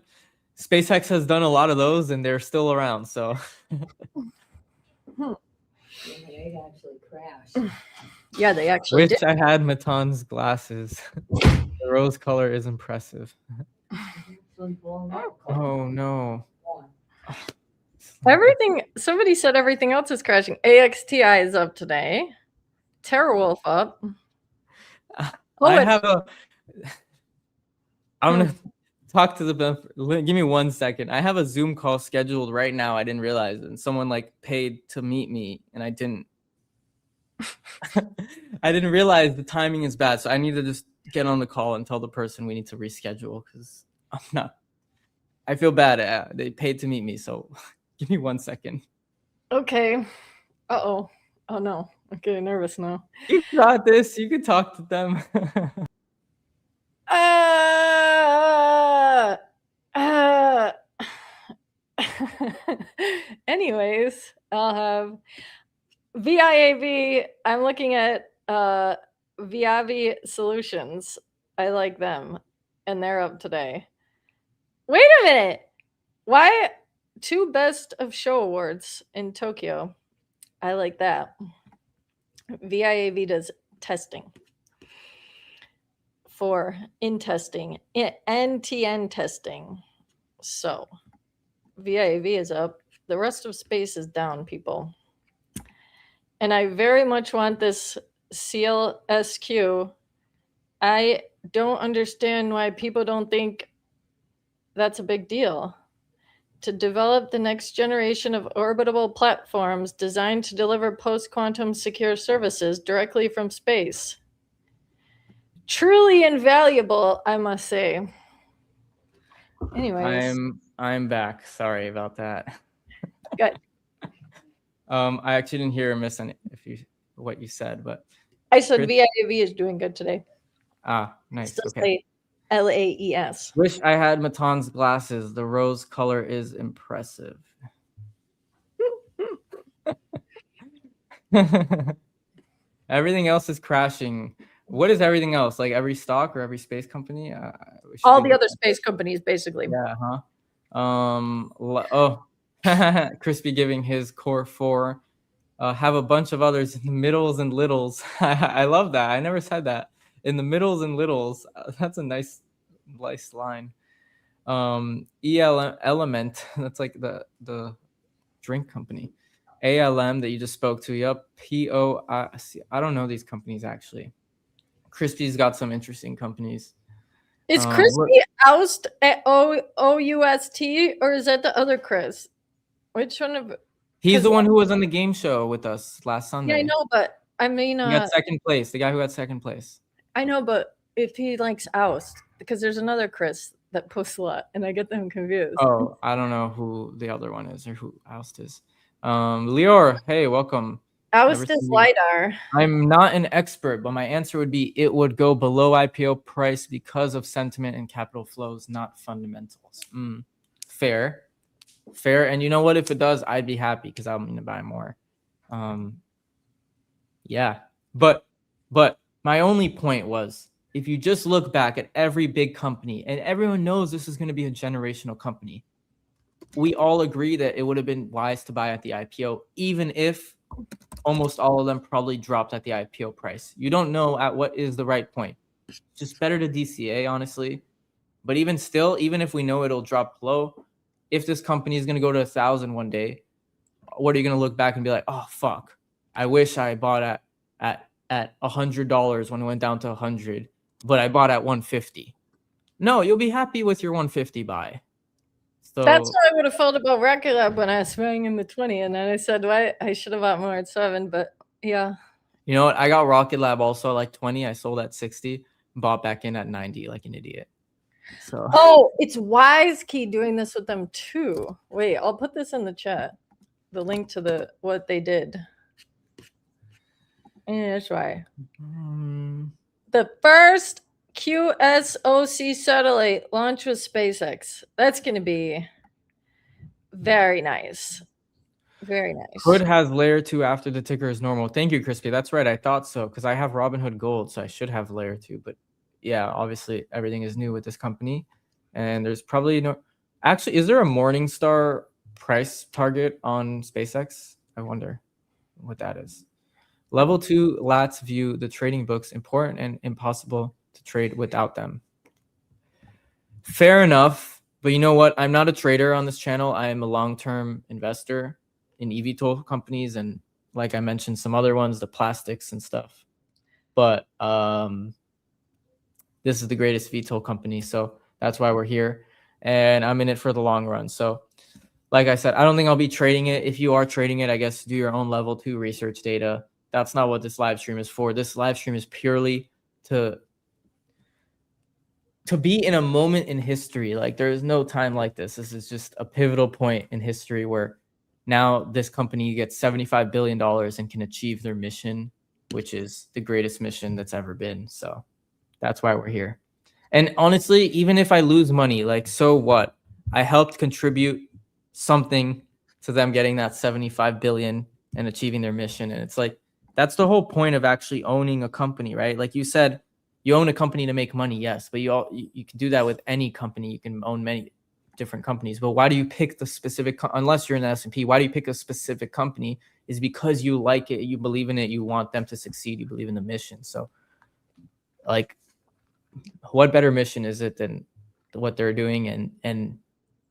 SpaceX has done a lot of those and they're still around, so.
They actually crashed.
Yeah, they actually
Wish
did.
I had Matan's glasses. The rose color is impressive. Oh no.
Somebody said everything else is crashing. AXTI is up today. TerraWolf up.
I'm gonna talk to give me 1 second. I have a Zoom call scheduled right now. I didn't realize it. And someone like paid to meet me and I didn't. I didn't realize the timing is bad. So I need to just get on the call and tell the person we need to reschedule because I feel bad. They paid to meet me. So give me 1 second.
Okay. Uh-oh. Oh no. I'm getting nervous now.
You got this. You can talk to them.
Anyways, I'll have VIAV. I'm looking at Viavi Solutions. I like them, and they're up today. Wait a minute. Why 2 Best of Show awards in Tokyo? I like that. VIAV does testing for testing, NTN testing. So VIAV is up. The rest of space is down, people. And I very much want this CLSQ. I don't understand why people don't think that's a big deal. To develop the next generation of orbitable platforms designed to deliver post-quantum secure services directly from space. Truly invaluable, I must say. Anyways.
I'm back. Sorry about that.
Good.
I actually didn't hear or miss what you said, but
I said VIAV is doing good today.
Nice.
It's
Okay.
LAES.
Wish I had Matan's glasses. The rose color is impressive. Everything else is crashing. What is everything else? Like every stock or every space company?
All the other space companies, basically.
Yeah. Crispy giving his core 4. Have a bunch of others in the middles and littles. I love that. I never said that. In the middles and littles. That's a nice line. Element. That's like the drink company. ALM that you just spoke to. Yup. POIC. I don't know these companies actually. Crispy's got some interesting companies.
Is Crispy Oust at OUST or is that the other Chris? Which one of
He's the one who was on the game show with us last Sunday.
Yeah, I know, but I mean,
He got second place. The guy who got second place.
I know, but if he likes Oust, because there's another Chris that posts a lot, and I get them confused.
Oh, I don't know who the other one is or who Oust is. Lior, hey, welcome.
Oust is LiDAR.
I'm not an expert, but my answer would be it would go below IPO price because of sentiment and capital flows, not fundamentals. Fair. And you know what? If it does, I'd be happy because I'm going to buy more. Yeah. But my only point was, if you just look back at every big company, and everyone knows this is going to be a generational company, we all agree that it would have been wise to buy at the IPO, even if almost all of them probably dropped at the IPO price. You don't know at what is the right point. Just better to DCA, honestly. But even still, even if we know it'll drop low, if this company is going to go to 1,000 one day, what are you going to look back and be like, oh, fuck, I wish I bought at $100 when it went down to 100, but I bought at 150. No, you'll be happy with your 150 buy. So
that's what I would have felt about Rocket Lab when I was buying in the 20, and then I said, "Why I should have bought more at 7." But yeah,
you know what? I got Rocket Lab also like 20. I sold at 60, bought back in at 90 like an idiot. So
it's Wise Key doing this with them too. Wait, I'll put this in the chat. The link to what they did. And that's why. The first QSOC satellite launch with SpaceX. That's going to be very nice. Very nice.
Hood has layer 2 after the ticker is normal. Thank you, Crispy. That's right. I thought so because I have Robinhood Gold, so I should have layer 2. But yeah, obviously everything is new with this company, and there's probably no. Actually, is there a Morningstar price target on SpaceX? I wonder what that is. Level 2 lats view the trading books important and impossible to trade without them. Fair enough, but you know what? I'm not a trader on this channel. I am a long-term investor in eVTOL companies, and like I mentioned, some other ones, the plastics and stuff. But this is the greatest VTOL company, so that's why we're here, and I'm in it for the long run. So like I said, I don't think I'll be trading it. If you are trading it, I guess do your own level 2 research data. That's not what this live stream is for. This live stream is purely to be in a moment in history. Like, there is no time like this. This is just a pivotal point in history where now this company gets $75 billion and can achieve their mission, which is the greatest mission that's ever been. So that's why we're here. And honestly, even if I lose money, like, so what? I helped contribute something to them getting that 75 billion and achieving their mission. And it's like, that's the whole point of actually owning a company, right? Like you said, you own a company to make money, yes, but you can do that with any company. You can own many different companies, but why do you pick the specific, unless you're in the S&P, why do you pick a specific company? Is because you like it, you believe in it, you want them to succeed, you believe in the mission. So like, what better mission is it than what they're doing? And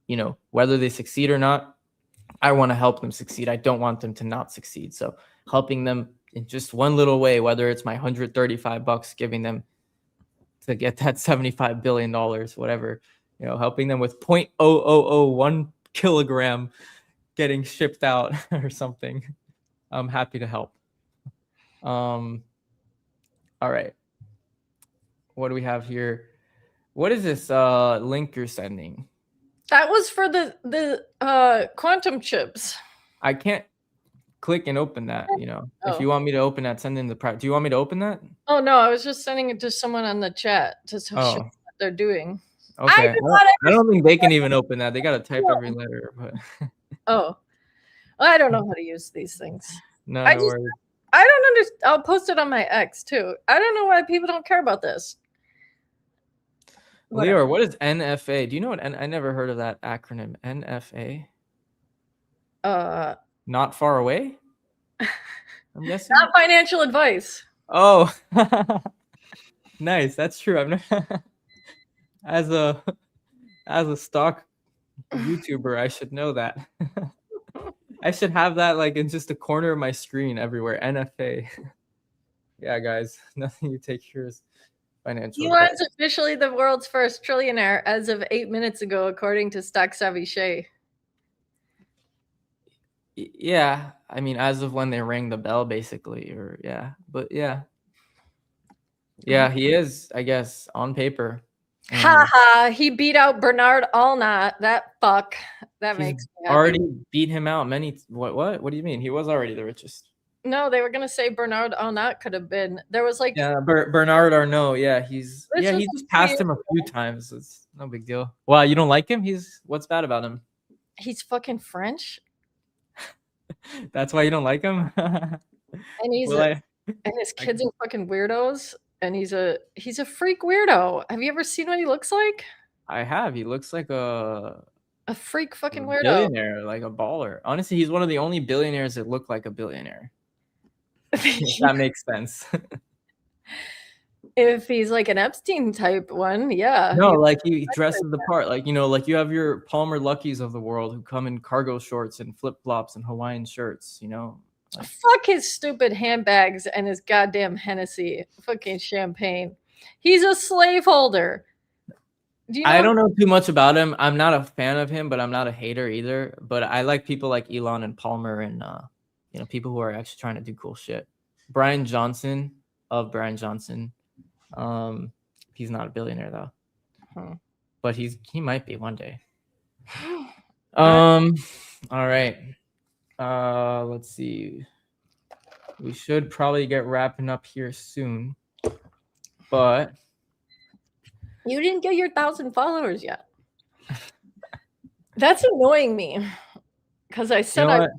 you know, whether they succeed or not, I want to help them succeed. I don't want them to not succeed. So helping them in just one little way, whether it's my $135 giving them to get that $75 billion, whatever, you know, helping them with 0.0001 kilogram getting shipped out or something. I'm happy to help. All right. What do we have here? What is this link you're sending?
That was for the quantum chips.
I can't click and open that, you know. If you want me to open that, send in the do you want me to open that?
Oh no, I was just sending it to someone on the chat to show what they're doing.
Okay. I don't think they can even open that. They got to type every letter. But
well, I don't know how to use these things.
No,
I
no worries.
I don't understand. I'll post it on my X too. I don't know why people don't care about this.
Leo, what is NFA? Do you know what? I never heard of that acronym. NFA. Not far away. I'm guessing.
Not financial advice.
Oh, nice. That's true. I've never. As a stock YouTuber, I should know that. I should have that like in just a corner of my screen everywhere. NFA. Yeah, guys, nothing you take here is financial.
Elon's officially the world's first trillionaire as of 8 minutes ago, according to Stock Savvy Shay.
Yeah, I mean, as of when they rang the bell, basically, or yeah, but yeah, he is, I guess, on paper.
Ha ha! He beat out Bernard Allnut. That fuck. That makes me happy.
Already beat him out many. What? What do you mean? He was already the richest.
No, they were gonna say Bernard Allnut could have been. There was like
Bernard Arnault. Yeah, he's just passed him a few times. It's no big deal. Wow, you don't like him? What's bad about him?
He's fucking French,
That's why you don't like him.
and and his kids are fucking weirdos, and he's a freak weirdo. Have you ever seen what he looks like?
I have. He looks like a
freak fucking weirdo.
Billionaire, like a baller. Honestly, he's one of the only billionaires that look like a billionaire. If that makes sense.
If he's like an Epstein type one, yeah.
No, like he dresses the part. Like, like you have your Palmer Luckies of the world who come in cargo shorts and flip flops and Hawaiian shirts,
Fuck his stupid handbags and his goddamn Hennessy fucking champagne. He's a slaveholder.
I don't know too much about him. I'm not a fan of him, but I'm not a hater either. But I like people like Elon and Palmer and people who are actually trying to do cool shit. Brian Johnson of Brian Johnson. He's not a billionaire though. But he might be one day. All right. Let's see. We should probably get wrapping up here soon. But
you didn't get your 1,000 followers yet. That's annoying me. Because I said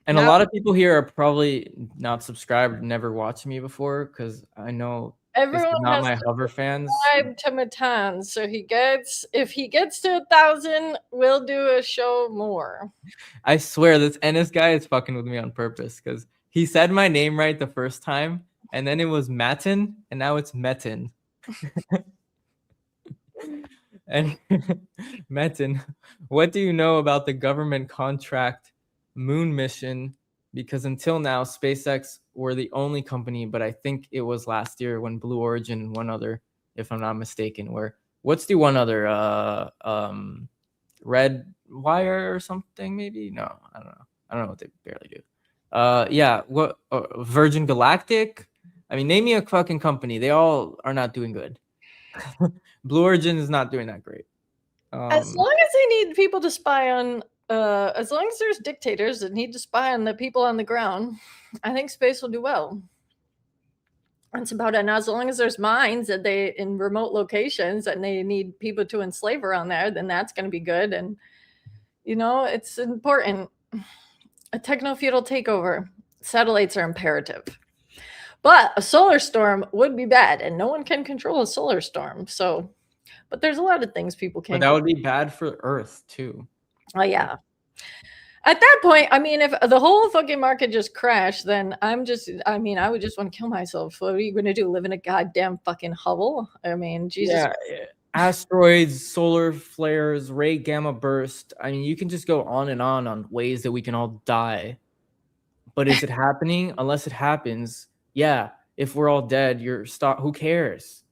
And a lot of people here are probably not subscribed, never watched me before, because I know
everyone
not
has
my Hover fans.
Subscribe to Matan, so if he gets to 1,000, we'll do a show more.
I swear this Ennis guy is fucking with me on purpose because he said my name right the first time, and then it was Matan, and now it's Metin. And Metin, what do you know about the government contract moon mission? Because until now, SpaceX were the only company, but I think it was last year when Blue Origin and one other, if I'm not mistaken, what's the one other, Red Wire or something, maybe? No, I don't know. I don't know what they barely do. Virgin Galactic? I mean, name me a fucking company. They all are not doing good. Blue Origin is not doing that great.
As long as they need people to spy on, as long as there's dictators that need to spy on the people on the ground, I think space will do well. That's about it. And as long as there's mines that in remote locations and they need people to enslave around there, then that's going to be good. And, it's important. A techno-feudal takeover. Satellites are imperative. But a solar storm would be bad, and no one can control a solar storm. So, but there's a lot of things people can't.
But that would be bad for Earth, too.
Oh, yeah. At that point, I mean, if the whole fucking market just crashed, then I would just want to kill myself. What are you going to do? Live in a goddamn fucking hovel? I mean, Jesus.
Yeah. Asteroids, solar flares, ray gamma burst. I mean, you can just go on ways that we can all die. But is it happening? Unless it happens, yeah. If we're all dead, who cares?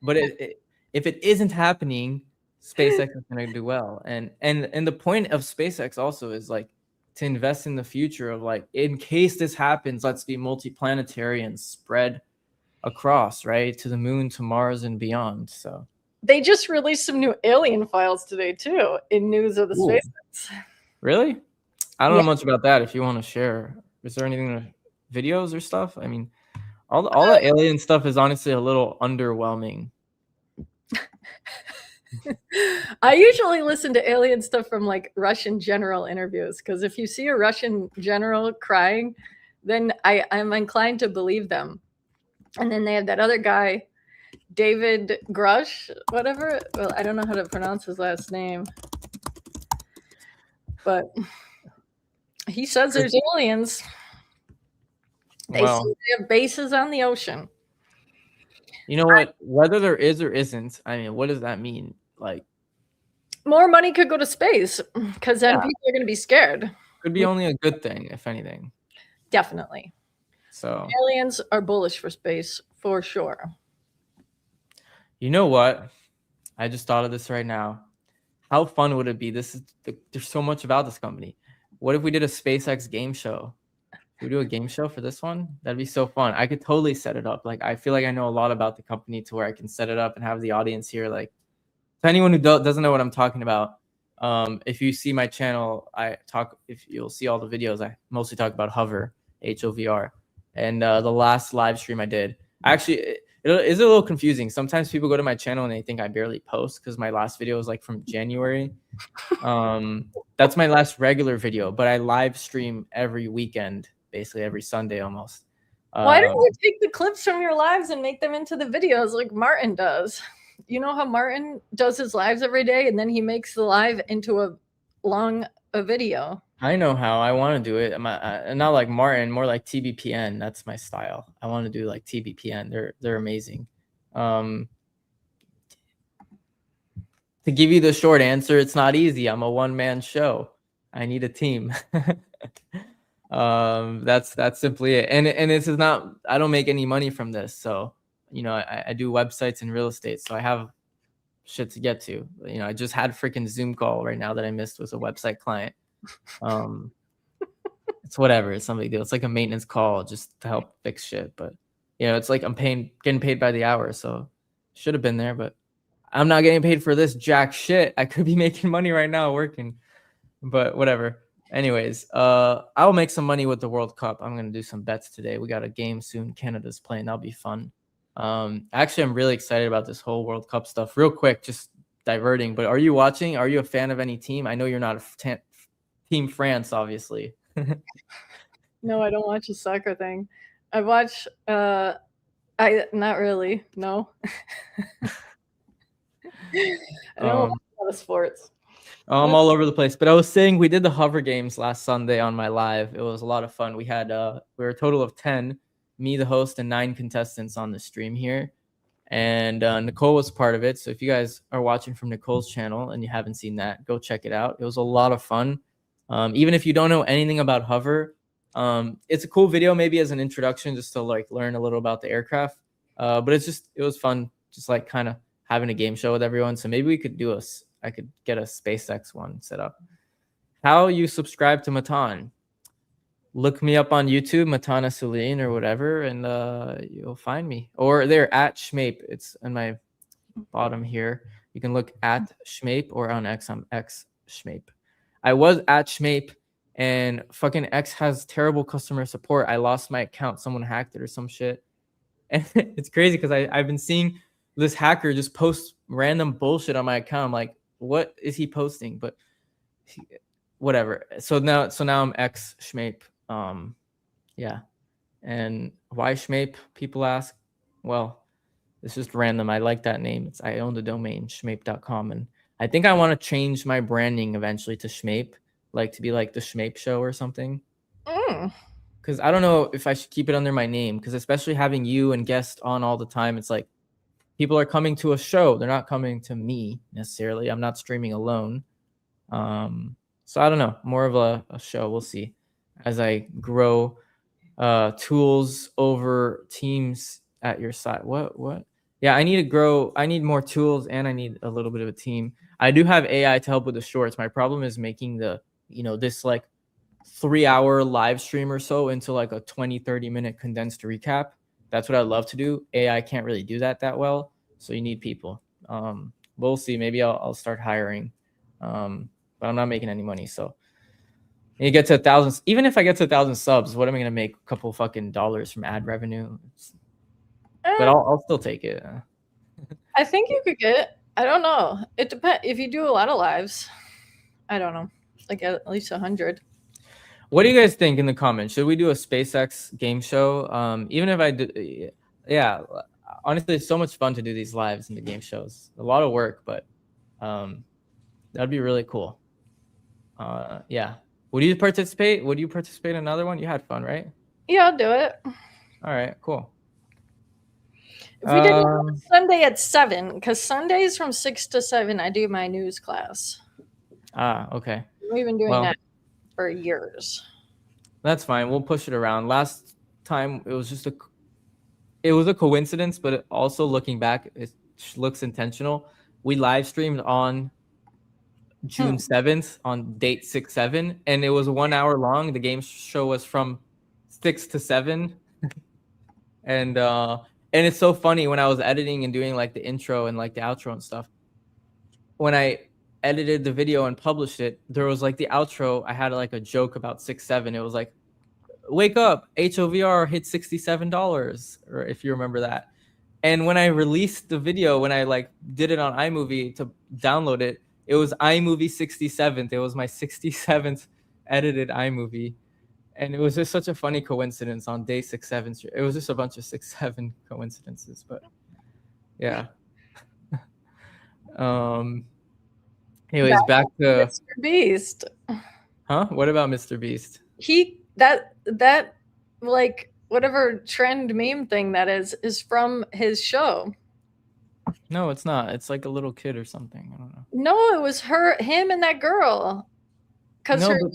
But if it isn't happening, SpaceX is going to do well. And the point of SpaceX also is like to invest in the future of like, in case this happens, let's be multiplanetary and spread across, right? To the moon, to Mars and beyond. So
they just released some new alien files today too in news of the SpaceX.
Really? I don't know much about that. If you want to share, is there anything, videos or stuff? I mean, all the alien stuff is honestly a little underwhelming.
I usually listen to alien stuff from like Russian general interviews, because if you see a Russian general crying, then I'm inclined to believe them. And then they have that other guy, David Grush, whatever. Well, I don't know how to pronounce his last name, but he says there's aliens. They have bases on the ocean.
You know what? Whether there is or isn't, I mean, what does that mean? Like,
more money could go to space, because then people are going to be scared.
Could be only a good thing, if anything.
Definitely.
So
aliens are bullish for space for sure.
You know what? I just thought of this right now. How fun would it be? There's so much about this company. What if we did a SpaceX game show? Should we do a game show for this one? That'd be so fun. I could totally set it up. Like, I feel like I know a lot about the company to where I can set it up and have the audience here. Like, to anyone who doesn't know what I'm talking about, if you see my channel, if you'll see all the videos, I mostly talk about hover, HOVR. And the last live stream I did, actually, it is a little confusing. Sometimes people go to my channel and they think I barely post because my last video was like from January. That's my last regular video, but I live stream every weekend, basically every Sunday almost.
Why don't you take the clips from your lives and make them into the videos like Martin does? You know how Martin does his lives every day and then he makes the live into a video.
I know how. I want to do it. Not like Martin, more like TBPN. That's my style. I want to do like TBPN. They're amazing. To give you the short answer, it's not easy. I'm a one-man show. I need a team. That's simply it. And this is not. I don't make any money from this. So I do websites and real estate. So I have shit to get to. I just had a freaking Zoom call right now that I missed with a website client. It's whatever. It's no big deal. It's like a maintenance call just to help fix shit. But it's like I'm getting paid by the hour. So should have been there, but I'm not getting paid for this jack shit. I could be making money right now working, but whatever. Anyways, I'll make some money with the World Cup. I'm gonna do some bets today. We got a game soon. Canada's playing. That'll be fun. Actually, I'm really excited about this whole World Cup stuff. Real quick, just diverting. But are you watching? Are you a fan of any team? I know you're not a Team France, obviously.
No, I don't watch a soccer thing. I watch. Not really. No. I don't watch a lot of sports.
I'm all over the place. But I was saying we did the hover games last Sunday on my live. It was a lot of fun. We were a total of 10, me, the host, and 9 contestants on the stream here. And Nicole was part of it. So if you guys are watching from Nicole's channel and you haven't seen that, go check it out. It was a lot of fun. Even if you don't know anything about hover, it's a cool video maybe as an introduction just to like learn a little about the aircraft. But it was fun just like kind of having a game show with everyone. So maybe we could I could get a SpaceX one set up. How you subscribe to Matan? Look me up on YouTube, Matana Celine or whatever, and you'll find me. Or they're at Schmape. It's in my bottom here. You can look at Schmape or on X. I'm X Schmape. I was at Schmape, and fucking X has terrible customer support. I lost my account. Someone hacked it or some shit. And it's crazy because I've been seeing this hacker just post random bullshit on my account. I'm like, what is he posting? But whatever. So now I'm X Schmape. Yeah. And why Schmape? People ask. Well, it's just random. I like that name. I own the domain schmape.com, and I think I want to change my branding eventually to Schmape, like to be like the Schmape Show or something. Because I don't know if I should keep it under my name, because especially having you and guests on all the time, it's like people are coming to a show. They're not coming to me necessarily. I'm not streaming alone. So I don't know. More of a show. We'll see as I grow tools over teams at your side. What? Yeah, I need to grow. I need more tools and I need a little bit of a team. I do have AI to help with the shorts. My problem is making this like 3-hour live stream or so into like a 20-30 minute condensed recap. That's what I love to do. AI can't really do that well. So you need people. We'll see. Maybe I'll start hiring. But I'm not making any money. So you get to 1,000. Even if I get to 1,000 subs, what am I going to make? A couple fucking dollars from ad revenue? But I'll still take it.
I think you could get, I don't know. It depends. If you do a lot of lives, I don't know, like at least 100.
What do you guys think in the comments? Should we do a SpaceX game show? Even if I do, yeah. Honestly, it's so much fun to do these lives and the game shows. A lot of work, but that'd be really cool. Yeah. Would you participate? Would you participate in another one? You had fun, right?
Yeah, I'll do it.
All right, cool.
If we did it on Sunday at 7, because Sundays from 6 to 7, I do my news class.
Okay.
We've been doing that for years.
That's fine. We'll push it around. Last time it was just it was a coincidence, but also looking back, it looks intentional. We live streamed on June 7th on date 6/7, and it was 1 hour long. The game show was from 6 to 7, and it's so funny when I was editing and doing like the intro and like the outro and stuff. When I edited the video and published it, there was like the outro. I had like a joke about 6/7. It was like, "Wake up, HOVR hit $67," or if you remember that. And when I released the video, when I like did it on iMovie to download it, it was iMovie 67th. It was my 67th edited iMovie. And it was just such a funny coincidence on day 6/7. It was just a bunch of 6/7 coincidences, but yeah. Anyways, back to
Mr. Beast.
Huh? What about Mr. Beast?
That like whatever trend meme thing that is from his show.
No, it's not. It's like a little kid or something. I don't know.
No, it was him and that girl.
No, but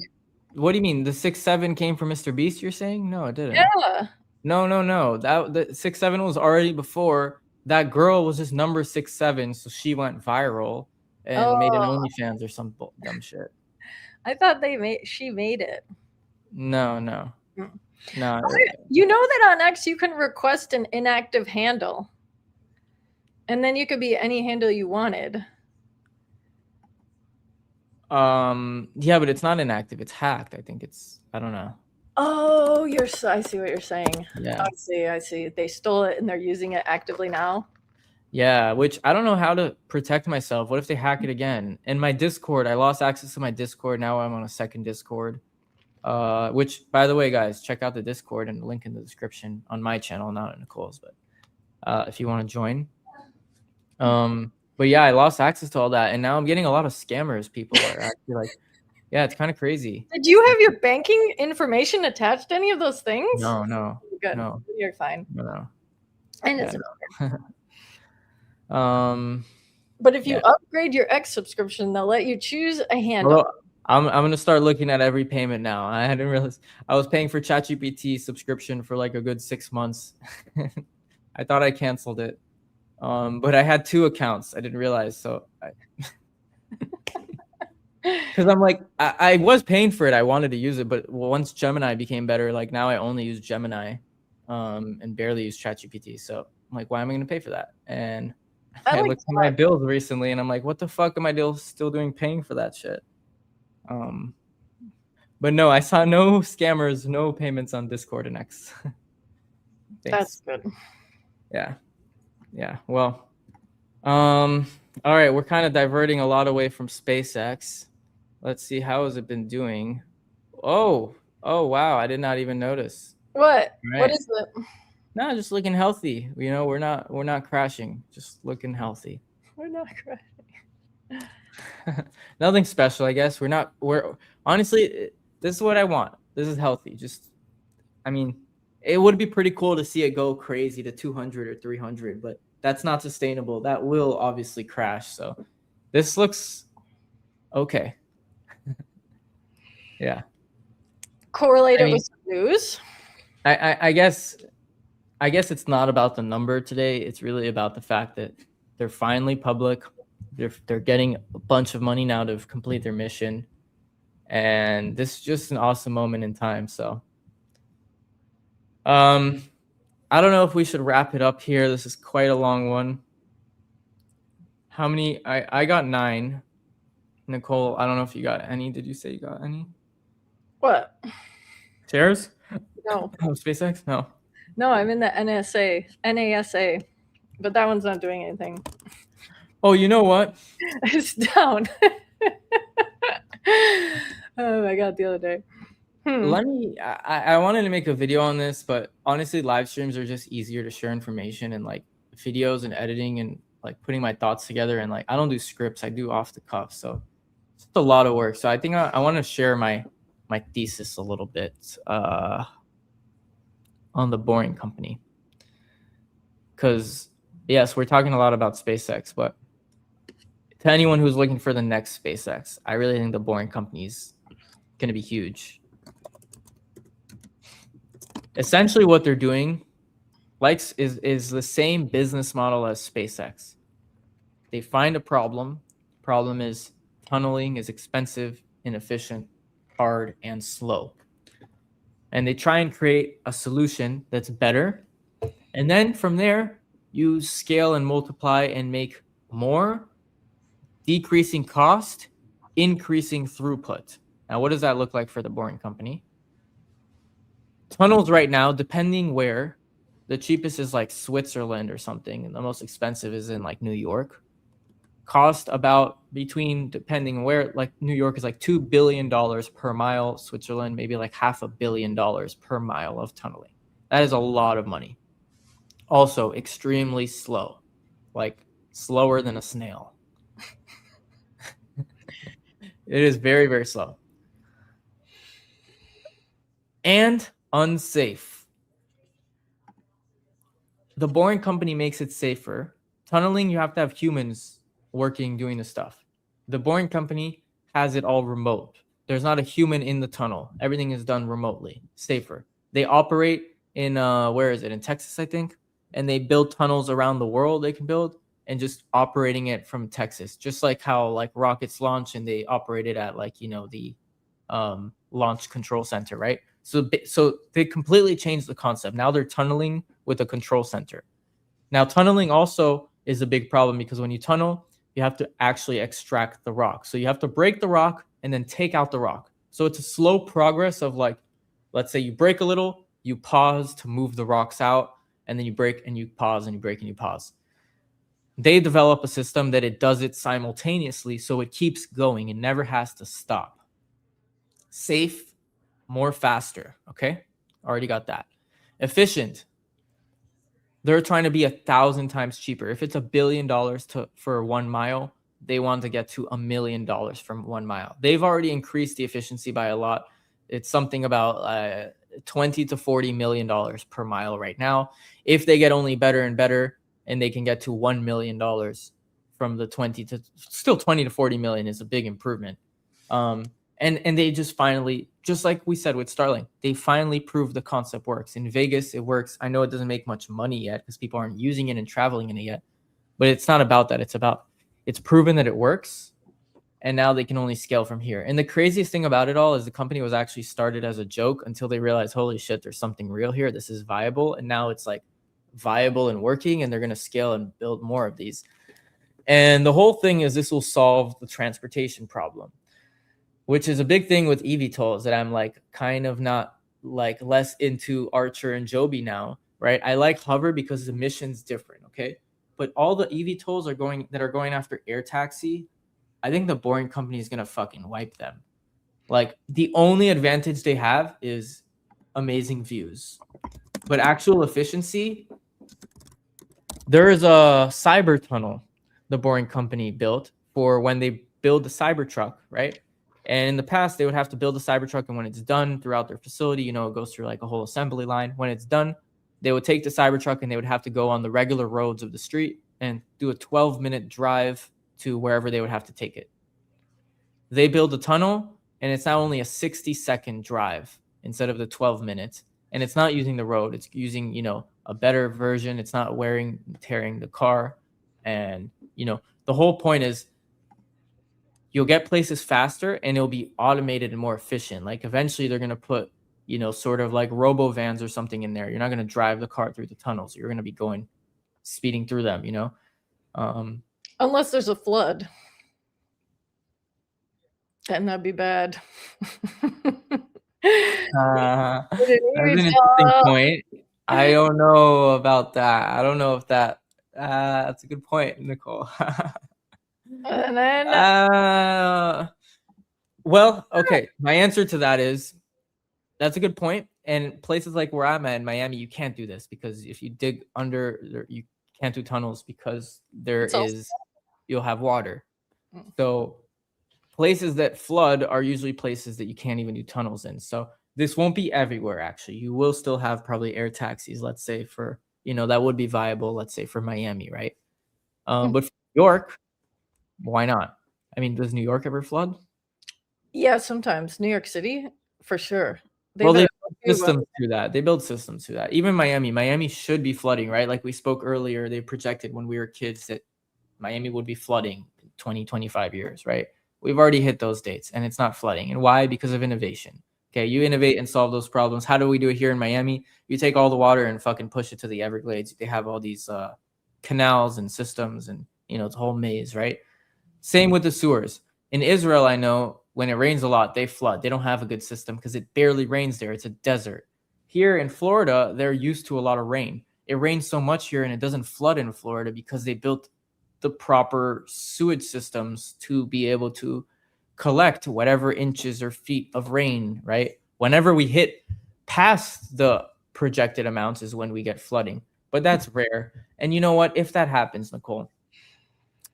what do you mean? The 6/7 came from Mr. Beast, you're saying? No, it didn't.
Yeah.
No. The 6/7 was already before. That girl was just number 6/7, so she went viral and made an OnlyFans or some dumb shit.
I thought she made it.
No.
You know that on X you can request an inactive handle. And then you could be any handle you wanted.
Yeah, but it's not inactive. It's hacked. I think I don't know.
Oh, I see what you're saying.
Yeah.
I see. They stole it and they're using it actively now.
Yeah, which I don't know how to protect myself. What if they hack it again? And my Discord, I lost access to my Discord. Now I'm on a second Discord. Which, by the way, guys, check out the Discord and the link in the description on my channel, not Nicole's, but if you want to join. But yeah, I lost access to all that, and now I'm getting a lot of scammers. People are actually like, yeah, it's kind of crazy.
Did you have your banking information attached to any of those things?
No.
Good.
No.
You're fine.
No.
And it's
Yeah.
But if you upgrade your X subscription, they'll let you choose a handle.
Well, I'm gonna start looking at every payment now. I hadn't realized I was paying for ChatGPT subscription for like a good 6 months. I thought I canceled it, but I had 2 accounts. I didn't realize, so because I'm like I was paying for it. I wanted to use it, but once Gemini became better, like now I only use Gemini, and barely use ChatGPT. So I'm like, why am I gonna pay for that? And I looked at my bills recently, and I'm like, what the fuck am I still doing paying for that shit? But no, I saw no scammers, no payments on Discord and X.
That's good.
Yeah. Well, all right, we're kind of diverting a lot away from SpaceX. Let's see, how has it been doing? Oh wow, I did not even notice.
What?
Right.
What is it?
No, just looking healthy. You know, we're not crashing. Just looking healthy.
We're not crashing.
Nothing special, I guess. We're honestly, this is what I want. This is healthy. I mean, it would be pretty cool to see it go crazy to 200 or 300, but that's not sustainable. That will obviously crash. So this looks okay. Yeah.
Correlated with news.
I guess it's not about the number today. It's really about the fact that they're finally public. They're getting a bunch of money now to complete their mission, and this is just an awesome moment in time. So, I don't know if we should wrap it up here. This is quite a long one. How many? I got 9. Nicole, I don't know if you got any. Did you say you got any?
What?
Shares?
No.
Oh, SpaceX? No.
No, I'm in the NASA, but that one's not doing anything.
Oh, you know what?
It's down. Oh my god, the other day.
I wanted to make a video on this, but honestly, live streams are just easier to share information, and like videos and editing and like putting my thoughts together, and like I don't do scripts, I do off the cuff, so it's a lot of work. So I think I want to share my thesis a little bit on the Boring Company, because yes, we're talking a lot about SpaceX, but to anyone who's looking for the next SpaceX, I really think the Boring Company is going to be huge. Essentially, what they're doing, is the same business model as SpaceX. They find a problem. Problem is, tunneling is expensive, inefficient, hard, and slow. And they try and create a solution that's better. And then from there, you scale and multiply and make more, decreasing cost, increasing throughput. Now, what does that look like for the Boring Company? Tunnels right now, depending where, the cheapest is like Switzerland or something, and the most expensive is in like New York. Cost about between, depending where, like New York is like $2 billion per mile. Switzerland, maybe like $500 million per mile of tunneling. That is a lot of money. Also, extremely slow, like slower than a snail. It is very, very slow. And unsafe. The Boring Company makes it safer. Tunneling, you have to have humans working, doing the stuff. The Boring Company has it all remote. There's not a human in the tunnel. Everything is done remotely, safer. They operate in, where is it? In Texas, I think. And they build tunnels around the world they can build, and just operating it from Texas. Just like how like rockets launch and they operate it at like, the launch control center, right? So they completely changed the concept. Now they're tunneling with a control center. Now tunneling also is a big problem because when you tunnel, you have to actually extract the rock. So you have to break the rock and then take out the rock. So it's a slow progress of like, let's say you break a little, you pause to move the rocks out, and then you break and you pause and you break and you pause. They develop a system that it does it simultaneously, so it keeps going. It never has to stop. Safe, more faster. Okay, already got that. Efficient. They're trying to be 1,000 times cheaper. If it's $1 billion for 1 mile, they want to get to $1 million from 1 mile. They've already increased the efficiency by a lot. It's something about 20 to $40 million per mile right now. If they get only better and better, and they can get to $1 million from the 20 to 40 million is a big improvement. And they just finally, just like we said with Starlink, they finally proved the concept works. In Vegas, it works. I know it doesn't make much money yet because people aren't using it and traveling in it yet, but it's not about that. It's proven that it works, and now they can only scale from here. And the craziest thing about it all is the company was actually started as a joke until they realized, holy shit, there's something real here. This is viable. And now it's like viable and working, and they're going to scale and build more of these. And the whole thing is this will solve the transportation problem, which is a big thing with eVTOLs that I'm like kind of not like less into Archer and Joby now, right? I like Hover because the mission's different, okay? But all the eVTOLs are going after air taxi. I think the Boring Company is going to fucking wipe them. Like the only advantage they have is amazing views, but actual efficiency, there is a cyber tunnel the Boring Company built for when they build the Cybertruck, right? And in the past, they would have to build the Cybertruck, and when it's done throughout their facility, it goes through like a whole assembly line. When it's done, they would take the Cybertruck and they would have to go on the regular roads of the street and do a 12-minute drive to wherever they would have to take it. They build a tunnel, and it's now only a 60-second drive instead of the 12 minutes. And it's not using the road. It's using, a better version. It's not tearing the car. And, the whole point is you'll get places faster and it'll be automated and more efficient. Like eventually they're going to put, sort of like robo vans or something in there. You're not going to drive the car through the tunnels. You're going to be speeding through them,
Unless there's a flood. And that'd be bad.
That's an interesting point. I don't know about that. I don't know if that's a good point, Nicole.
And then
well, okay. My answer to that is that's a good point. And places like where I'm at in Miami, you can't do this because if you dig under, you can't do tunnels because you'll have water. So places that flood are usually places that you can't even do tunnels in. So this won't be everywhere, actually. You will still have probably air taxis, let's say, for, that would be viable, let's say, for Miami, right? But for New York, why not? I mean, does New York ever flood?
Yeah, sometimes. New York City, for sure.
They build systems through that. They build systems through that. Even Miami should be flooding, right? Like we spoke earlier, they projected when we were kids that Miami would be flooding in 20, 25 years, right? We've already hit those dates, and it's not flooding. And why? Because of innovation. Okay, you innovate and solve those problems. How do we do it here in Miami? You take all the water and fucking push it to the Everglades. They have all these canals and systems, and it's a whole maze, right? Same with the sewers. In Israel, I know when it rains a lot, they flood. They don't have a good system because it barely rains there. It's a desert. Here in Florida, they're used to a lot of rain. It rains so much here, and it doesn't flood in Florida because they built the proper sewage systems to be able to collect whatever inches or feet of rain, right? Whenever we hit past the projected amounts is when we get flooding, but that's rare. And you know what? If that happens, Nicole,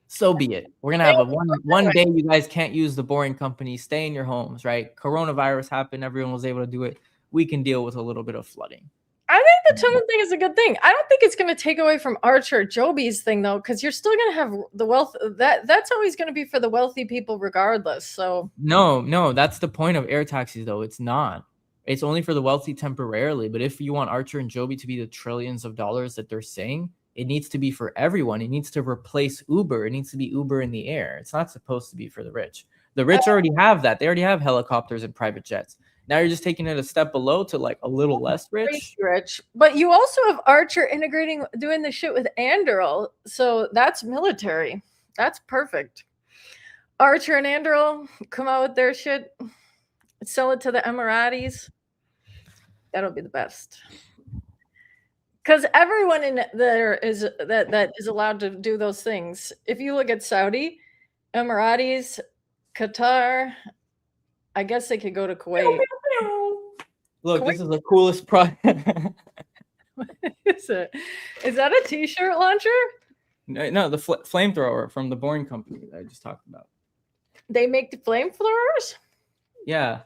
so be it. We're going to have a one day you guys can't use the Boring Company. Stay in your homes, right? Coronavirus happened. Everyone was able to do it. We can deal with a little bit of flooding.
I think the tunnel thing is a good thing. I don't think it's going to take away from Archer Joby's thing though, because you're still going to have the wealth. That's always going to be for the wealthy people, regardless. So
No, that's the point of air taxis, though. It's not. It's only for the wealthy temporarily. But if you want Archer and Joby to be the trillions of dollars that they're saying, it needs to be for everyone. It needs to replace Uber. It needs to be Uber in the air. It's not supposed to be for the rich. The rich already have that. They already have helicopters and private jets. Now you're just taking it a step below to like a little less rich.
But you also have Archer integrating, doing the shit with Anduril. So that's military. That's perfect. Archer and Anduril come out with their shit, sell it to the Emiratis. That'll be the best. Because everyone in there is that is allowed to do those things. If you look at Saudi, Emiratis, Qatar, I guess they could go to Kuwait.
Look, this is the coolest product.
What is it? Is that a t-shirt launcher?
No, the flamethrower from the Boring Company that I just talked about.
They make the flamethrowers?
Yeah.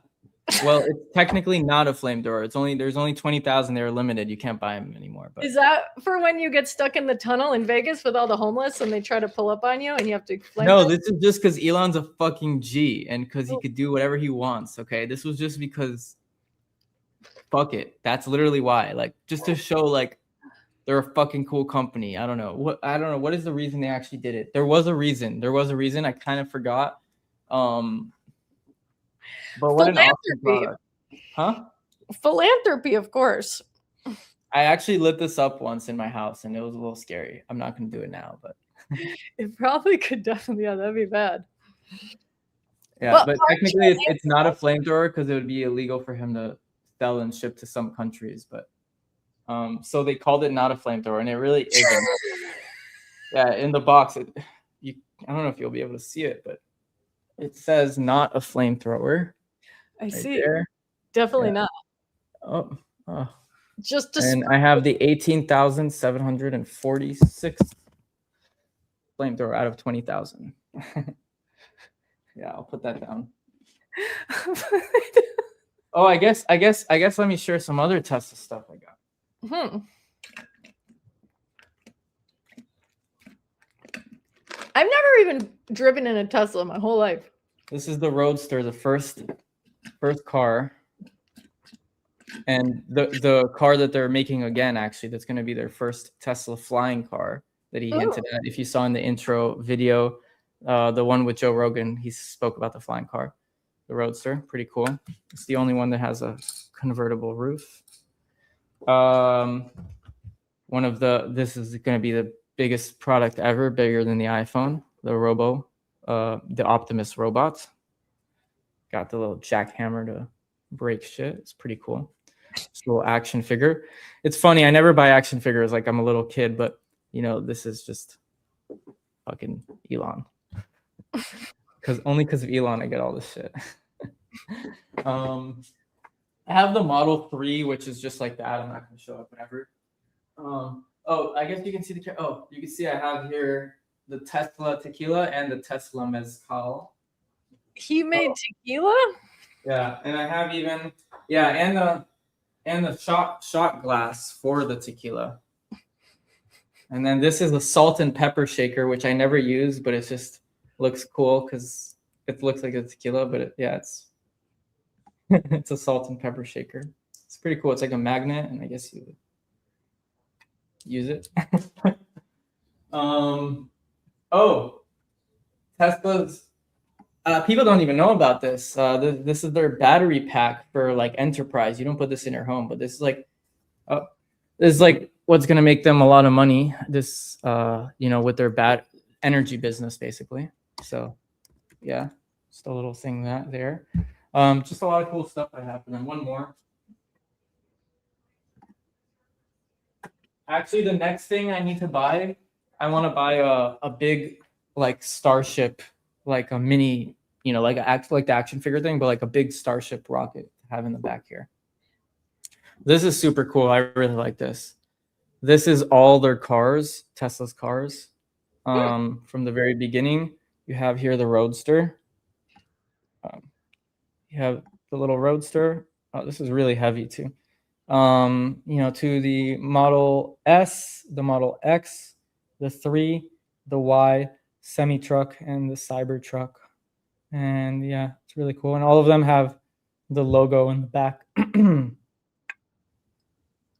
Well, it's technically not a flamethrower. There's only 20,000. They're limited. You can't buy them anymore. But
Is that for when you get stuck in the tunnel in Vegas with all the homeless and they try to pull up on you and you have to flame
no,
them?
this is just because Elon's a fucking G and because he could do whatever he wants. Okay, this was just because. Fuck it. That's literally why. Like, just to show like they're a fucking cool company. I don't know what is the reason they actually did it. There was a reason. I kind of forgot. But what an awesome product. Huh?
Philanthropy, of course.
I actually lit this up once in my house and it was a little scary. I'm not going to do it now, but
It probably could definitely, yeah, that'd be bad.
yeah, but technically it's not a flamethrower because it would be illegal for him to sell and ship to some countries. But so they called it not a flamethrower and it really isn't. Yeah, in the box, I don't know if you'll be able to see it, but it says not a flamethrower.
I
right
see.
there.
Definitely
Yeah.
not.
Oh.
Just to
And I have the 18,746 flamethrower out of 20,000. Yeah, I'll put that down. Oh, I guess let me share some other Tesla stuff I got.
I've never even driven in a Tesla my whole life.
This is the Roadster, the first car. And the car that they're making again, actually, that's going to be their first Tesla flying car that he hinted at. If you saw in the intro video, the one with Joe Rogan, he spoke about the flying car, the Roadster. Pretty cool. It's the only one that has a convertible roof. This is going to be the biggest product ever, bigger than the iPhone, the Optimus robot. Got the little jackhammer to break shit. It's pretty cool. It's a little action figure. It's funny. I never buy action figures like I'm a little kid, but this is just fucking Elon. Only because of Elon, I get all this shit. I have the Model 3, which is just like that. I'm not going to show up whenever. I guess you can see you can see I have here the Tesla tequila and the Tesla mezcal.
He made tequila?
Yeah, and I have even and the shot glass for the tequila. And then this is a salt and pepper shaker, which I never use, but it just looks cool because it looks like a tequila, but it's it's a salt and pepper shaker. It's pretty cool. It's like a magnet, and I guess you would use it. Tesla's People don't even know about this. This is their battery pack for like enterprise. You don't put this in your home, but this is like what's gonna make them a lot of money. This with their energy business basically. So yeah, just a little thing there. Just a lot of cool stuff I have. And then one more. Actually, the next thing I need to buy, I want to buy a big like starship, like a mini, like like the action figure thing, but like a big starship rocket to have in the back here. This is super cool. I really like this. This is all their cars, Tesla's cars. From the very beginning, you have here the Roadster. You have the little Roadster. Oh, this is really heavy too. To the Model S, the Model X, the 3, the Y, semi-truck, and the Cybertruck. And yeah, it's really cool. And all of them have the logo in the back.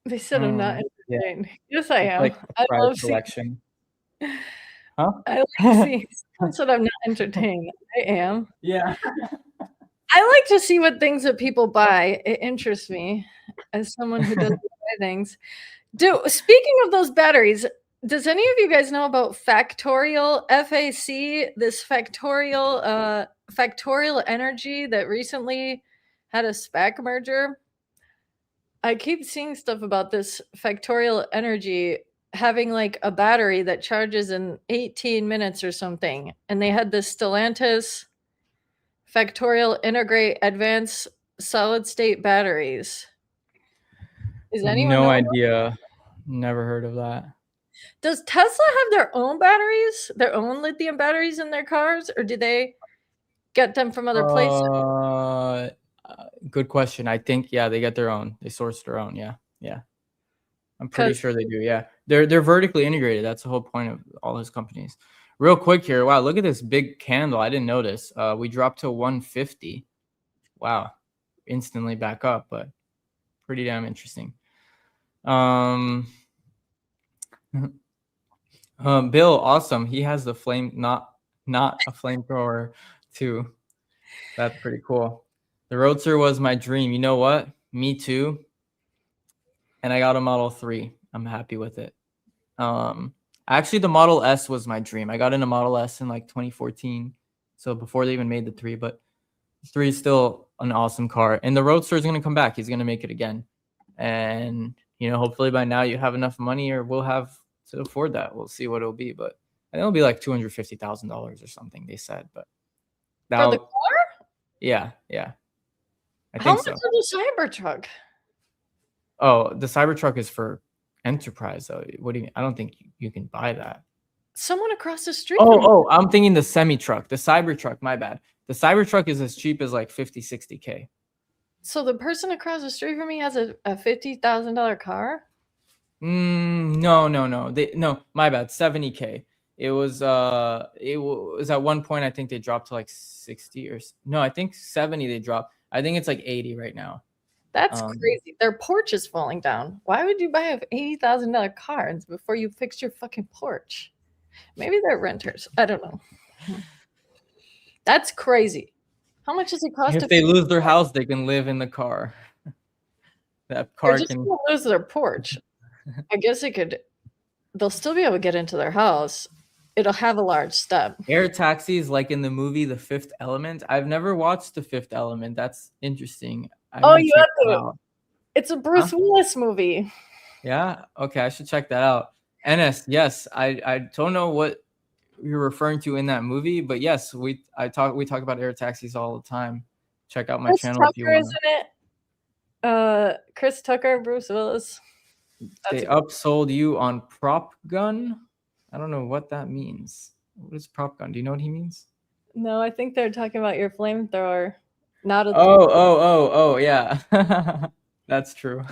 They said I'm not entertained.
Yeah.
Yes, I am.
Like
I
pride
love
collection.
seeing.
Huh?
I like seeing. That's what I'm not entertained. I am.
Yeah.
I like to see what things that people buy. It interests me as someone who doesn't buy things. Speaking of those batteries, does any of you guys know about Factorial FAC? This Factorial Energy that recently had a SPAC merger. I keep seeing stuff about this Factorial Energy having like a battery that charges in 18 minutes or something. And they had this Stellantis Factorial Integrate Advanced Solid State Batteries. Is anyone
No
know
idea. Never heard of that.
Does Tesla have their own batteries, their own lithium batteries in their cars, or do they get them from other places?
Good question. I think they get their own. They source their own. Yeah. I'm pretty sure they do. Yeah, they're vertically integrated. That's the whole point of all his companies. Real quick here. Wow, look at this big candle. I didn't notice. We dropped to 150. Wow, instantly back up, but pretty damn interesting. Bill, awesome. He has the flame, not a flamethrower too. That's pretty cool. The Roadster was my dream. You know what? Me too. And I got a Model 3. I'm happy with it. Actually, the Model S was my dream. I got into Model S in like 2014. So before they even made the 3, but the 3 is still an awesome car. And the Roadster is going to come back. He's going to make it again. And, hopefully by now you have enough money or we'll have to afford that. We'll see what it'll be. But I think it'll be like $250,000 or something, they said. But
for the car?
Yeah. I
How
think
much
so.
is a Cybertruck?
Oh, the Cybertruck is for enterprise, though. What do you mean? I don't think you can buy that.
Someone across the street. from me.
Oh, I'm thinking the semi-truck. The Cybertruck, my bad. The Cybertruck is as cheap as like 50, 60K.
So the person across the street from me has a $50,000 car?
No. No, my bad. 70K. It was at one point, I think they dropped to like 60 or no, I think 70 they dropped. I think it's like 80 right now.
That's crazy. Their porch is falling down. Why would you buy an $80,000 car before you fix your fucking porch? Maybe they're renters. I don't know. That's crazy. How much does it cost?
If they lose their house, they can live in the car. That car
just
can
gonna lose their porch. I guess they'll still be able to get into their house. It'll have a large step.
Air taxis, like in the movie The Fifth Element. I've never watched The Fifth Element. That's interesting.
You have to. It's a Bruce Willis movie.
Yeah. Okay, I should check that out. NS, yes. I don't know what you're referring to in that movie, but yes, we talk about air taxis all the time. Check out my
Chris
channel
Tucker,
if you want.
isn't it? Chris Tucker, Bruce Willis.
They upsold you on prop gun. I don't know what that means. What is prop gun? Do you know what he means?
No, I think they're talking about your flamethrower. Not a
Oh, yeah. That's true.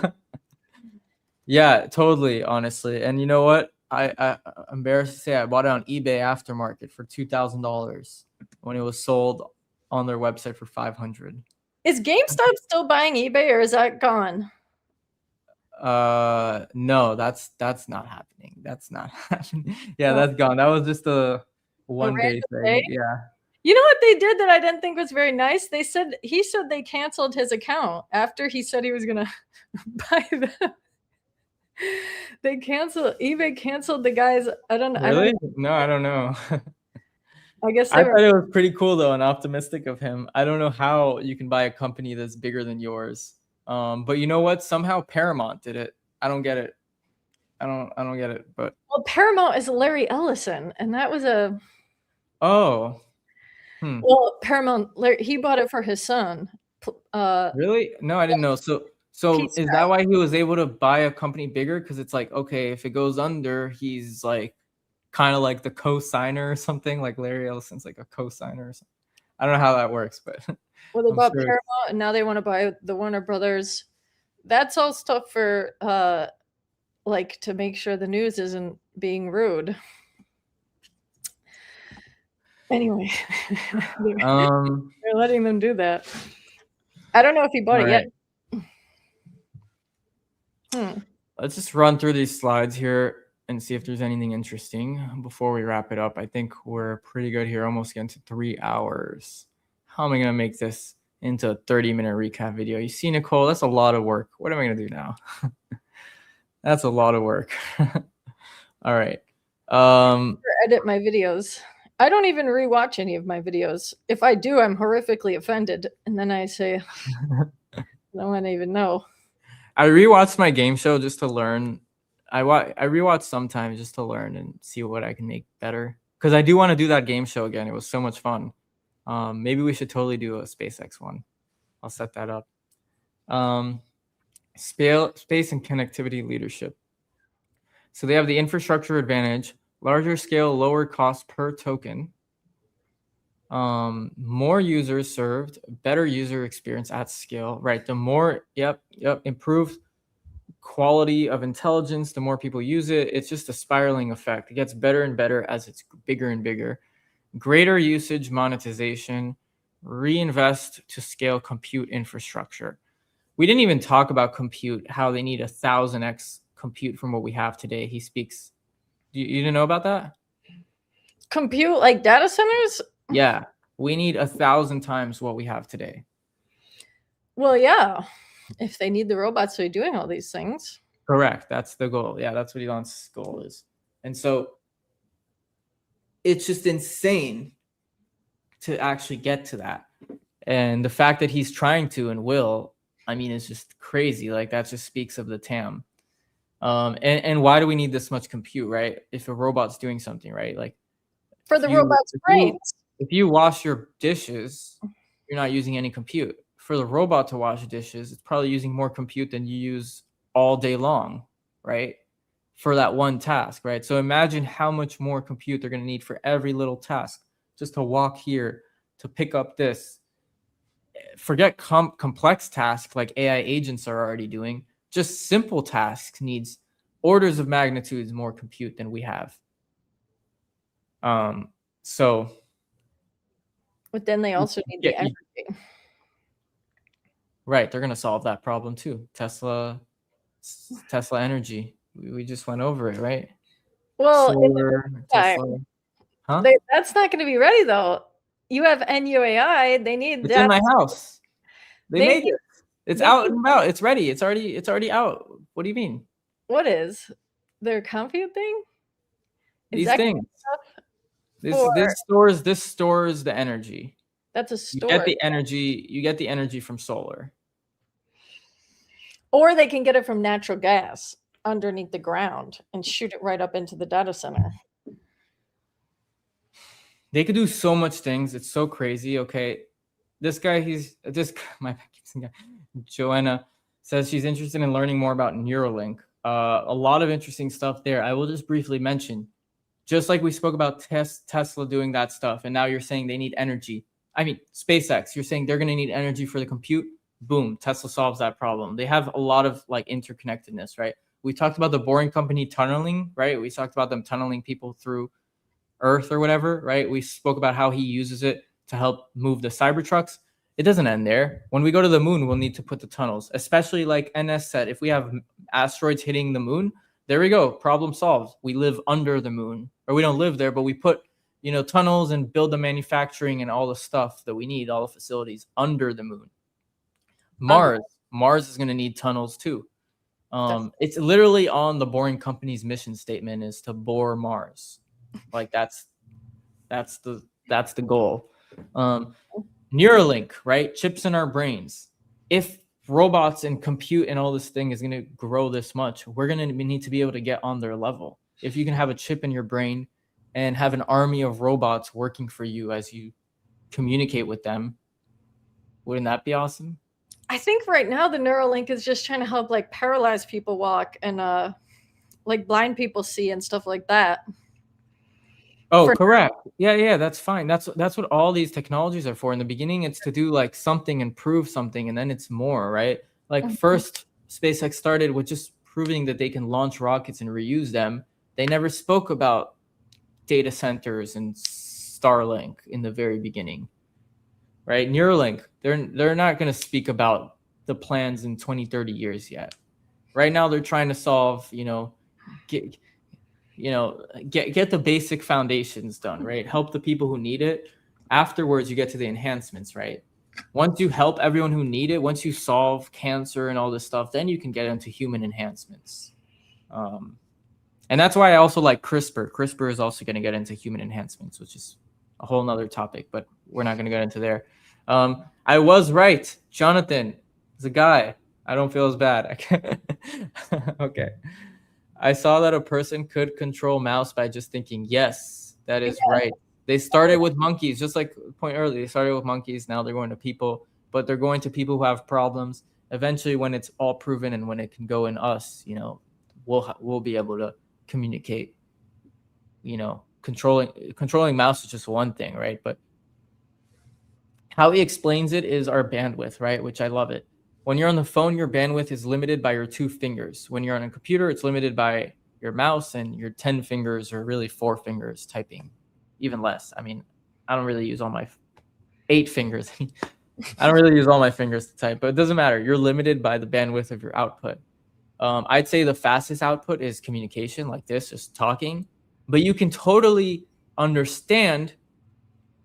Yeah, totally, honestly. And you know what? I'm embarrassed to say I bought it on eBay aftermarket for $2,000 when it was sold on their website for $500.
Is GameStop still buying eBay or is that gone?
No, that's not happening. That's not happening. Yeah, that's gone. That was just a one day thing.
day?
Yeah.
You know what they did that I didn't think was very nice? He said they canceled his account after he said he was gonna buy them. eBay canceled the guys. I don't
Really? No, I don't know.
I guess
I
they were.
thought it was pretty cool though and optimistic of him. I don't know how you can buy a company that's bigger than yours. But you know what? Somehow Paramount did it. I don't get it. I don't get it. But
Well, Paramount is Larry Ellison, and that was a.
oh.
Well, Paramount. He bought it for his son.
Really? No, I didn't know. So is that why he was able to buy a company bigger? Because it's like, okay, if it goes under, he's like kind of like the co-signer or something. Like Larry Ellison's like a co-signer or something. I don't know how that works, but
Well, they
I'm
bought
sure
Paramount, and now they want to buy the Warner Brothers. That's all stuff for like to make sure the news isn't being rude. Anyway, they're letting them do that. I don't know if he bought it yet.
Let's just run through these slides here and see if there's anything interesting before we wrap it up. I think we're pretty good here, almost getting to 3 hours. How am I going to make this into a 30-minute recap video? You see, Nicole, that's a lot of work. What am I going to do now? That's a lot of work. All right.
Edit my videos. I don't even rewatch any of my videos. If I do, I'm horrifically offended. And then I say, no one even know.
I rewatched my game show just to learn. I rewatch sometimes just to learn and see what I can make better. Because I do want to do that game show again. It was so much fun. Maybe we should totally do a SpaceX one. I'll set that up. Space and connectivity leadership. So they have the infrastructure advantage, larger scale, lower cost per token, more users served, better user experience at scale, right? The more, improved quality of intelligence, the more people use it. It's just a spiraling effect. It gets better and better as it's bigger and bigger. Greater usage monetization, reinvest to scale compute infrastructure. We didn't even talk about compute, how they need 1,000x compute from what we have today. He speaks. You didn't know about that?
Compute like data centers?
Yeah, we need 1,000 times what we have today.
Well, yeah, if they need the robots to be doing all these things.
Correct. That's the goal. Yeah, that's what Elon's goal is. And so it's just insane to actually get to that. And the fact that he's trying to and will, I mean, it's just crazy. Like that just speaks of the TAM. And why do we need this much compute, right? If a robot's doing something, right? Like
for the robot's brains.
If you wash your dishes, you're not using any compute. For the robot to wash dishes, it's probably using more compute than you use all day long, right? For that one task, right? So imagine how much more compute they're going to need for every little task, just to walk here, to pick up this. Forget complex tasks like AI agents are already doing. Just simple tasks needs orders of magnitudes more compute than we have. So,
but then they also need the energy.
Right, they're gonna solve that problem too. Tesla energy. We just went over it, right?
Well,
Tesla. Huh?
That's not going to be ready though. You have NUAI. They need.
It's in my house. They made it. It's out and about. It's ready. It's already out. What do you mean?
What is their compute thing?
These things. This stores the energy.
That's a store.
You get the energy from solar.
Or they can get it from natural gas underneath the ground and shoot it right up into the data center.
They could do so much things. It's so crazy. Okay. Joanna says she's interested in learning more about Neuralink. A lot of interesting stuff there. I will just briefly mention, just like we spoke about Tesla doing that stuff, and now you're saying they need energy. I mean, SpaceX, you're saying they're going to need energy for the compute. Boom, Tesla solves that problem. They have a lot of like interconnectedness, right? We talked about the Boring Company tunneling, right? We talked about them tunneling people through Earth or whatever, right? We spoke about how he uses it to help move the Cybertrucks. It doesn't end there. When we go to the moon, we'll need to put the tunnels, especially like NS said, if we have asteroids hitting the moon, there we go. Problem solved. We live under the moon, or we don't live there, but we put tunnels and build the manufacturing and all the stuff that we need, all the facilities under the moon. Mars is going to need tunnels too. It's literally on the Boring Company's mission statement is to bore Mars. Like that's the goal. Neuralink, right? Chips in our brains. If robots and compute and all this thing is going to grow this much, we're going to need to be able to get on their level. If you can have a chip in your brain and have an army of robots working for you as you communicate with them, wouldn't that be awesome?
I think right now the Neuralink is just trying to help like paralyzed people walk and like blind people see and stuff like that.
Oh, correct. Yeah, that's fine. That's what all these technologies are for. In the beginning, it's to do like something and prove something, and then it's more, right? Like first, SpaceX started with just proving that they can launch rockets and reuse them. They never spoke about data centers and Starlink in the very beginning, right? Neuralink, they're not going to speak about the plans in 20, 30 years yet. Right now, they're trying to solve, get the basic foundations done, right? Help the people who need it. Afterwards, you get to the enhancements, right? Once you help everyone who need it, once you solve cancer and all this stuff, then you can get into human enhancements. And that's why I also like CRISPR. CRISPR is also going to get into human enhancements, which is a whole nother topic, but we're not going to get into there. I was right. Jonathan is a guy. I don't feel as bad. Okay. I saw that a person could control mouse by just thinking, yes, that is right. They started with monkeys, just like the point earlier. They started with monkeys. Now they're going to people, but they're going to people who have problems. Eventually, when it's all proven and when it can go in us, we'll be able to communicate. Controlling mouse is just one thing, right? But how he explains it is our bandwidth, right? Which I love it. When you're on the phone, your bandwidth is limited by your 2 fingers. When you're on a computer, it's limited by your mouse and your 10 fingers or really 4 fingers typing, even less. I mean, I don't really use all my 8 fingers. I don't really use all my fingers to type, but it doesn't matter. You're limited by the bandwidth of your output. I'd say the fastest output is communication like this, just talking, but you can totally understand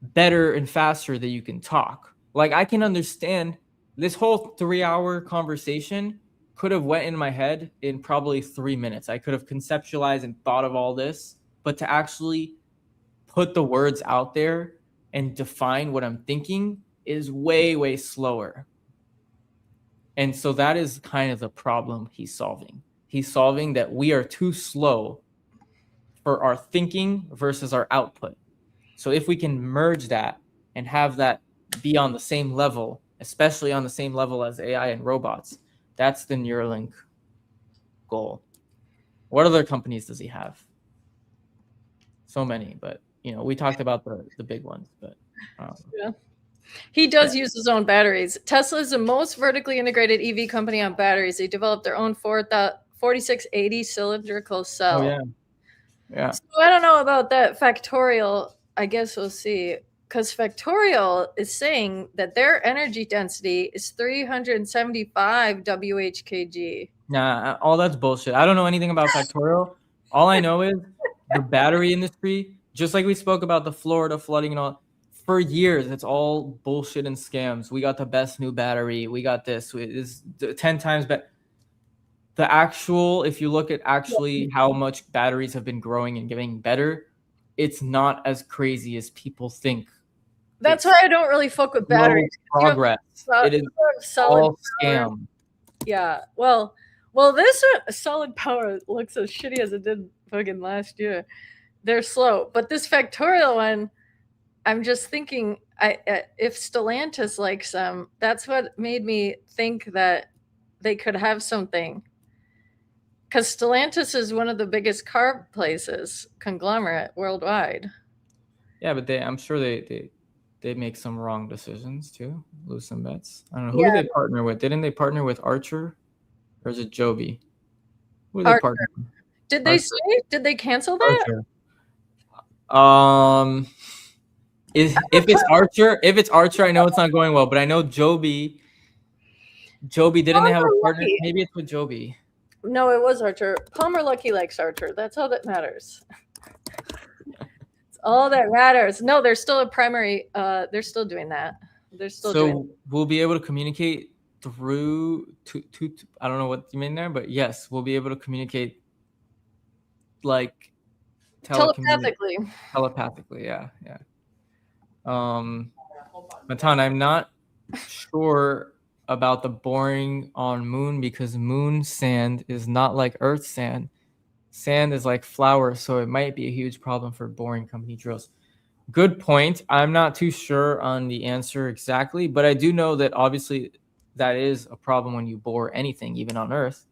better and faster than you can talk. Like I can understand this whole 3-hour conversation could have went in my head in probably 3 minutes. I could have conceptualized and thought of all this, but to actually put the words out there and define what I'm thinking is way, way slower. And so that is kind of the problem he's solving. He's solving that we are too slow for our thinking versus our output. So if we can merge that and have that be on the same level, especially on the same level as AI and robots, that's the Neuralink goal. What other companies does he have? So many, but we talked about the big ones, but
yeah. He does use his own batteries. Tesla is the most vertically integrated EV company on batteries. They developed their own 4680 cylindrical cell.
Oh, yeah.
So I don't know about that Factorial. I guess we'll see. Because Factorial is saying that their energy density is 375 WHKG.
Nah, all that's bullshit. I don't know anything about Factorial. All I know is the battery industry, just like we spoke about the Florida flooding and all, for years, it's all bullshit and scams. We got the best new battery. We got this. It's 10 times better. The actual, if you look at actually how much batteries have been growing and getting better, it's not as crazy as people think.
That's why I don't really fuck with batteries.
Progress. It is all scam.
Yeah. Well, this solid power looks as shitty as it did fucking last year. They're slow, but this Factorial one, I'm just thinking, if Stellantis likes them, that's what made me think that they could have something. Because Stellantis is one of the biggest car places, conglomerate worldwide.
Yeah, but I'm sure they make some wrong decisions too, lose some bets. I don't know. Who do they partner with? Didn't they partner with Archer? Or is it Joby? Who do they partner with?
Did they say? Did they cancel that?
Archer. If it's Archer, I know it's not going well, but I know Joby, didn't they have a partner? Maybe it's with Joby.
No, it was Archer. Palmer Luckey likes Archer. That's all that matters. all that matters. No, they're still a primary. They're still doing that. They're still doing.
So we'll be able to communicate through to I don't know what you mean there, but yes, we'll be able to communicate like
Telepathically.
Telepathically, yeah. Matan, I'm not sure about the boring on moon because moon sand is not like Earth sand. Sand is like flour, so it might be a huge problem for boring company drills. Good point. I'm not too sure on the answer exactly, but I do know that obviously that is a problem when you bore anything, even on Earth.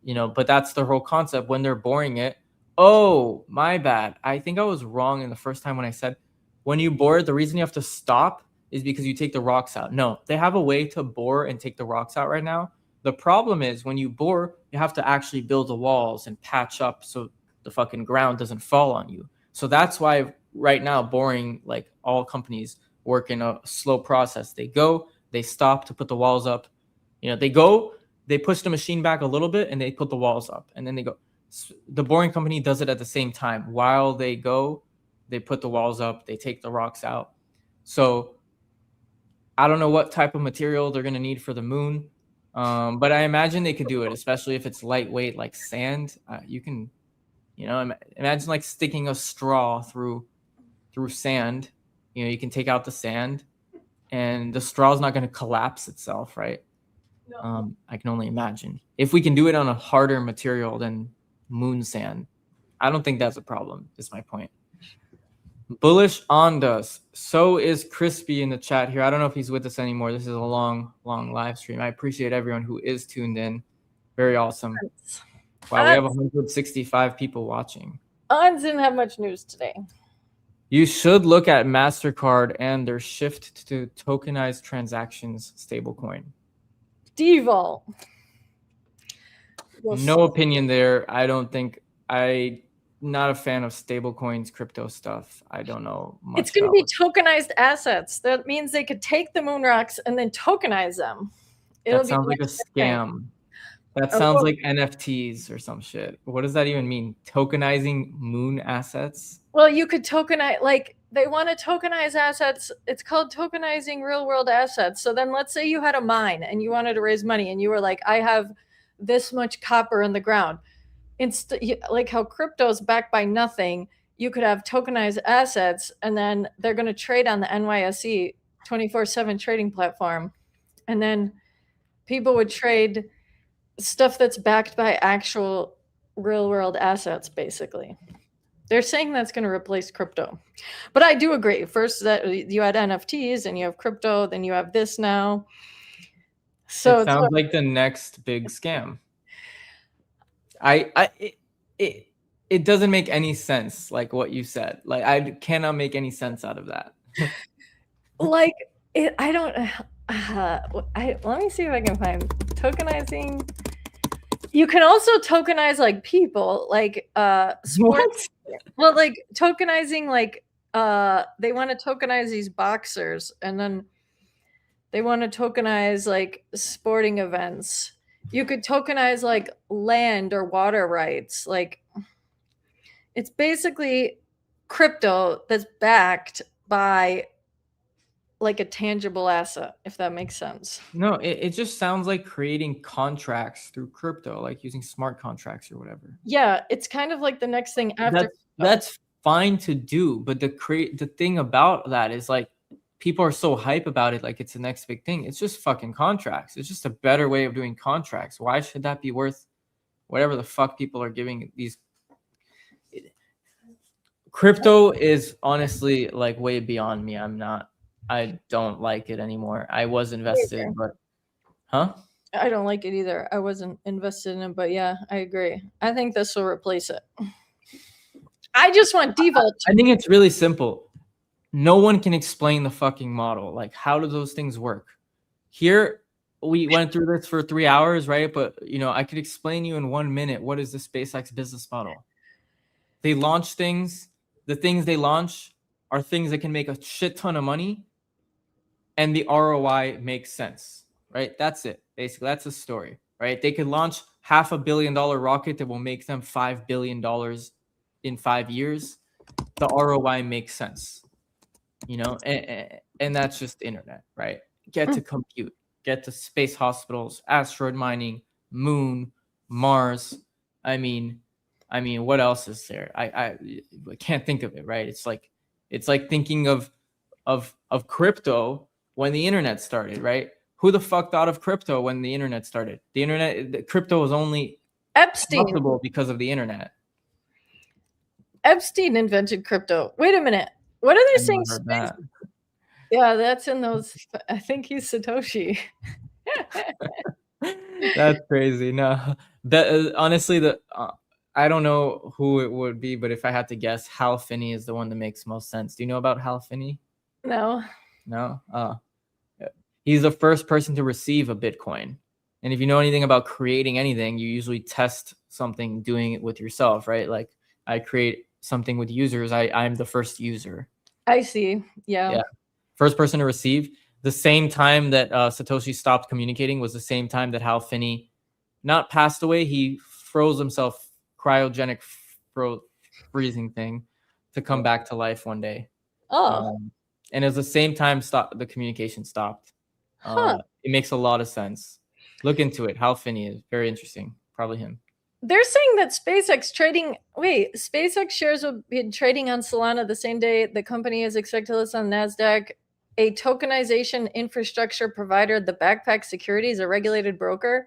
But that's the whole concept. When they're boring it, oh, my bad. I think I was wrong in the first time when I said when you bore it, the reason you have to stop is because you take the rocks out. No, they have a way to bore and take the rocks out right now. The problem is when you bore, you have to actually build the walls and patch up so the fucking ground doesn't fall on you. So that's why right now boring, like all companies, work in a slow process. They go, they stop to put the walls up. They go, they push the machine back a little bit and they put the walls up. And then they go. The boring company does it at the same time. While they go, they put the walls up, they take the rocks out. So I don't know what type of material they're going to need for the moon. But I imagine they could do it, especially if it's lightweight like sand. You can, imagine like sticking a straw through sand. You can take out the sand and the straw is not going to collapse itself, right? No. I can only imagine. If we can do it on a harder material than moon sand, I don't think that's a problem, is my point. Bullish on us. So is Crispy in the chat here. I don't know if he's with us anymore. This is a long live stream. I appreciate everyone who is tuned in. Very awesome. Wow, we have 165 people watching.
Ons didn't have much news today.
You should look at MasterCard and their shift to tokenized transactions stablecoin.
Devil.
No opinion there. I don't think not a fan of stablecoins, crypto stuff. I don't know much.
It's going to be tokenized assets. That means they could take the moon rocks and then tokenize them.
That sounds like a scam. That sounds like NFTs or some shit. What does that even mean? Tokenizing moon assets?
Well, you could tokenize, like they want to tokenize assets. It's called tokenizing real world assets. So then let's say you had a mine and you wanted to raise money and you were like, I have this much copper in the ground. Like how crypto is backed by nothing, you could have tokenized assets and then they're going to trade on the NYSE 24/7 trading platform. And then people would trade stuff that's backed by actual real world assets, basically. They're saying that's going to replace crypto. But I do agree. First, that you had NFTs and you have crypto, then you have this now. So
it sounds like the next big scam. It doesn't make any sense, like what you said. Like I cannot make any sense out of that.
Let me see if I can find tokenizing. You can also tokenize like people, like sports. Well, like tokenizing, like they want to tokenize these boxers, and then they want to tokenize like sporting events. You could tokenize like land or water rights. Like it's basically crypto that's backed by like a tangible asset, if that makes sense.
No, it just sounds like creating contracts through crypto, like using smart contracts or whatever.
Yeah, it's kind of like the next thing after.
That's fine to do, but the thing about that is like people are so hype about it, like it's the next big thing. It's just fucking contracts. It's just a better way of doing contracts. Why should that be worth whatever the fuck people are giving these? Crypto is honestly like way beyond me. I don't like it anymore. I was invested, but
I don't like it either. I wasn't invested in it, but yeah, I agree. I think this will replace it. I just want default.
I think it's really simple. No one can explain the fucking model. Like, how do those things work? Here, we went through this for 3 hours, right? But, I could explain you in 1 minute what is the SpaceX business model. They launch things. The things they launch are things that can make a shit ton of money, and the ROI makes sense, right? That's it. Basically, that's the story, right? They could launch $500 million rocket that will make them $5 billion in 5 years. the ROI makes sense, you know, and that's just internet, right? Get to compute, get to space hospitals, asteroid mining, moon, Mars. I mean, what else is there? I can't think of it, right? It's like thinking of crypto when the internet started, right? Who the fuck thought of crypto when the internet started? Crypto was only
Epstein.
possible because of the internet.
Epstein invented crypto. Wait a minute. What are they
I
saying?
never heard that.
Yeah, that's in those. I think he's Satoshi.
That's crazy. No, honestly, I don't know who it would be, but if I had to guess, Hal Finney is the one that makes most sense. Do you know about Hal Finney?
No.
No. He's the first person to receive a Bitcoin. And if you know anything about creating anything, you usually test something doing it with yourself, right? Like I create something with users. I'm the first user.
I see. Yeah.
First person to receive. The same time that Satoshi stopped communicating was the same time that Hal Finney not passed away. He froze himself, cryogenic freezing thing, to come back to life one day.
Oh.
And it was the same time the communication stopped. It makes a lot of sense. Look into it. Hal Finney is very interesting. Probably him.
They're saying that SpaceX shares will be trading on Solana the same day the company is expected to list on NASDAQ. A tokenization infrastructure provider, the Backpack Securities, a regulated broker,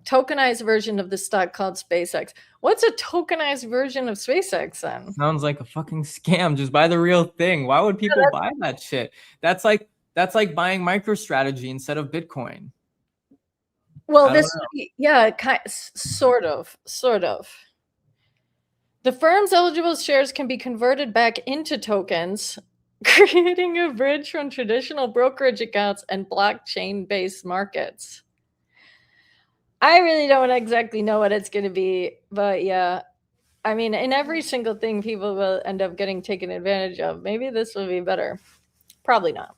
tokenized version of the stock called SpaceX. What's a tokenized version of SpaceX then?
Sounds like a fucking scam. Just buy the real thing. Why would people buy that shit? That's like buying MicroStrategy instead of Bitcoin.
Well, sort of. The firm's eligible shares can be converted back into tokens, creating a bridge from traditional brokerage accounts and blockchain-based markets. I really don't exactly know what it's going to be, but yeah. I mean, in every single thing, people will end up getting taken advantage of. Maybe this will be better. Probably not.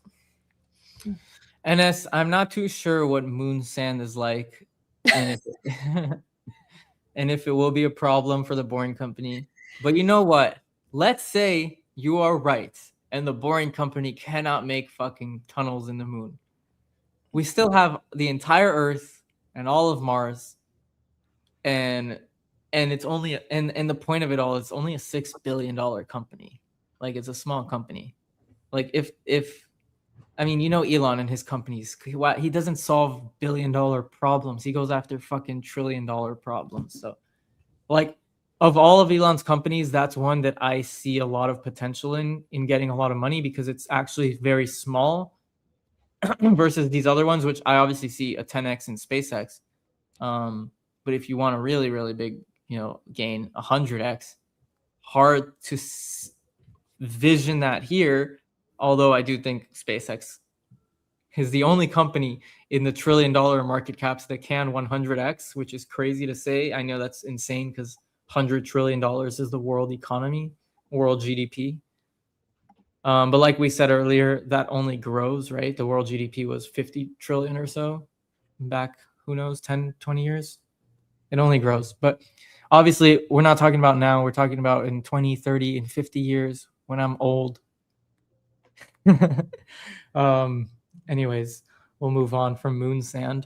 NS, I'm not too sure what moon sand is like, and if it will be a problem for the Boring Company. But you know what? Let's say you are right, and the Boring Company cannot make fucking tunnels in the moon. We still have the entire Earth and all of Mars, and it's only and the point of it all is only a $6 billion company. Like it's a small company. Like if I mean, you know, Elon and his companies, he doesn't solve billion-dollar problems. He goes after fucking trillion-dollar problems. So, like, of all of Elon's companies, that's one that I see a lot of potential in getting a lot of money because it's actually very small versus these other ones, which I obviously see a 10x in SpaceX. But if you want a really, really big, gain, 100x, hard to vision that here. Although I do think SpaceX is the only company in the $1 trillion market caps that can 100x, which is crazy to say. I know that's insane because $100 trillion is the world economy, world GDP. But like we said earlier, that only grows, right? The world GDP was 50 trillion or so back, who knows, 10, 20 years. It only grows. But obviously, we're not talking about now. We're talking about in 20, 30, and 50 years when I'm old. Anyways, we'll move on from moon sand.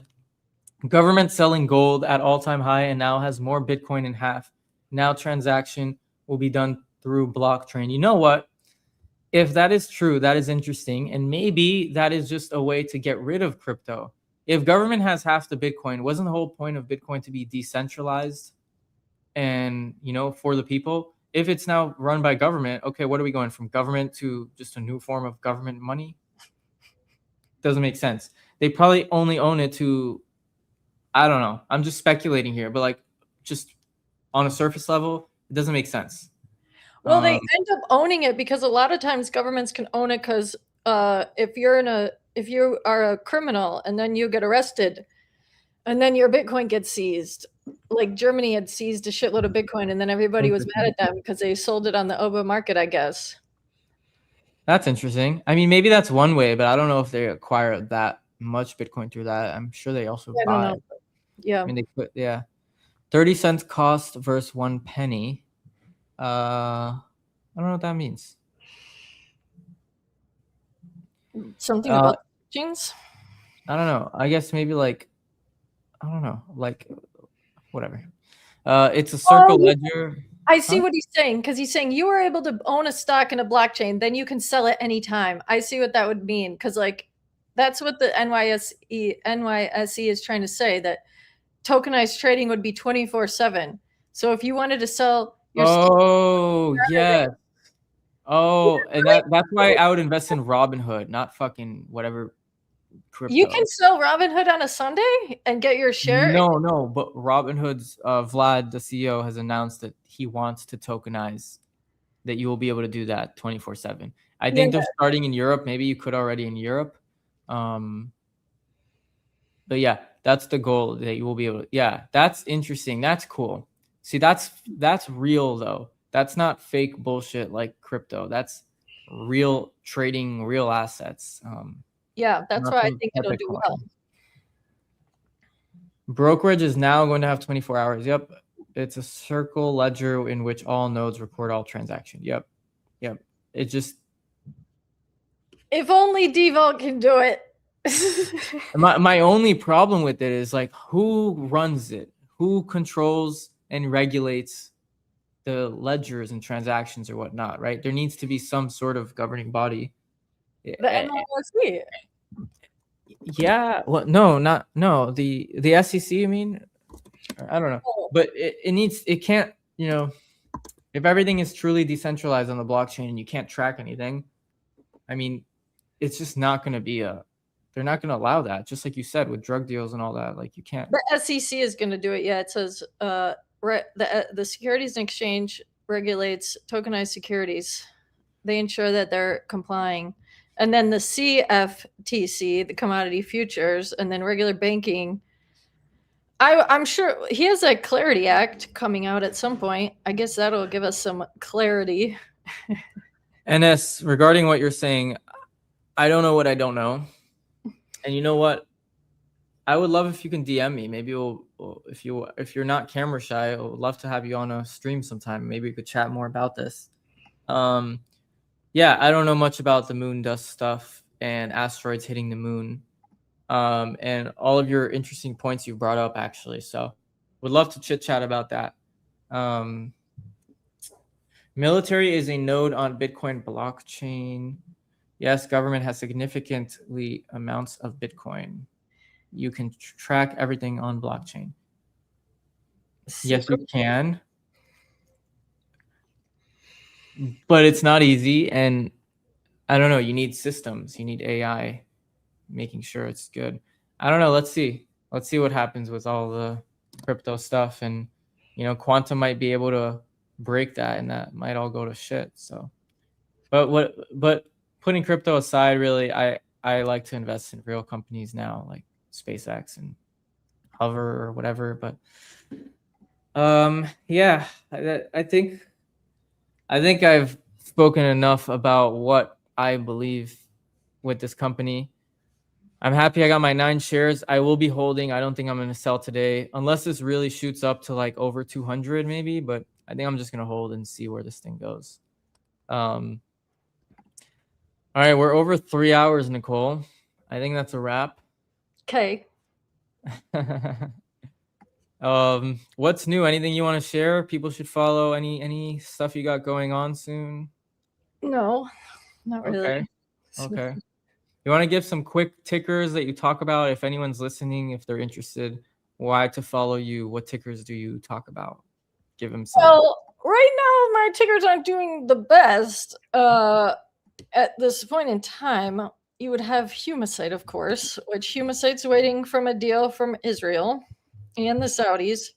Government selling gold at all-time high and now has more Bitcoin in half. Now transaction will be done through blockchain. You know what? If that is true, that is interesting. And maybe that is just a way to get rid of crypto. If government has half the Bitcoin, wasn't the whole point of Bitcoin to be decentralized and, for the people? If it's now run by government, okay, what are we going from government to just a new form of government money? Doesn't make sense. They probably only own it to, I don't know. I'm just speculating here, but just on a surface level, it doesn't make sense.
Well, they end up owning it because a lot of times governments can own it because if you are a criminal and then you get arrested and then your Bitcoin gets seized, like Germany had seized a shitload of Bitcoin and then everybody was mad at them because they sold it on the OBA market, I guess.
That's interesting. I mean, maybe that's one way, but I don't know if they acquire that much Bitcoin through that. I'm sure they also buy.
I don't know. Yeah.
I mean, 30 cents cost versus 1 penny. I don't know what that means.
Something about blockchains?
I don't know. I guess maybe like, I don't know, like whatever. It's a circle ledger.
I see what he's saying, because he's saying you were able to own a stock in a blockchain, then you can sell it anytime. I see what that would mean, because like that's what the NYSE is trying to say, that tokenized trading would be 24/7. So if you wanted to sell your
Oh yeah. Oh, and that's why I would invest in Robinhood, not fucking whatever crypto.
you can sell Robinhood on a Sunday and get your share.
No, but Robinhood's Vlad, the CEO, has announced that he wants to tokenize, that you will be able to do that 24/7. I think they're starting in Europe. Maybe you could already in Europe. But yeah, that's the goal, that you will be able to. Yeah, that's interesting. That's cool. See, that's real though. That's not fake bullshit like crypto. That's real trading, real assets.
Yeah, that's why I think it'll do well.
Brokerage is now going to have 24 hours. Yep. It's a circle ledger in which all nodes record all transactions. Yep. It just.
If only Devault can do it.
My only problem with it is like, who runs it? Who controls and regulates the ledgers and transactions or whatnot, right? There needs to be some sort of governing body.
The NYSE.
Yeah, well, no, the SEC, I mean, I don't know, but it can't, if everything is truly decentralized on the blockchain and you can't track anything, I mean, it's just not going to be they're not going to allow that. Just like you said, with drug deals and all that, like you can't.
The SEC is going to do it. Yeah, it says the Securities and Exchange regulates tokenized securities. They ensure that they're complying. And then the CFTC, the Commodity Futures, and then regular banking. I'm sure he has a Clarity Act coming out at some point. I guess that'll give us some clarity.
NS, regarding what you're saying, I don't know what I don't know. And you know what? I would love if you can DM me. Maybe if you're not camera shy, I would love to have you on a stream sometime. Maybe we could chat more about this. Yeah, I don't know much about the moon dust stuff and asteroids hitting the moon, and all of your interesting points you brought up, actually. So would love to chit chat about that. Military is a node on Bitcoin blockchain. Yes, government has significantly amounts of Bitcoin. You can track everything on blockchain. Yes, you can. But it's not easy. And I don't know, you need systems. You need AI making sure it's good. I don't know. Let's see. Let's see what happens with all the crypto stuff. And, quantum might be able to break that, and that might all go to shit. So, but putting crypto aside, really, I like to invest in real companies now, like SpaceX and Hover or whatever. But yeah, I think I've spoken enough about what I believe with this company. I'm happy I got my 9 shares. I will be holding. I don't think I'm going to sell today unless this really shoots up to like over 200 maybe, but I think I'm just going to hold and see where this thing goes. All right, we're over 3 hours, Nicole. I think that's a wrap.
Okay.
What's new? Anything you want to share? People should follow. Any stuff you got going on soon?
No, not really.
Okay. You want to give some quick tickers that you talk about if anyone's listening, if they're interested, why to follow you? What tickers do you talk about? Give them some.
Well, right now my tickers aren't doing the best. At this point in time, you would have Humacyte, of course, which Humacyte's waiting from a deal from Israel and the Saudis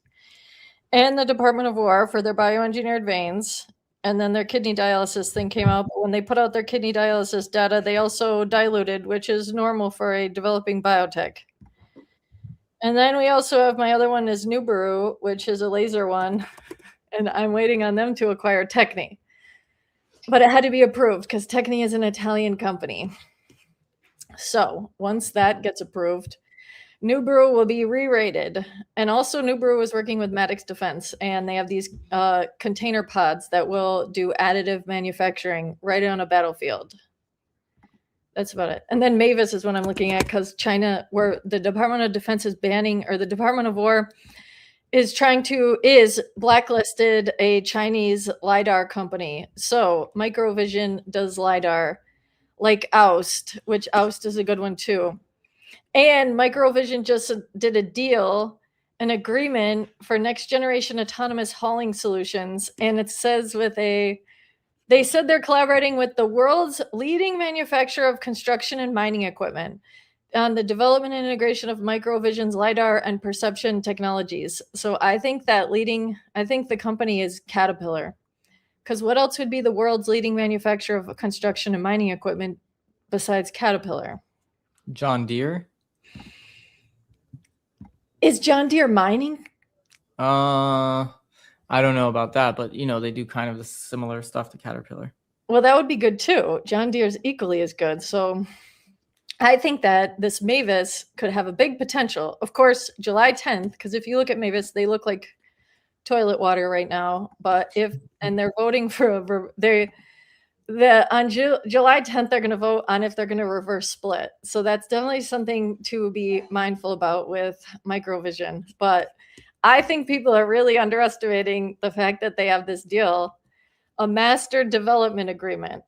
and the Department of War for their bioengineered veins. And then their kidney dialysis thing came out. But when they put out their kidney dialysis data, they also diluted, which is normal for a developing biotech. And then we also have my other one is Nubaru, which is a laser one. And I'm waiting on them to acquire Techni. But it had to be approved because Techni is an Italian company. So once that gets approved, Nibiru will be re-rated. And also Nibiru is working with Maddox Defense, and they have these container pods that will do additive manufacturing right on a battlefield. That's about it. And then Mavis is what I'm looking at, because China, where the Department of Defense is banning, or the Department of War is blacklisted a Chinese LiDAR company. So Microvision does LiDAR, like Oust, which Oust is a good one too. And Microvision just did a deal, an agreement for next generation autonomous hauling solutions. And it says they said they're collaborating with the world's leading manufacturer of construction and mining equipment on the development and integration of Microvision's LiDAR and perception technologies. So I think the company is Caterpillar. Because what else would be the world's leading manufacturer of construction and mining equipment besides Caterpillar?
John Deere?
Is John Deere mining?
I don't know about that, but they do kind of the similar stuff to Caterpillar.
Well, that would be good too. John Deere's equally as good. So I think that this Mavis could have a big potential. Of course, July 10th, because if you look at Mavis, they look like toilet water right now. But they're voting for on July 10th, they're going to vote on if they're going to reverse split. So that's definitely something to be mindful about with Microvision. But I think people are really underestimating the fact that they have this deal, a master development agreement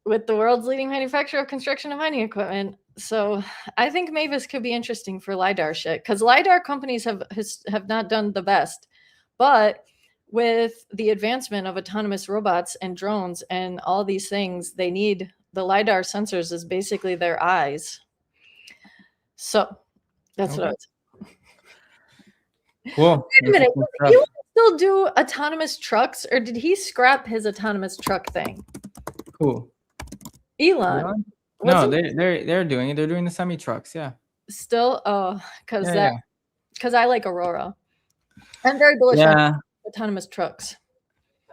with the world's leading manufacturer of construction and mining equipment. So I think Mavis could be interesting for LiDAR shit, because LiDAR companies have not done the best. But with the advancement of autonomous robots and drones and all these things, they need the LiDAR sensors as basically their eyes. So that's what I was.
Cool.
Wait a minute. Does he still do autonomous trucks, or did he scrap his autonomous truck thing?
Cool.
Elon?
No, they're doing it. They're doing the semi trucks. Yeah.
Still? Oh, because
Yeah.
I like Aurora. I'm very bullish on autonomous trucks.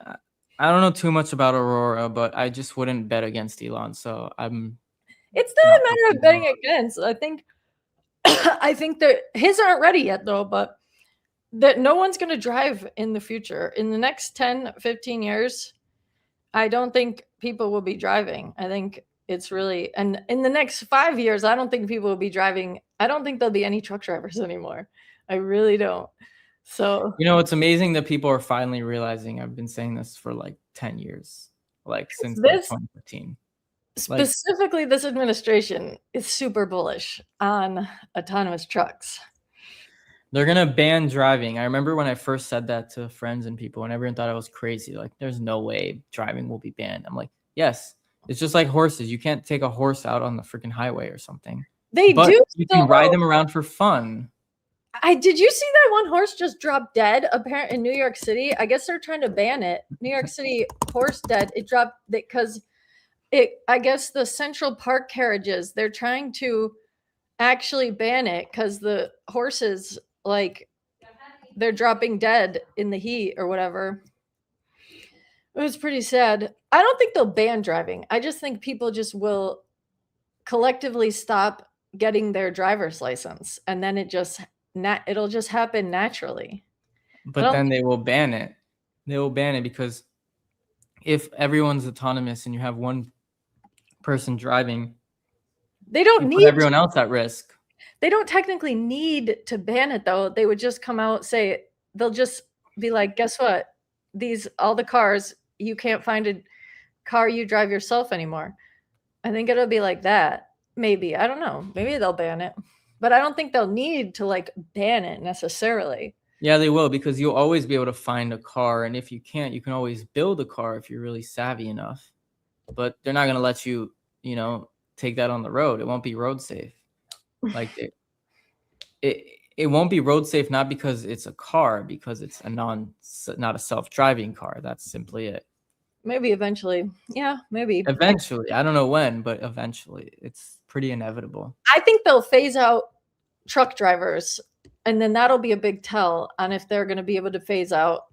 I don't know too much about Aurora, but I just wouldn't bet against Elon. So
It's not a matter of betting against. I think that his aren't ready yet, though, but that no one's going to drive in the future. In the next 10, 15 years, I don't think people will be driving. I think it's really, and in the next 5 years, I don't think people will be driving. I don't think there'll be any truck drivers anymore. I really don't. So,
it's amazing that people are finally realizing. I've been saying this for like 10 years, since 2015.
Specifically, this administration is super bullish on autonomous trucks.
They're going to ban driving. I remember when I first said that to friends and people, and everyone thought I was crazy. Like, there's no way driving will be banned. I'm like, yes. It's just like horses. You can't take a horse out on the freaking highway or something. But you can ride them around for fun.
Did you see that one horse just dropped dead apparently in New York City? I guess they're trying to ban it. New York City horse dead. It dropped because I guess the Central Park carriages, they're trying to actually ban it because the horses, they're dropping dead in the heat or whatever. It was pretty sad. I don't think they'll ban driving. I just think people just will collectively stop getting their driver's license, and then it'll just happen naturally.
But then they will ban it. They will ban it because if everyone's autonomous and you have one person driving,
they don't need
everyone else at risk.
They don't technically need to ban it, though. They would just come out, they'll just be like, guess what? All the cars, you can't find a car you drive yourself anymore. I think it'll be like that. Maybe. I don't know. Maybe they'll ban it. But I don't think they'll need to ban it necessarily.
Yeah, they will, because you'll always be able to find a car. And if you can't, you can always build a car if you're really savvy enough. But they're not going to let you, take that on the road. It won't be road safe. It won't be road safe, not because it's a car, because it's not a self-driving car. That's simply it.
Maybe eventually. Yeah, maybe.
Eventually. I don't know when, but eventually. It's pretty inevitable.
I think they'll phase out truck drivers, and then that'll be a big tell on if they're going to be able to phase out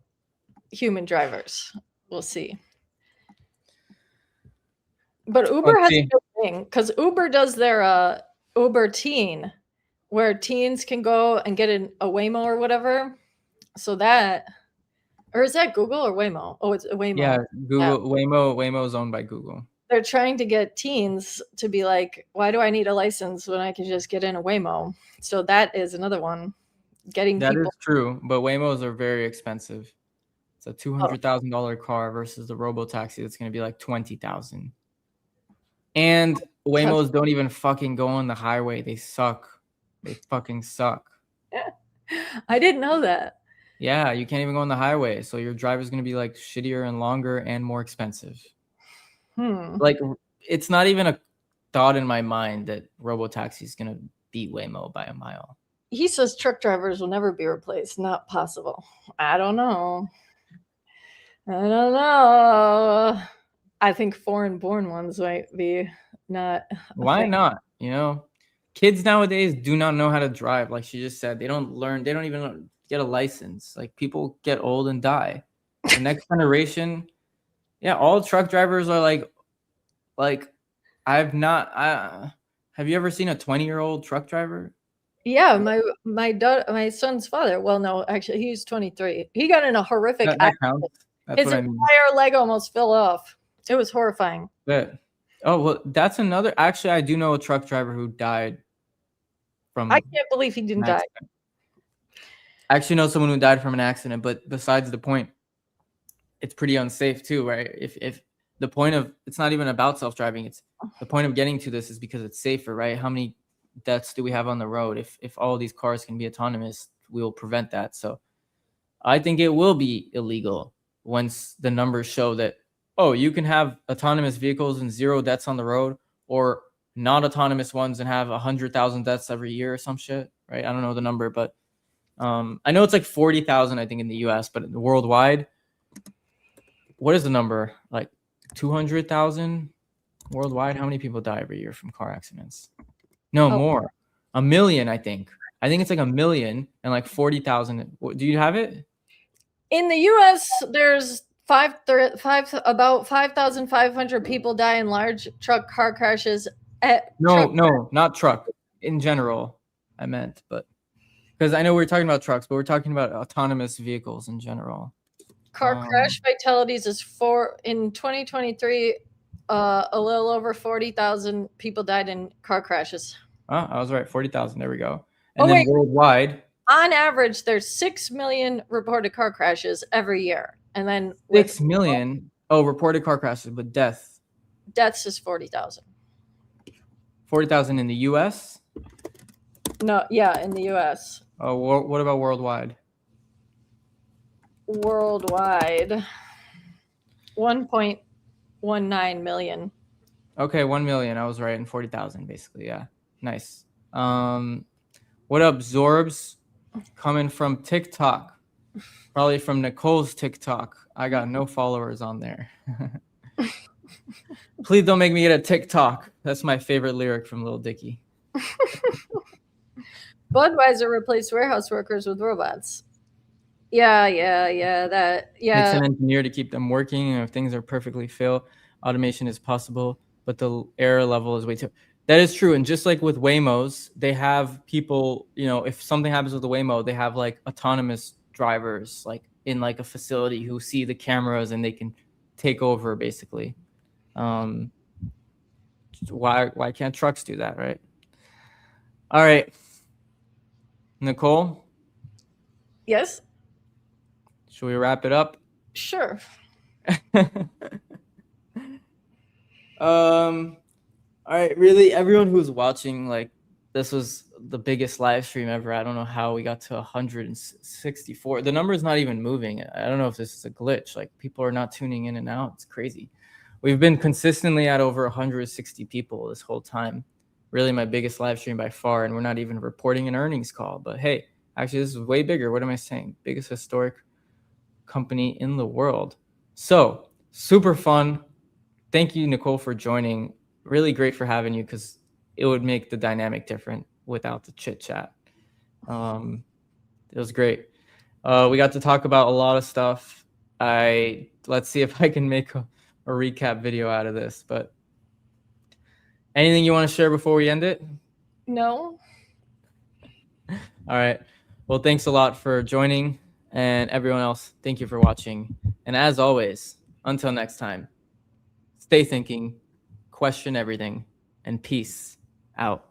human drivers. We'll see. But Uber has a good thing, because Uber does their Uber Teen, where teens can go and get a Waymo or whatever. So that, or is that Google or Waymo? Oh, it's a Waymo.
Yeah, Google Waymo is owned by Google.
They're trying to get teens to be like, why do I need a license when I can just get in a Waymo? So that is another one. Getting
That
people.
is true, but Waymos are very expensive. It's a $200,000 car versus the robo taxi that's going to be like $20,000. And Waymos don't even fucking go on the highway. They suck. They fucking suck.
I didn't know that.
Yeah, you can't even go on the highway. So your driver's going to be like shittier and longer and more expensive. Like, it's not even a thought in my mind that robo taxi is going to beat Waymo by a mile.
He says truck drivers will never be replaced. Not possible. I don't know. I think foreign born ones might be not.
Why not? You know, kids nowadays do not know how to drive. Like she just said, they don't learn. They don't even get a license. Like people get old and die. The next generation, yeah, all truck drivers are like have you ever seen a 20-year-old truck driver?
Yeah, my son's father. Well, no, actually, he's 23. He got in a horrific
That
accident.
counts. That's
His
what I mean.
entire leg almost fell off. It was horrifying.
But, oh well, that's another. Actually, I do know a truck driver who died from.
I can't believe he didn't die.
I actually know someone who died from an accident, but besides the point, it's pretty unsafe too, right? If the point of it's not even about self-driving, it's the point of getting to this is because it's safer, right? How many deaths do we have on the road? If all these cars can be autonomous, we will prevent that. So I think it will be illegal once the numbers show that, oh, you can have autonomous vehicles and 0 deaths on the road, or not autonomous ones and have 100,000 deaths every year or some shit, right? I don't know the number, but I know it's like 40,000, I think, in the US, but worldwide, what is the number? Like 200,000 worldwide? How many people die every year from car accidents? No, more. 1 million, I think. I think it's like 1 million and like 40,000. Do you have it?
In the U.S., there's about 5,500 people die in large truck car crashes.
No, not truck. In general, I meant, but because I know we're talking about trucks, but we're talking about autonomous vehicles in general.
Car crash fatalities is in 2023. A little over 40,000 people died in car crashes.
Oh, I was right. 40,000. There we go. And then worldwide,
on average, there's 6 million reported car crashes every year, and then
6 million. Oh, reported car crashes, but deaths
is 40,000.
40,000 in the U.S.
No, yeah, in the U.S.
Oh, what about worldwide?
Worldwide, 1.19 million.
Okay, 1 million. I was right, and 40,000 basically. Yeah, nice. What up, Zorbs? Coming from TikTok, probably from Nicole's TikTok. I got no followers on there. Please don't make me get a TikTok. That's my favorite lyric from Lil Dicky.
Budweiser replaced warehouse workers with robots. Yeah.
Makes an engineer to keep them working, and if things are perfectly filled, automation is possible, but the error level is way too. That is true. And just like with Waymos, they have people, if something happens with the Waymo, they have like autonomous drivers, like in like a facility who see the cameras and they can take over basically. Why can't trucks do that, right? All right. Nicole?
Yes?
Should we wrap it up?
Sure.
All right, really, everyone who's watching, like, this was the biggest live stream ever. I don't know how we got to 164. The number is not even moving. I don't know if this is a glitch. Like, people are not tuning in and out. It's crazy. We've been consistently at over 160 people this whole time. Really my biggest live stream by far, and we're not even reporting an earnings call. But hey, actually, this is way bigger. What am I saying? Biggest historic company in the world. So, super fun. Thank you, Nicole, for joining. Really great for having you, because it would make the dynamic different without the chit chat. It was great. We got to talk about a lot of stuff. Let's see if I can make a recap video out of this. But anything you want to share before we end it?
No.
All right. Well, thanks a lot for joining, and everyone else, thank you for watching. And as always, until next time, stay thinking, question everything, and peace out.